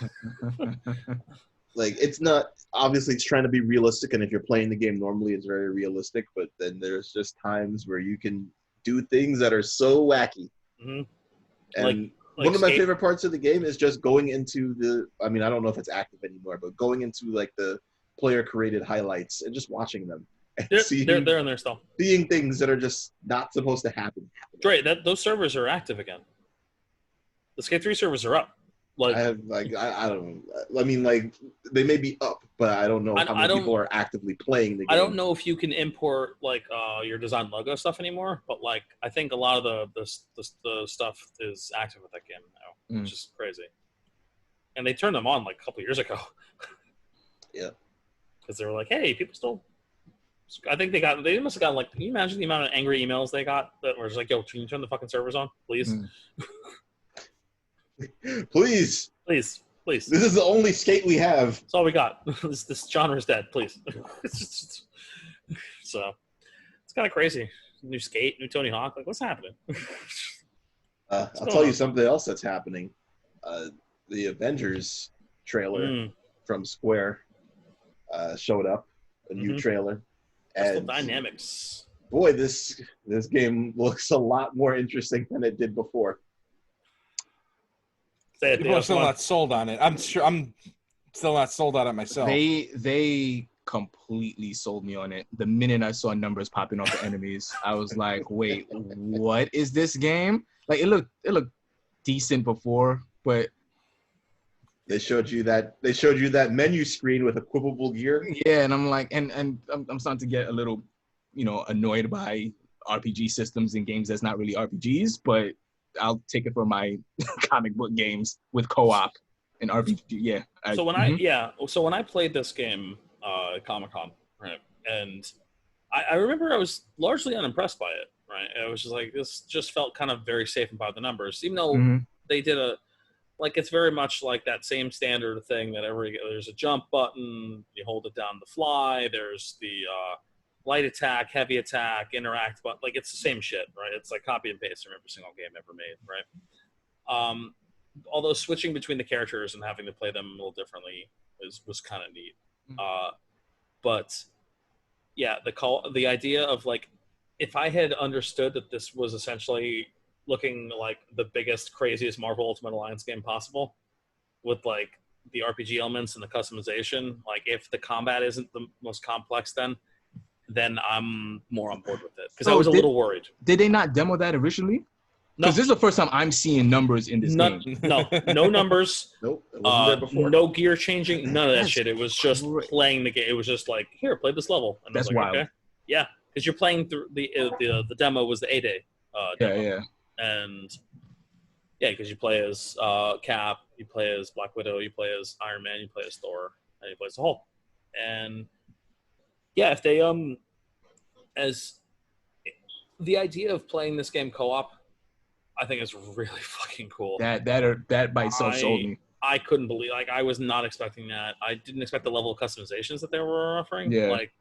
like it's not obviously it's trying to be realistic, and if you're playing the game normally, it's very realistic. But then there's just times where you can do things that are so wacky. And one of my favorite parts of the game is just going into the. I mean, I don't know if it's active anymore, but going into like the player created highlights and just watching them. They're in there still. Seeing things that are just not supposed to happen. Dre, those servers are active again. The Skate 3 servers are up. Like I don't know. I mean, like they may be up, but I don't know how many people are actively playing the game. I don't know if you can import like your design logo stuff anymore, but like I think a lot of the stuff is active with that game which is crazy. And they turned them on like a couple years ago. Yeah. Because they were like, hey, people still. I think they must have gotten like. Can you imagine the amount of angry emails they got that were just like, yo, can you turn the fucking servers on, please? Please. Please. Please. This is the only skate we have. That's all we got. This genre is dead, please. So it's kind of crazy. New skate, new Tony Hawk. Like, what's happening? I'll tell you something else that's happening. The Avengers trailer from Square showed up, a new trailer. Crystal And Dynamics. Boy, this game looks a lot more interesting than it did before. People are still not sold on it. I'm still not sold on it myself. They completely sold me on it. The minute I saw numbers popping off the enemies, I was like, wait, what is this game? Like it looked decent before, but they showed you that menu screen with equipable gear. Yeah, and I'm like, and I'm starting to get a little, annoyed by RPG systems in games that's not really RPGs, but I'll take it for my comic book games with co-op and RPG. Yeah. So when I played this game at Comic-Con, right, and I remember I was largely unimpressed by it, right? I was just like, this just felt kind of very safe about the numbers, even though they did it's very much like that same standard thing that there's a jump button, you hold it down to fly, there's the light attack, heavy attack, interact, but like it's the same shit, right? It's like copy and paste from every single game ever made, right? Although switching between the characters and having to play them a little differently was kind of neat. But yeah, the idea of like, if I had understood that this was essentially looking like the biggest, craziest Marvel Ultimate Alliance game possible, with like the RPG elements and the customization, like if the combat isn't the most complex, then I'm more on board with it, because I was a little worried. Did they not demo that originally? No. Because this is the first time I'm seeing numbers in this game. No numbers. Nope. It wasn't there before. No gear changing. None of that shit. It was just playing the game. It was just like, here, play this level. And that's I was like, wild. okay. Yeah, because you're playing through the demo was the A-Day demo. Yeah. And yeah, because you play as Cap, you play as Black Widow, you play as Iron Man, you play as Thor, and you play as the Hulk. And yeah, if they as the idea of playing this game co-op, I think is really fucking cool. That by itself sold me. I couldn't believe, like, I was not expecting that. I didn't expect the level of customizations that they were offering. Yeah. Like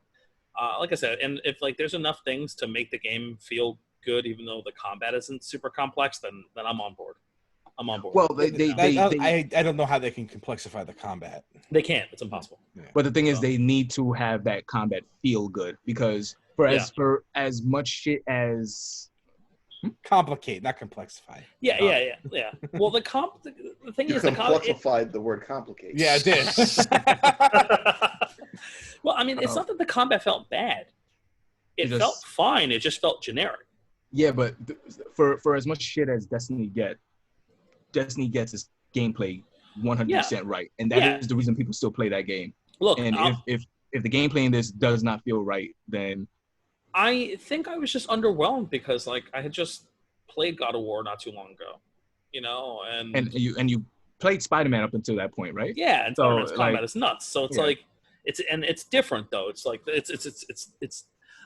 I said, and if like there's enough things to make the game feel good, even though the combat isn't super complex, then I'm on board. I'm on board. Well, I don't know how they can complexify the combat. They can't. It's impossible. Yeah. But the thing is, they need to have that combat feel good, because for as much shit as complicate, not complexify. Yeah. Well, the thing is, complexified the word complicate. Yeah, it did. Well, I mean, it's not that the combat felt bad. It felt fine. It just felt generic. Yeah, but for as much shit as Destiny gets its gameplay 100% right, and that is the reason people still play that game. Look, and if the gameplay in this does not feel right, then I think I was just underwhelmed, because like I had just played God of War not too long ago, and you played Spider-Man up until that point, right? Yeah, and Spider-Man's combat is nuts. So it's like it's different though. It's like it's.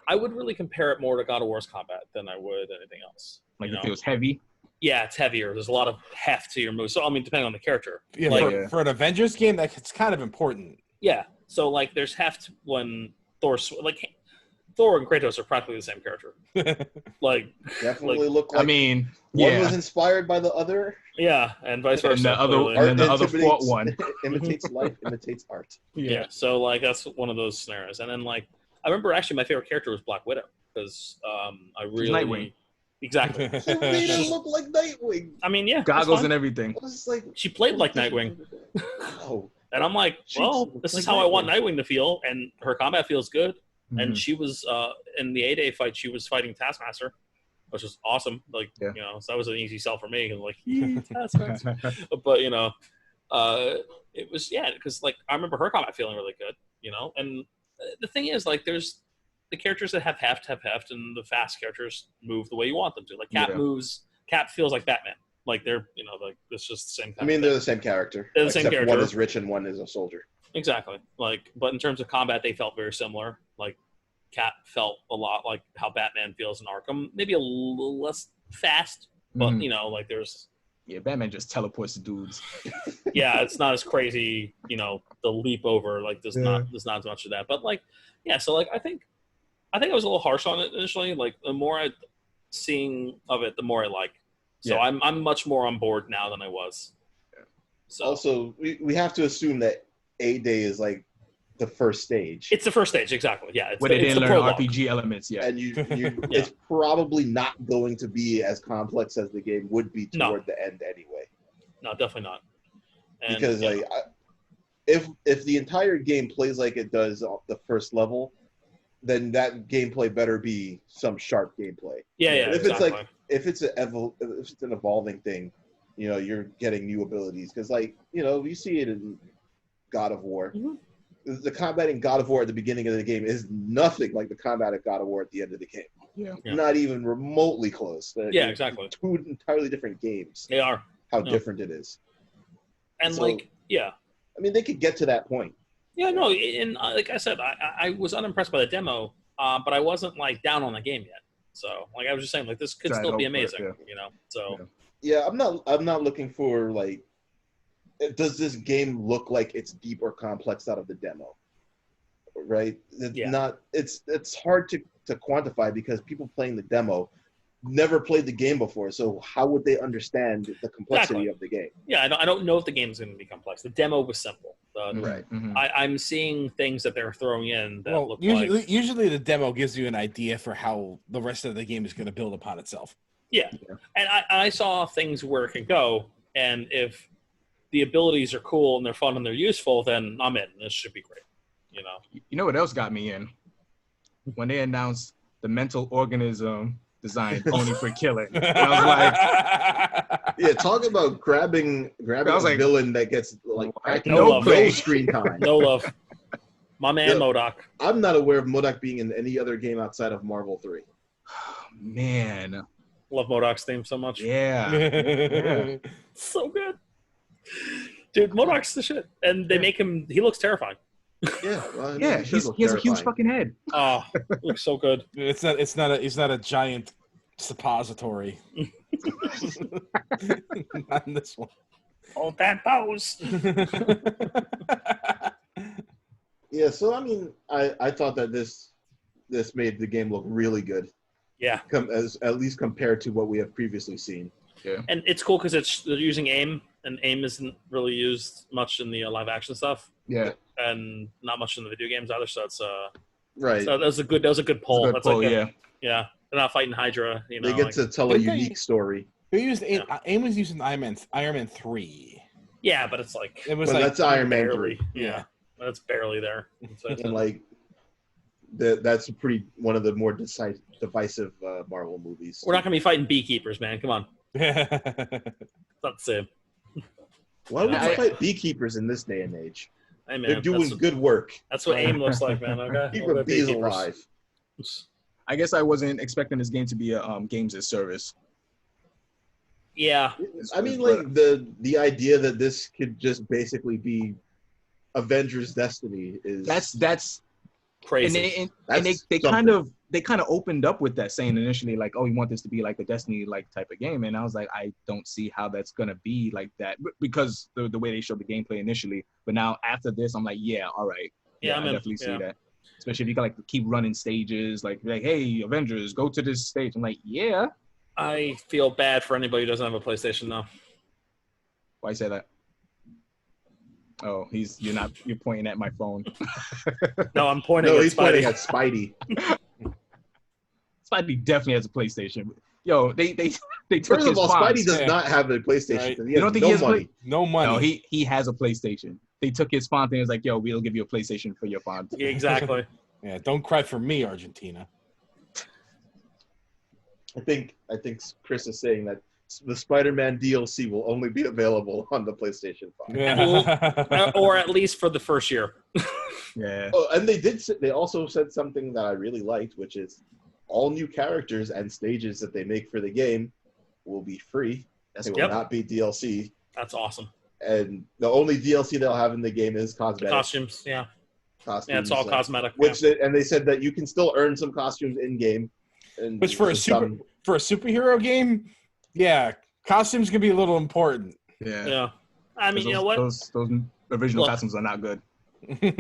I would really compare it more to God of War's combat than I would anything else. Like it feels heavy. Yeah, it's heavier. There's a lot of heft to your moves. So I mean, depending on the character. Yeah, for an Avengers game, it's kind of important. Yeah. So like, there's heft when Thor and Kratos are practically the same character. Like, definitely look like. I mean, one was inspired by the other. Yeah, and vice versa. And the other fought one. Imitates life, imitates art. Yeah. So like, that's one of those scenarios. And then like, I remember actually my favorite character was Black Widow, because I really Nightwing. Exactly. She made it look like Nightwing. I mean, yeah, goggles and everything. She played like Nightwing. Oh. And I'm like, well, this is how I want Nightwing to feel, and her combat feels good. Mm-hmm. And she was in the A-Day fight, she was fighting Taskmaster, which was awesome. Like, so that was an easy sell for me. Like, Taskmaster. But it was because like I remember her combat feeling really good. And the thing is, like, there's the characters that have heft, and the fast characters move the way you want them to. Like Cap moves. Cap feels like Batman. Like they're like it's just the same. I mean, they're the same character. They're the same character. One is rich and one is a soldier. Exactly. Like, but in terms of combat, they felt very similar. Like, Cat felt a lot like how Batman feels in Arkham. Maybe a little less fast, but like there's. Yeah, Batman just teleports to dudes. Yeah, it's not as crazy. The leap over like there's not as much of that. But like, yeah. So like, I think I was a little harsh on it initially. Like, the more I seeing of it, the more I like. So yeah. I'm much more on board now than I was. Yeah. So also, we have to assume that A Day is like the first stage. It's the first stage, exactly. Yeah, where they didn't learn RPG elements yet. And it's probably not going to be as complex as the game would be toward the end anyway. No, definitely not. And, because like, if the entire game plays like it does the first level, then that gameplay better be some sharp gameplay. Yeah. If exactly. it's like if it's an evolving thing, you're getting new abilities because you see it in God of War. Mm-hmm. The combat in God of War at the beginning of the game is nothing like the combat at God of War at the end of the game. Yeah. Not even remotely close. Exactly. Two entirely different games. They are. How different it is. And so, I mean, they could get to that point. Yeah, no, and like I said, I was unimpressed by the demo, but I wasn't like down on the game yet. So like I was just saying, like this could still be amazing, So yeah, I'm not looking for like. Does this game look like it's deep or complex out of the demo? Right? It's hard to quantify because people playing the demo never played the game before, so how would they understand the complexity of the game? Yeah, I don't know if the game's going to be complex. The demo was simple. Right. Mm-hmm. I'm seeing things that they're throwing in that look usually the demo gives you an idea for how the rest of the game is going to build upon itself. Yeah. And I saw things where it can go, and if the abilities are cool and they're fun and they're useful, then I'm in. This should be great. You know what else got me in? When they announced the mental organism designed only for killing. And I was like, yeah, talk about grabbing a villain that gets like no screen time. No love. My man MODOK. I'm not aware of MODOK being in any other game outside of Marvel 3. Man. Love MODOK's theme so much. Yeah. So good. Dude, MODOK's the shit. And they make him, he looks terrifying. Yeah. He has a huge fucking head. Oh, looks so good. It's not a giant suppository. Not in this one. Oh, that pose. Yeah, so I mean, I thought that this made the game look really good. Yeah. At least compared to what we have previously seen. Yeah. And it's cool because they're using aim, and aim isn't really used much in the live action stuff. Yeah. And not much in the video games either. So it's right. So that was a good pull. That's pull, yeah. They're not fighting Hydra. They get to tell a unique story. Who used aim? Aim was used in Iron Man 3. Yeah, but it's like that's Iron Man 3. Yeah, that's barely there. And like that's one of the more divisive Marvel movies. We're not gonna be fighting beekeepers, man. Come on. It's not the same. Why would you fight beekeepers in this day and age? Hey, man, they're doing good work. That's what aim looks like, man. Okay. Keep bees alive. I guess I wasn't expecting this game to be a games as service. Yeah. I mean, like the idea that this could just basically be Avengers Destiny is that's crazy. And they kind of opened up with that, saying initially like, oh, we want this to be like a Destiny like type of game, and I was like, I don't see how that's gonna be like that because the way they showed the gameplay initially. But now after this, I'm like, yeah, all right, I definitely see that. Especially if you can like keep running stages, like hey, Avengers, go to this stage. I'm like, yeah. I feel bad for anybody who doesn't have a PlayStation now. Why say that? Oh, you're pointing at my phone. No, I'm pointing at Spidey. He's pointing at Spidey. Spidey definitely has a PlayStation. Yo, they took First of all, fonts. Spidey does not have a PlayStation. Right. He has money. No money. No, he has a PlayStation. They took his font and was like, yo, we'll give you a PlayStation for your font. Yeah, exactly. Yeah, don't cry for me, Argentina. I think Chris is saying that the Spider-Man DLC will only be available on the PlayStation 5. Yeah. Or at least for the first year. Yeah. Oh, and they also said something that I really liked, which is all new characters and stages that they make for the game will be free It will not be DLC. That's awesome. And the only DLC they'll have in the game is cosmetic. Costumes, yeah. Costumes, yeah, it's all cosmetic. And they said that you can still earn some costumes in game. Which for a superhero game, yeah, costumes can be a little important. Yeah. I mean, you know what? Those original costumes are not good.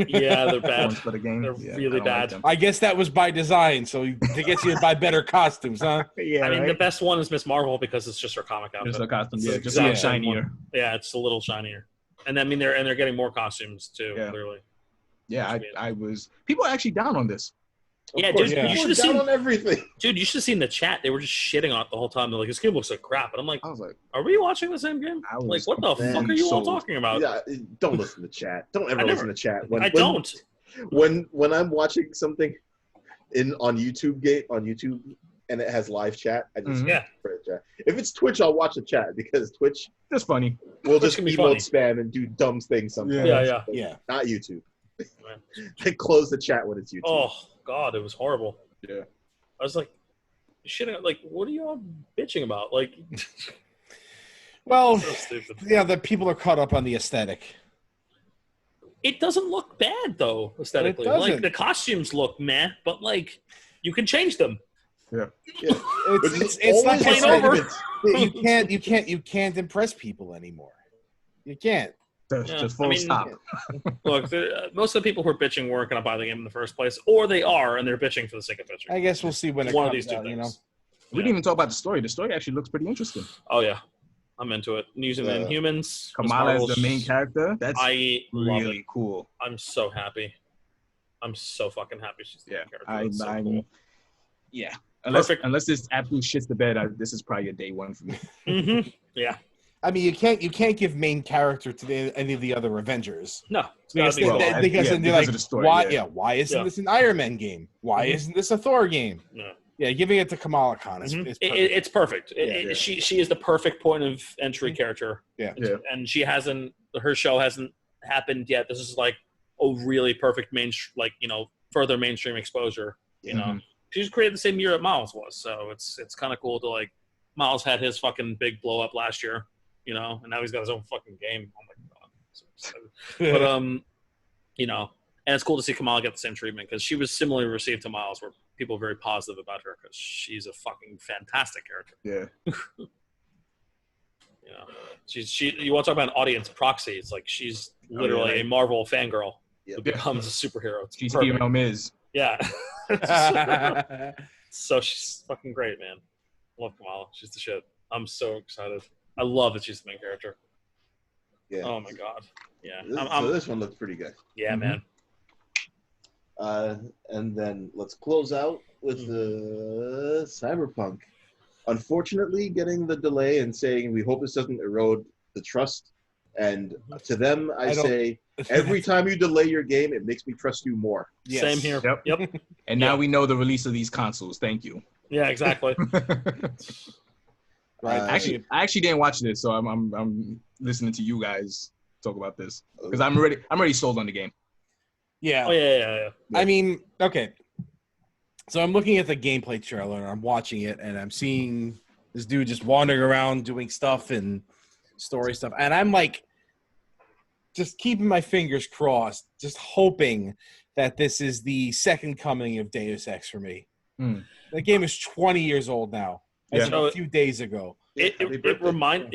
Yeah, they're bad. For the game. They're really bad. I guess that was by design, so to get you to buy better costumes, huh? Yeah. I mean, the best one is Miss Marvel because it's just her comic outfit. Just a costume, just a little shinier. Yeah, it's a little shinier. And I mean, they're getting more costumes too. Clearly. Yeah, I was. People are actually down on this. Yeah, dude, you should have seen on everything. Dude, you should have seen the chat. They were just shitting on it the whole time. They're like, "This game looks like crap," and I'm like, I was like, "Are we watching the same game? Like, what the fuck are you all talking about?" Yeah, don't listen to chat. Don't ever listen to chat. I don't. When I'm watching something on YouTube and it has live chat, I just for chat. If it's Twitch, I'll watch the chat because Twitch that's funny. We'll just emote spam and do dumb things sometimes. Yeah. Not YouTube. They close the chat when it's YouTube. Oh God, it was horrible. Yeah. I was like, shitting. Like, what are you all bitching about? Like, well, yeah, the people are caught up on the aesthetic. It doesn't look bad though aesthetically. Like the costumes look meh, but like you can change them. Yeah. It's not plain over. You can't impress people anymore. You can't. Just full stop. Look, most of the people who are bitching weren't going to buy the game in the first place, or they are, and they're bitching for the sake of bitching. I guess we'll see when it one comes of these two out, things. you know? We didn't even talk about the story. The story actually looks pretty interesting. Oh yeah, I'm into it. Using the Inhumans. Kamala is the main character. That's really cool. I'm so happy. I'm so fucking happy she's the main character. I'm cool. Yeah. Unless this absolutely shits the bed, this is probably a day one for me. Mm-hmm. Yeah. I mean, you can't give main character to any of the other Avengers. No, because they're like, of the story, why isn't this an Iron Man game? Why isn't this a Thor game? No. Yeah, giving it to Kamala Khan is perfect. It's perfect. She is the perfect point of entry character. Yeah. And her show hasn't happened yet. This is like a really perfect further mainstream exposure. You know, she was created the same year that Miles was, so it's kind of cool to like. Miles had his fucking big blow up last year. You know, and now he's got his own fucking game. Oh my God. So excited. But, you know, and it's cool to see Kamala get the same treatment because she was similarly received to Miles, where people were very positive about her because she's a fucking fantastic character. Yeah. You know, you want to talk about an audience proxy. It's like she's literally a Marvel fangirl who becomes a superhero. She's female Miz. Yeah. So she's fucking great, man. Love Kamala. She's the shit. I'm so excited. I love that she's the main character. Yeah. Oh my God. Yeah. This one looks pretty good. Yeah, man. And then let's close out with the Cyberpunk. Unfortunately, getting the delay and saying we hope this doesn't erode the trust. And to them, I say every time you delay your game, it makes me trust you more. Yes. Same here. Yep. And now we know the release of these consoles. Thank you. Yeah, exactly. Right. I actually didn't watch this, so I'm listening to you guys talk about this because I'm already sold on the game. Yeah. Oh yeah. I mean, okay. So I'm looking at the gameplay trailer and I'm watching it and I'm seeing this dude just wandering around doing stuff and story stuff, and I'm like, just keeping my fingers crossed, just hoping that this is the second coming of Deus Ex for me. The game is 20 years old now. As of a few days ago. It reminds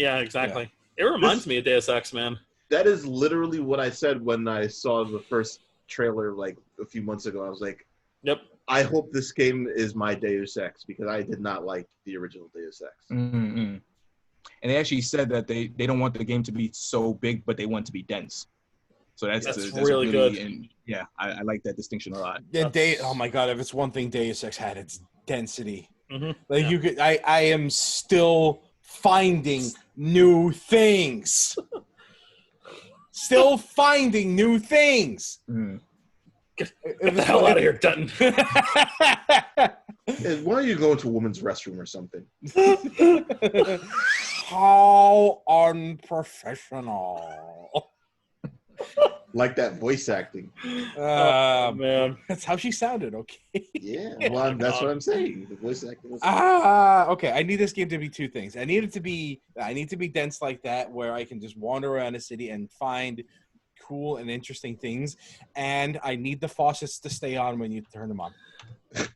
me of Deus Ex, man. That is literally what I said when I saw the first trailer like a few months ago. I was like, "Yep, I hope this game is my Deus Ex," because I did not like the original Deus Ex. Mm-hmm. And they actually said that they don't want the game to be so big, but they want it to be dense. So that's really good. And yeah, I like that distinction a lot. Oh my God, if it's one thing Deus Ex had, it's density. Mm-hmm. Like you could, I am still finding new things. Still finding new things. Get the hell out of here, Dutton. Why don't you go into a woman's restroom or something? How unprofessional. Like that voice acting. Oh man, That's how she sounded. Okay. Yeah, well, that's what I'm saying. The voice acting was Okay. I need this game to be two things. I need to be dense like that, where I can just wander around a city and find cool and interesting things. And I need the faucets to stay on when you turn them on. oh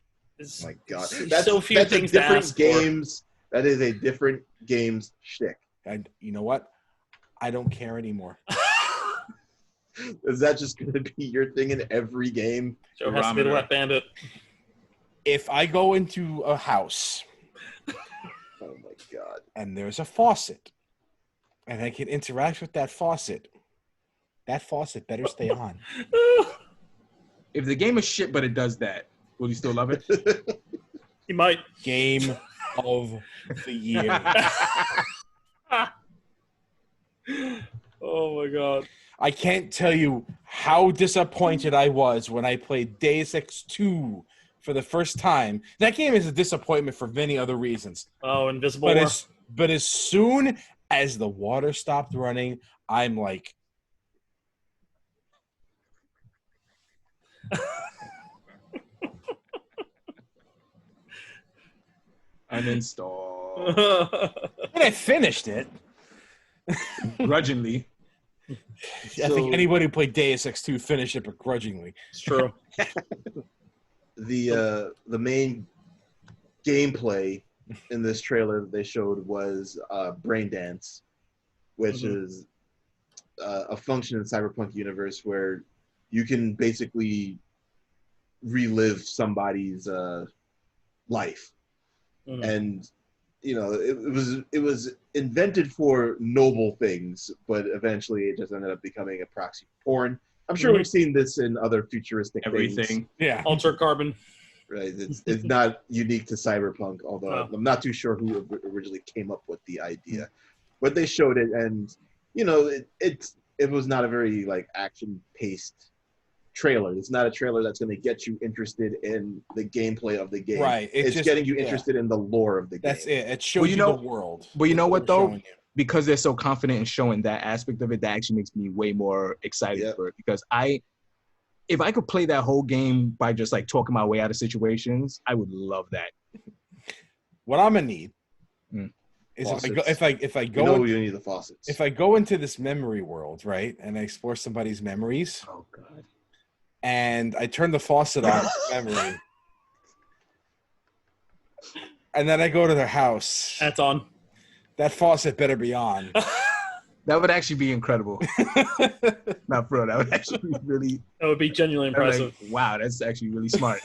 my god. There's so few That's things a to different ask games. That is a different game's shtick. And you know what? I don't care anymore. Is that just going to be your thing in every game? Joe has to be the wet bandit. If I go into a house Oh my god. and there's a faucet and I can interact with that faucet better stay on. If the game is shit, but it does that, will you still love it? He might. Game of the year. Oh my god. I can't tell you how disappointed I was when I played Deus Ex 2 for the first time. That game is a disappointment for many other reasons. Oh, Invisible War. But as soon as the water stopped running, I'm like, Uninstall. and I finished it. Grudgingly. I think anybody who played Deus Ex 2 finished it begrudgingly. It's true. The main gameplay in this trailer that they showed was Brain Dance, which is a function in Cyberpunk universe where you can basically relive somebody's life. And you know, it was invented for noble things, but eventually it just ended up becoming a proxy for porn. I'm sure we've seen this in other futuristic Everything. things. Yeah. Ultra Carbon. Right. It's not unique to Cyberpunk, although I'm not too sure who originally came up with the idea. But they showed it, and you know, it was not a very like action-paced trailer. It's not a trailer that's going to get you interested in the gameplay of the game. Right. It's just getting you interested in the lore of the game. That's it. It shows you the world. But you know what though? You. Because they're so confident in showing that aspect of it, that actually makes me way more excited for it. Because if I could play that whole game by just like talking my way out of situations, I would love that. What I'm gonna need is if I go you need the faucets. If I go into this memory world, right, and I explore somebody's memories. Oh god. And I turn the faucet on memory. And then I go to their house. That's on. That faucet better be on. That would actually be incredible. Not for real. That would actually be really. That would be genuinely impressive. Like, wow, that's actually really smart.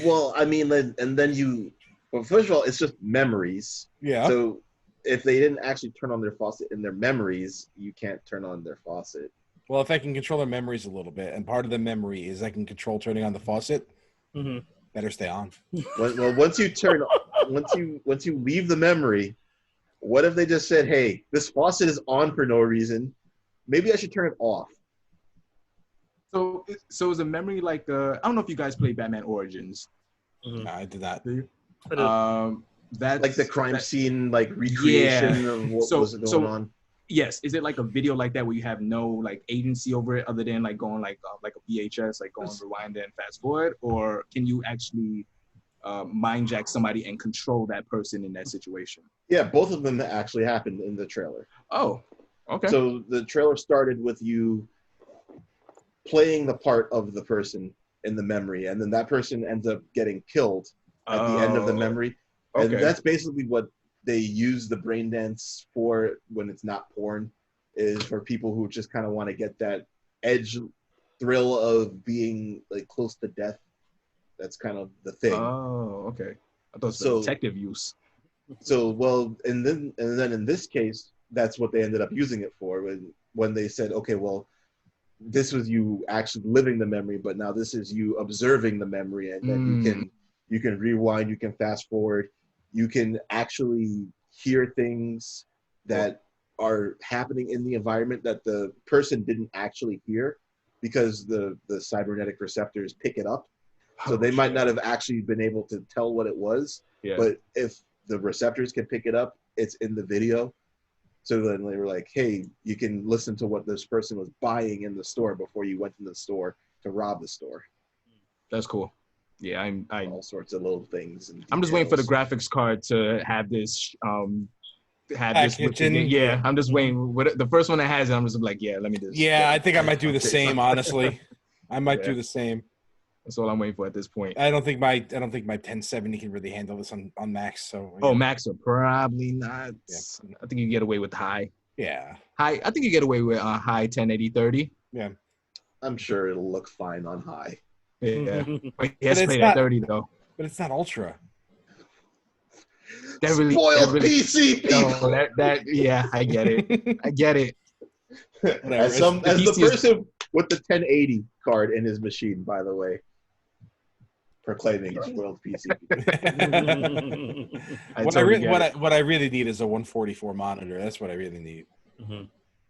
Well, I mean, and then well, first of all, it's just memories. Yeah. So if they didn't actually turn on their faucet in their memories, you can't turn on their faucet. Well, if I can control their memories a little bit, and part of the memory is I can control turning on the faucet, better stay on. Well, once you leave the memory, what if they just said, "Hey, this faucet is on for no reason. Maybe I should turn it off." So is a memory like I don't know if you guys played Batman Origins. I did that. Do you? That's like the crime scene, like recreation of what was going on. Yes, is it like a video like that where you have no like agency over it other than like going like a VHS, like going rewind and fast forward, or can you actually mind jack somebody and control that person in that situation? Yeah, both of them actually happened in the trailer. Oh, okay. So the trailer started with you playing the part of the person in the memory, and then that person ends up getting killed at the end of the memory. And that's basically what they use the brain dance for when it's not porn, is for people who just kind of want to get that edge thrill of being like close to death. That's kind of the thing. Oh, okay. I thought it was detective use. So, well, and then in this case, that's what they ended up using it for when they said, okay, well, this was you actually living the memory, but now this is you observing the memory, and then you can rewind, you can fast forward, you can actually hear things that are happening in the environment that the person didn't actually hear because the cybernetic receptors pick it up. So they might not have actually been able to tell what it was, but if the receptors can pick it up, it's in the video. So then they were like, hey, you can listen to what this person was buying in the store before you went to the store to rob the store. That's cool. Yeah, all sorts of little things. And I'm just waiting for the graphics card to have this. Yeah, I'm just waiting. The first one that has it, I'm just like, yeah, let me just. Yeah, I think I might do the same. Honestly, I might do the same. That's all I'm waiting for at this point. I don't think my 1070 can really handle this on Max. So Max are probably not. Yeah. I think you get away with high. Yeah. High. I think you get away with high 1080 30. Yeah. I'm sure it'll look fine on high. Yeah. But it's played at 30 though. But it's not ultra. Spoiled PC people. No, yeah, I get it. I get it. As the person with the 1080 card in his machine, by the way, proclaiming spoiled PC. What I really need is a 144 monitor. That's what I really need. Mm-hmm.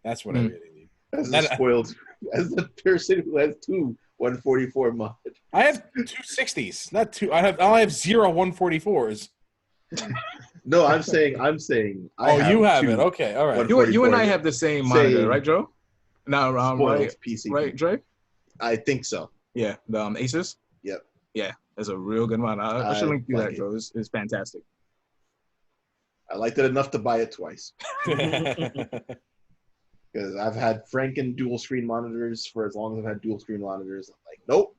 That's what I really need. As the person who has two 144 monitors. I have two 60s, not two. I have 0 144s. No, I'm saying. You have it. Okay, all right. You and I have the same monitor, right, Joe? No, right, PC. Right, Dre? I think so. Yeah, the Asus. Yep. Yeah, that's a real good one. I should link you that, Joe. It's fantastic. I liked it enough to buy it twice. Because I've had Franken dual screen monitors for as long as I've had dual screen monitors. I'm like, nope,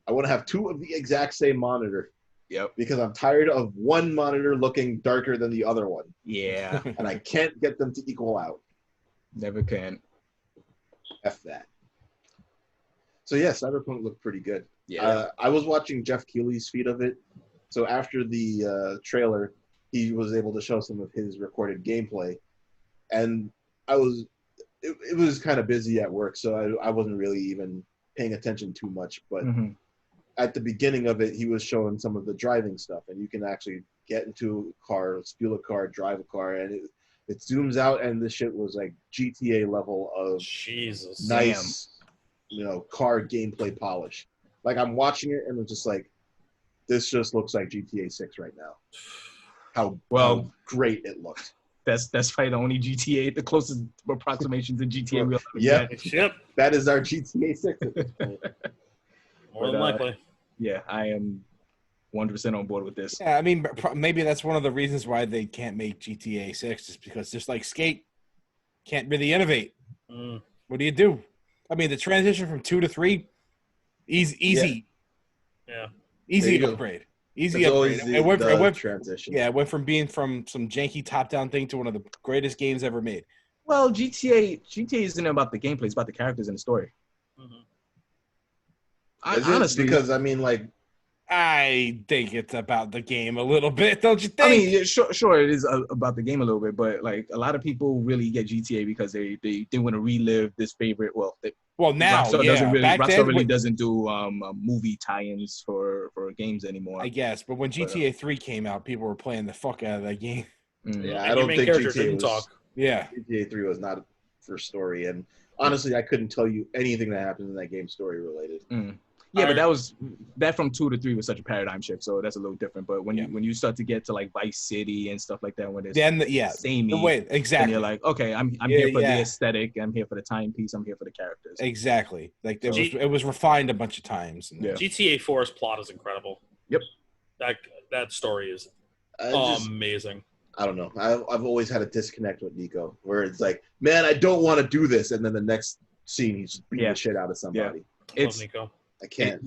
I want to have two of the exact same monitor. Yep. Because I'm tired of one monitor looking darker than the other one. Yeah. And I can't get them to equal out. Never can. F that. So yeah, Cyberpunk looked pretty good. Yeah. I was watching Jeff Keighley's feed of it. So after the trailer, he was able to show some of his recorded gameplay. And it was kind of busy at work, so I wasn't really even paying attention too much. But at the beginning of it, he was showing some of the driving stuff, and you can actually get into a car, steal a car, drive a car, and it zooms out, and this shit was like GTA level of nice, car gameplay polish. Like I'm watching it, and it's just like, this just looks like GTA 6 right now. How great it looked. That's probably the only GTA, the closest approximation to GTA we'll ever get. Yep. That is our GTA 6 at this point. More than likely. Yeah, I am 100% on board with this. Yeah, I mean, maybe that's one of the reasons why they can't make GTA 6 is because just like Skate can't really innovate. What do you do? I mean, the transition from 2 to 3, easy. Yeah. Easy upgrade. Easy upgrade. It went transition. Yeah, it went from being from some janky top-down thing to one of the greatest games ever made. Well, GTA isn't about the gameplay; it's about the characters and the story. Honestly, because I mean, like, I think it's about the game a little bit, don't you think? I mean, sure, it is about the game a little bit, but like a lot of people really get GTA because they want to relive this favorite. Now Rockstar really doesn't do movie tie-ins for games anymore. I guess, but when GTA 3 came out, people were playing the fuck out of that game. Yeah, I don't think GTA talk. Yeah, GTA 3 was not for story, and honestly, I couldn't tell you anything that happened in that game story related. Yeah, but that from 2 to 3 was such a paradigm shift, so that's a little different. But when you start to get to like Vice City and stuff like that, when it's samey, exactly, and you're like, okay, I'm here for the aesthetic, I'm here for the timepiece, I'm here for the characters. Exactly, like it was refined a bunch of times. GTA 4's plot is incredible. Yep, that story is amazing. I don't know. I've always had a disconnect with Nico, where it's like, man, I don't want to do this, and then the next scene he's just beating the shit out of somebody. Yeah. Love Nico. I can't.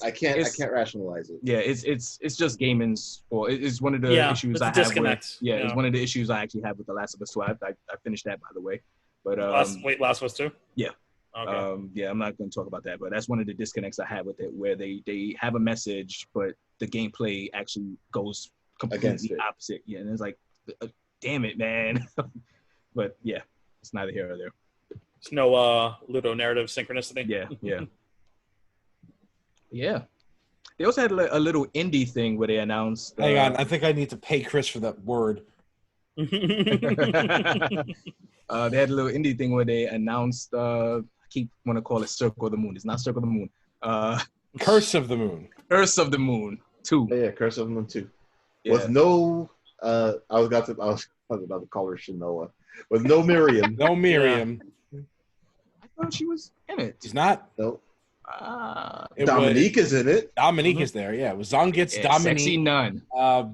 I can't rationalize it. Yeah, it's just gaming. Well, it's one of the issues I have. Disconnect. It's one of the issues I actually have with The Last of Us 2. I finished that, by the way. But Last of Us 2? Yeah. Okay. I'm not going to talk about that, but that's one of the disconnects I have with it, where they have a message, but the gameplay actually goes completely opposite. Yeah, and it's like, damn it, man. But yeah, it's neither here or there. There's no Ludo narrative synchronicity. Yeah. Yeah. They also had a little indie thing where they announced. Hang on, I think I need to pay Chris for that word. They had a little indie thing where they announced. I keep want to call it Circle of the Moon. It's not Circle of the Moon. Curse of the Moon. Curse of the Moon 2. Yeah, Curse of the Moon 2. Yeah. With no. I was about to call her Shinoa. with no Miriam. No Miriam. I thought she was in it. She's not. No. It Dominique is in it. Dominique is there. Yeah, it was Zongitz, Dominique, Sexy Nun.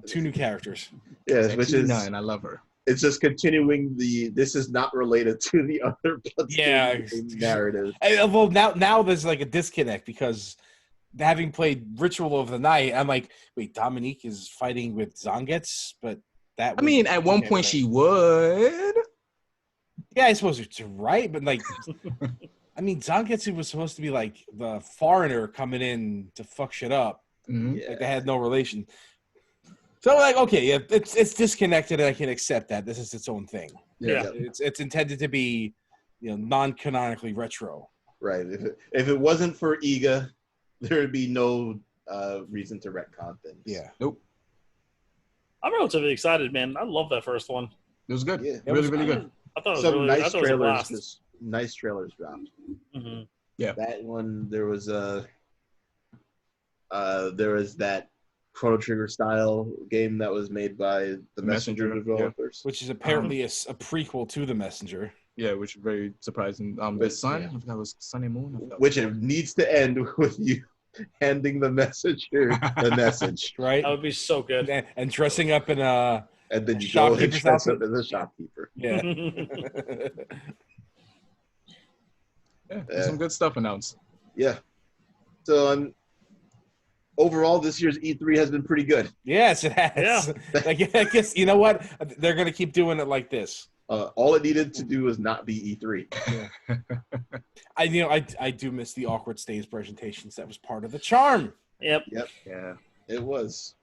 2 new characters. Yes, Sexy which is Nun. I love her. It's just continuing this is not related to the other narrative. Well, now there's like a disconnect because having played Ritual of the Night, I'm like, wait, Dominique is fighting with Zongitz, but that. I mean, at one point she would. Yeah, I suppose it's right, but like, I mean, Zangetsu was supposed to be like the foreigner coming in to fuck shit up. Mm-hmm. Yeah. Like they had no relation. So like, okay, yeah, it's disconnected, and I can accept that. This is its own thing. Yeah. It's intended to be, non-canonically retro. Right. If it wasn't for Iga, there would be no reason to retcon things. Yeah. Nope. I'm relatively excited, man. I love that first one. It was good. Yeah. Really, really good. I thought it was Some really nice I thought it was a trailers. blast. Just nice trailers dropped. Mm-hmm. Yeah. That one, there was that Chrono Trigger style game that was made by the Messenger developers. Which is apparently a prequel to The Messenger. Yeah, which is very surprising. The Sun, I forgot it was Sun and Moon. Which it needs to end with you handing the messenger the message. Right? That would be so good. And dressing up in a... And then you go and Shopkeeper's dress up outfit? as a shopkeeper. Yeah. Yeah, there's some good stuff announced. Yeah. So overall, this year's E3 has been pretty good. Yes, it has. Yeah. Like, I guess, you know what? They're going to keep doing it like this. All it needed to do was not be E3. Yeah. I do miss the awkward stage presentations. That was part of the charm. Yep. Yeah. It was.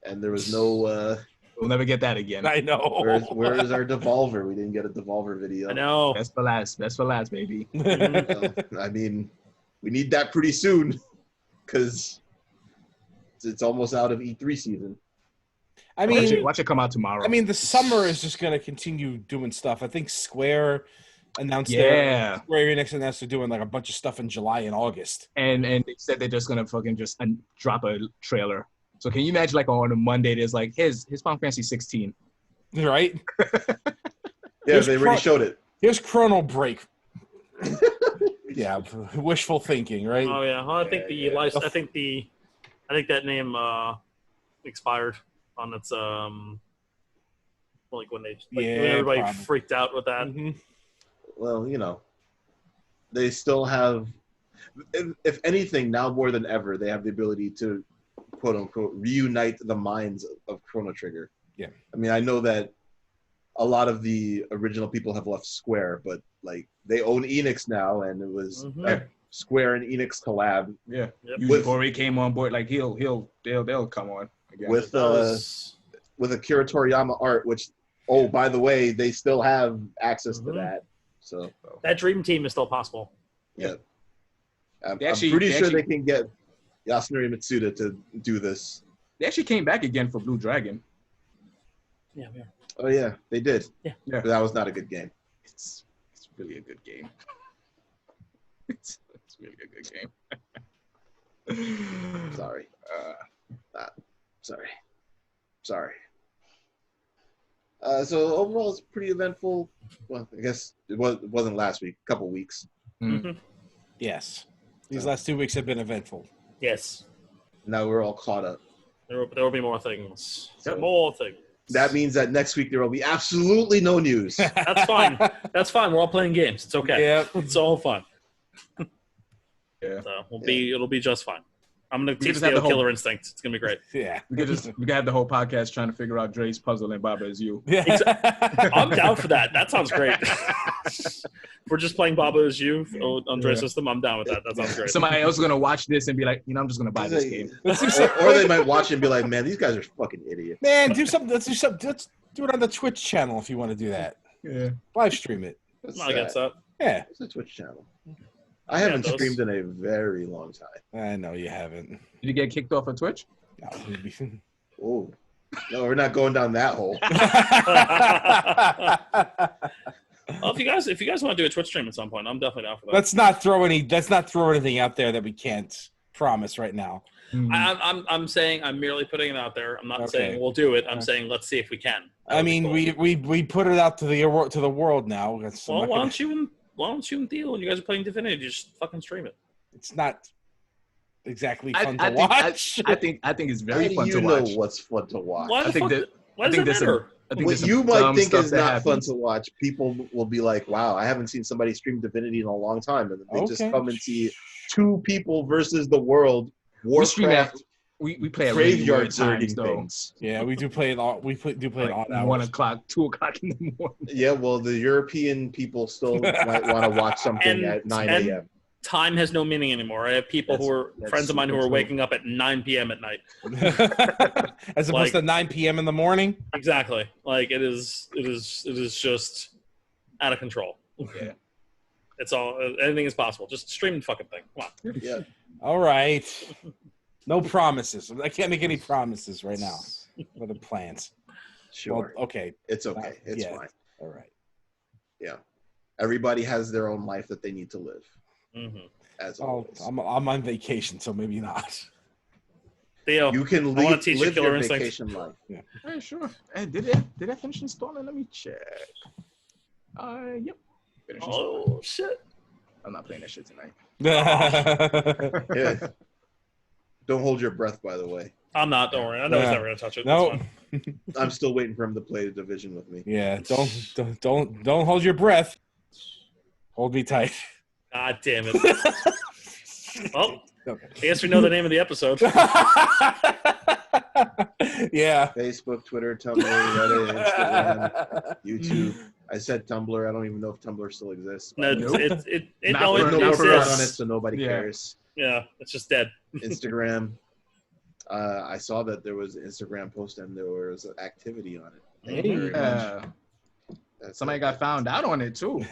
And there was no... We'll never get that again. I know. where is our Devolver? We didn't get a Devolver video. I know. Best for last. Best for last, baby. I mean, we need that pretty soon because it's almost out of E3 season. I mean, watch it come out tomorrow. I mean, the summer is just going to continue doing stuff. I think Square announced Yeah. Square Enix announced they're doing like a bunch of stuff in July and August. And they said they're just gonna fucking just drop a trailer. So can you imagine like on a Monday there's like here's Final Fantasy 16. Right? Yeah, they already showed it. Here's Chrono Break. Yeah, wishful thinking, right? Oh yeah. Well, I think I think that name expired on its like when when everybody probably freaked out with that. Mm-hmm. Well, they still have, if anything, now more than ever, they have the ability to, quote unquote, reunite the minds of Chrono Trigger. Yeah. I mean, I know that a lot of the original people have left Square, but like they own Enix now, and it was a Square and Enix collab. Yeah. Yep. Yuji Horii came on board. Like they'll come on again. With Akira Toriyama art, which, oh, by the way, they still have access to that. So that Dream Team is still possible. Yeah. I'm They pretty sure they can get Yasunori Mitsuda to do this. They actually came back again for Blue Dragon. Yeah. Oh yeah, they did. Yeah. But that was not a good game. It's really a good game. it's really a good game. Sorry. Sorry. So overall, it's pretty eventful. Well, I guess it wasn't last week. A couple weeks. Mm. Yes. These last 2 weeks have been eventful. Yes. Now we're all caught up. There will be more things. Yep. More things. That means that next week there will be absolutely no news. That's fine. That's fine. We're all playing games. It's okay. Yeah. It's all fun. Yeah. So it'll be just fine. I'm gonna teach just have the the Killer Instinct. It's gonna be great. Yeah. We could have the whole podcast trying to figure out Dre's puzzle and Baba is you. I'm down for that. That sounds great. We're just playing Baba is you on Dre's system. I'm down with that. That sounds great. Somebody else is gonna watch this and be like, I'm just gonna buy this game. or they might watch it and be like, man, these guys are fucking idiots. Man, do something. Let's do something. Let's do it on the Twitch channel if you want to do that. Yeah. Live stream it. I guess that. Yeah. It's a Twitch channel. I haven't those. streamed in a very long time. I know you haven't. Did you get kicked off of Twitch? No. Oh, no, we're not going down that hole. Well, if you guys want to do a Twitch stream at some point, I'm definitely down for that. Let's not throw anything out there that we can't. promise right now. I'm saying I'm merely putting it out there. I'm not saying we'll do it. I'm saying let's see if we can. I mean, we put it out to the world now. Well, why don't you and Theo, when you guys are playing Divinity, just fucking stream it? It's not exactly fun to watch. I think it's very fun to watch. You know what's fun to watch. Why does it matter? What you might think is not fun to watch, people will be like, wow, I haven't seen somebody stream Divinity in a long time. And they just come and see two people versus the world, Warcraft. We play at graveyard zerging things. Yeah, we do play it all. We do play it all hours. 1 o'clock, 2 o'clock in the morning. Yeah, well, the European people still might want to watch something at 9 a.m. Time has no meaning anymore. I have people who are friends of mine who are waking up at 9 p.m. at night, as opposed to 9 p.m. in the morning. Exactly. Like it is just out of control. Yeah. It's all anything is possible. Just stream the fucking thing. Come on. Yeah. All right. No promises. I can't make any promises right now. What are the plans? Sure. Well, okay. It's okay. It's fine. All right. Yeah. Everybody has their own life that they need to live. Mm-hmm. As always. I'm on vacation, so maybe not. Theo, you can live your vacation life. Yeah. Hey, sure. Hey, did I finish installing? Let me check. Yep. Oh shit! I'm not playing that shit tonight. Yeah. Don't hold your breath, by the way. I'm not. Don't worry. I know he's never gonna touch it. No. I'm still waiting for him to play the Division with me. Yeah. Don't hold your breath. Hold me tight. God damn it. Well, I guess we know the name of the episode. Yeah. Facebook, Twitter, Tumblr, Reddit, Instagram, YouTube. I said Tumblr. I don't even know if Tumblr still exists. No, it always no exists. on it, so nobody cares. Yeah, it's just dead. Instagram. I saw that there was an Instagram post and there was an activity on it. Thank you very much. Somebody got found out on it too.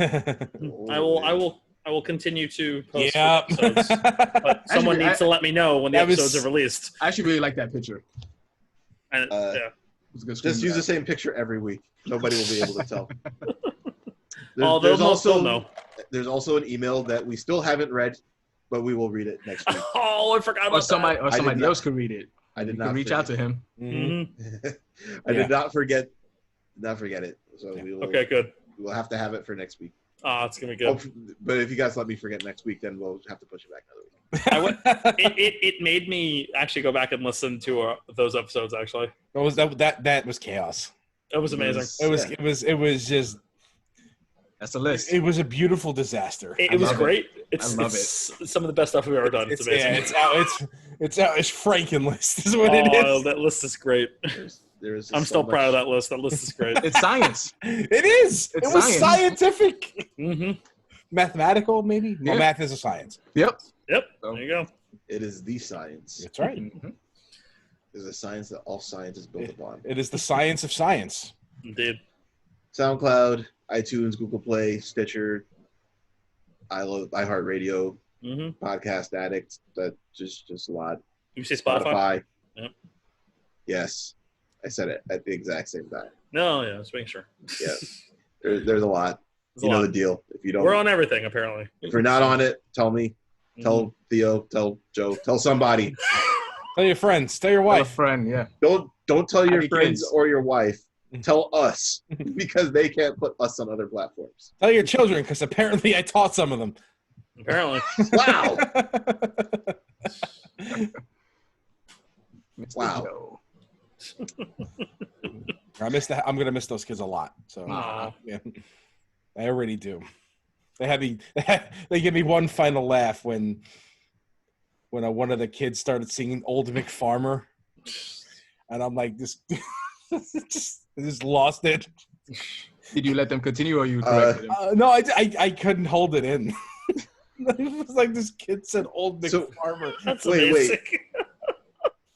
I will continue to post episodes, but someone needs to let me know when the episodes are released. I actually really like that picture. And, just use the same picture every week. Nobody will be able to tell. There's also an email that we still haven't read, but we will read it next week. Oh, I forgot about that. Or somebody else could read it. I did not reach out to him. Mm-hmm. I did not forget. Not forget it. So we will. Okay, good. We'll have to have it for next week. It's gonna be good. But if you guys let me forget next week, then we'll have to push it back another week. It made me actually go back and listen to those episodes. Actually, that was chaos. It was amazing. It was just. That's a list. It was a beautiful disaster. It was great. I love it. It's some of the best stuff we've ever done. It's amazing. Yeah, it's out. It's Franken list is what it is. That list is great. I'm still proud of that list. That list is great. It's science. It is. It was scientific. Mm-hmm. Mathematical, maybe? Yeah. Well, math is a science. Yep. There you go. It is the science. That's right. Mm-hmm. It's a science that all science is built upon. It is the science of science. Indeed. SoundCloud, iTunes, Google Play, Stitcher, iHeartRadio, Podcast Addict. That just a lot. You say Spotify? Yep. Yes. I said it at the exact same time. No, yeah, just making sure. Yeah. There's a lot. You know the deal. If you don't, we're on everything apparently. If you're not on it, tell me. Tell Theo. Tell Joe. Tell somebody. Tell your friends. Tell your wife. Tell a friend. Yeah. Don't tell your friends or your wife. Tell us because they can't put us on other platforms. Tell your children because apparently I taught some of them. Apparently. Wow. Wow. I'm gonna miss those kids a lot. So yeah, I already do. They give me one final laugh when one of the kids started singing "Old McFarmer," and I'm like, this just lost it. Did you let them continue, or you corrected them? No, I couldn't hold it in. It was like this kid said "Old McFarmer." That's amazing. Wait.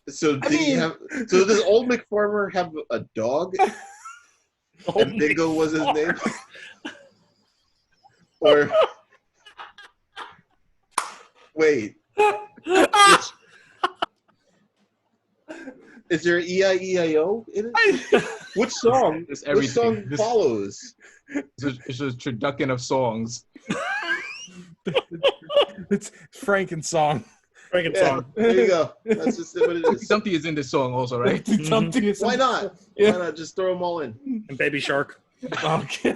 So does Old McFarmer have a dog? And Bingo was his name? Or wait. Is there E-I-E-I-O in it? Which song? Which song follows? It's a turducken of songs. It's Franken's song. Drinking Yeah, song. there you go. That's just what it Humpty is. Dumpty is in this song also, right? Why not? Yeah. Why not just throw them all in? And Baby Shark. Okay.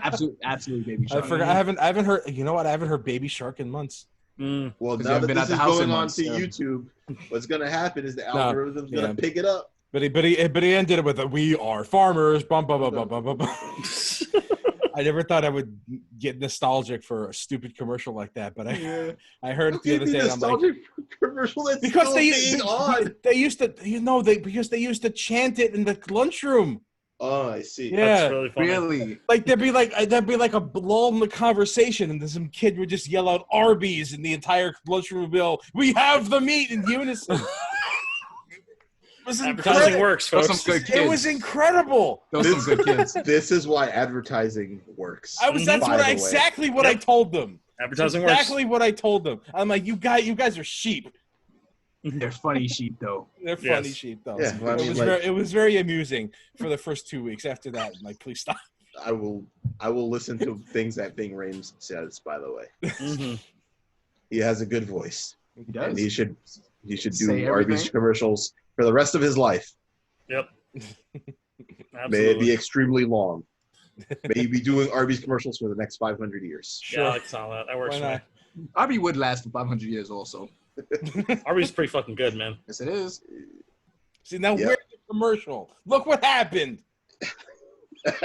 Absolutely, Baby I Shark. forgot. I haven't heard. You know what? I haven't heard Baby Shark in months. Mm. Well, 'Cause you now haven't that been out this the is house going in on months, to so. YouTube, what's going to happen is the No, algorithm's going yeah. to pick it up. But he ended it with a "We are farmers." Bum, bum, bum, bum, bum, bum, bum. I never thought I would get nostalgic for a stupid commercial like that, but I heard it the other day. And I'm like, nostalgic commercial that's because still being on. they used to, because they used to chant it in the lunchroom. Oh, I see. Yeah. That's really funny. Really? Like there'd be like a lull in the conversation, and then some kid would just yell out Arby's, and the entire lunchroom would be all, "We have the meat" in unison. It was Advertising incredible. works, Those folks. some good kids. It was incredible. Those some good kids. This is why advertising works. That's by the way. exactly what I told them. Advertising Exactly what I told them. I'm like, you guys are sheep. They're funny sheep, though. They're funny sheep, though. Yeah, well, I mean, it was very amusing for the first 2 weeks. After that, I'm like, please stop. I will listen to things that Bing Rames says. By the way, works. he has a good voice, He does. and he should Say do Arby's everything. commercials for the rest of his life. Yep. May it Absolutely. be extremely long. May he be doing Arby's commercials for the next 500 years. Yeah, I like all that. That works Why for me. not? Arby would last for 500 years also. Arby's pretty fucking good, man. Yes, it is. See, now Yep. where's the commercial? Look what happened.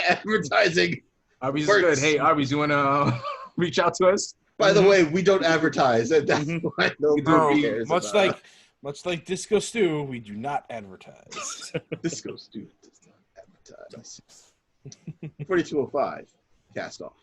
Advertising. Arby's Works. is good. Hey, Arby's, you want to reach out to us? By the way, we don't advertise. That's why nobody No, cares. Much about like Disco Stew, we do not advertise. this goes to advertise. 4205. Cast off.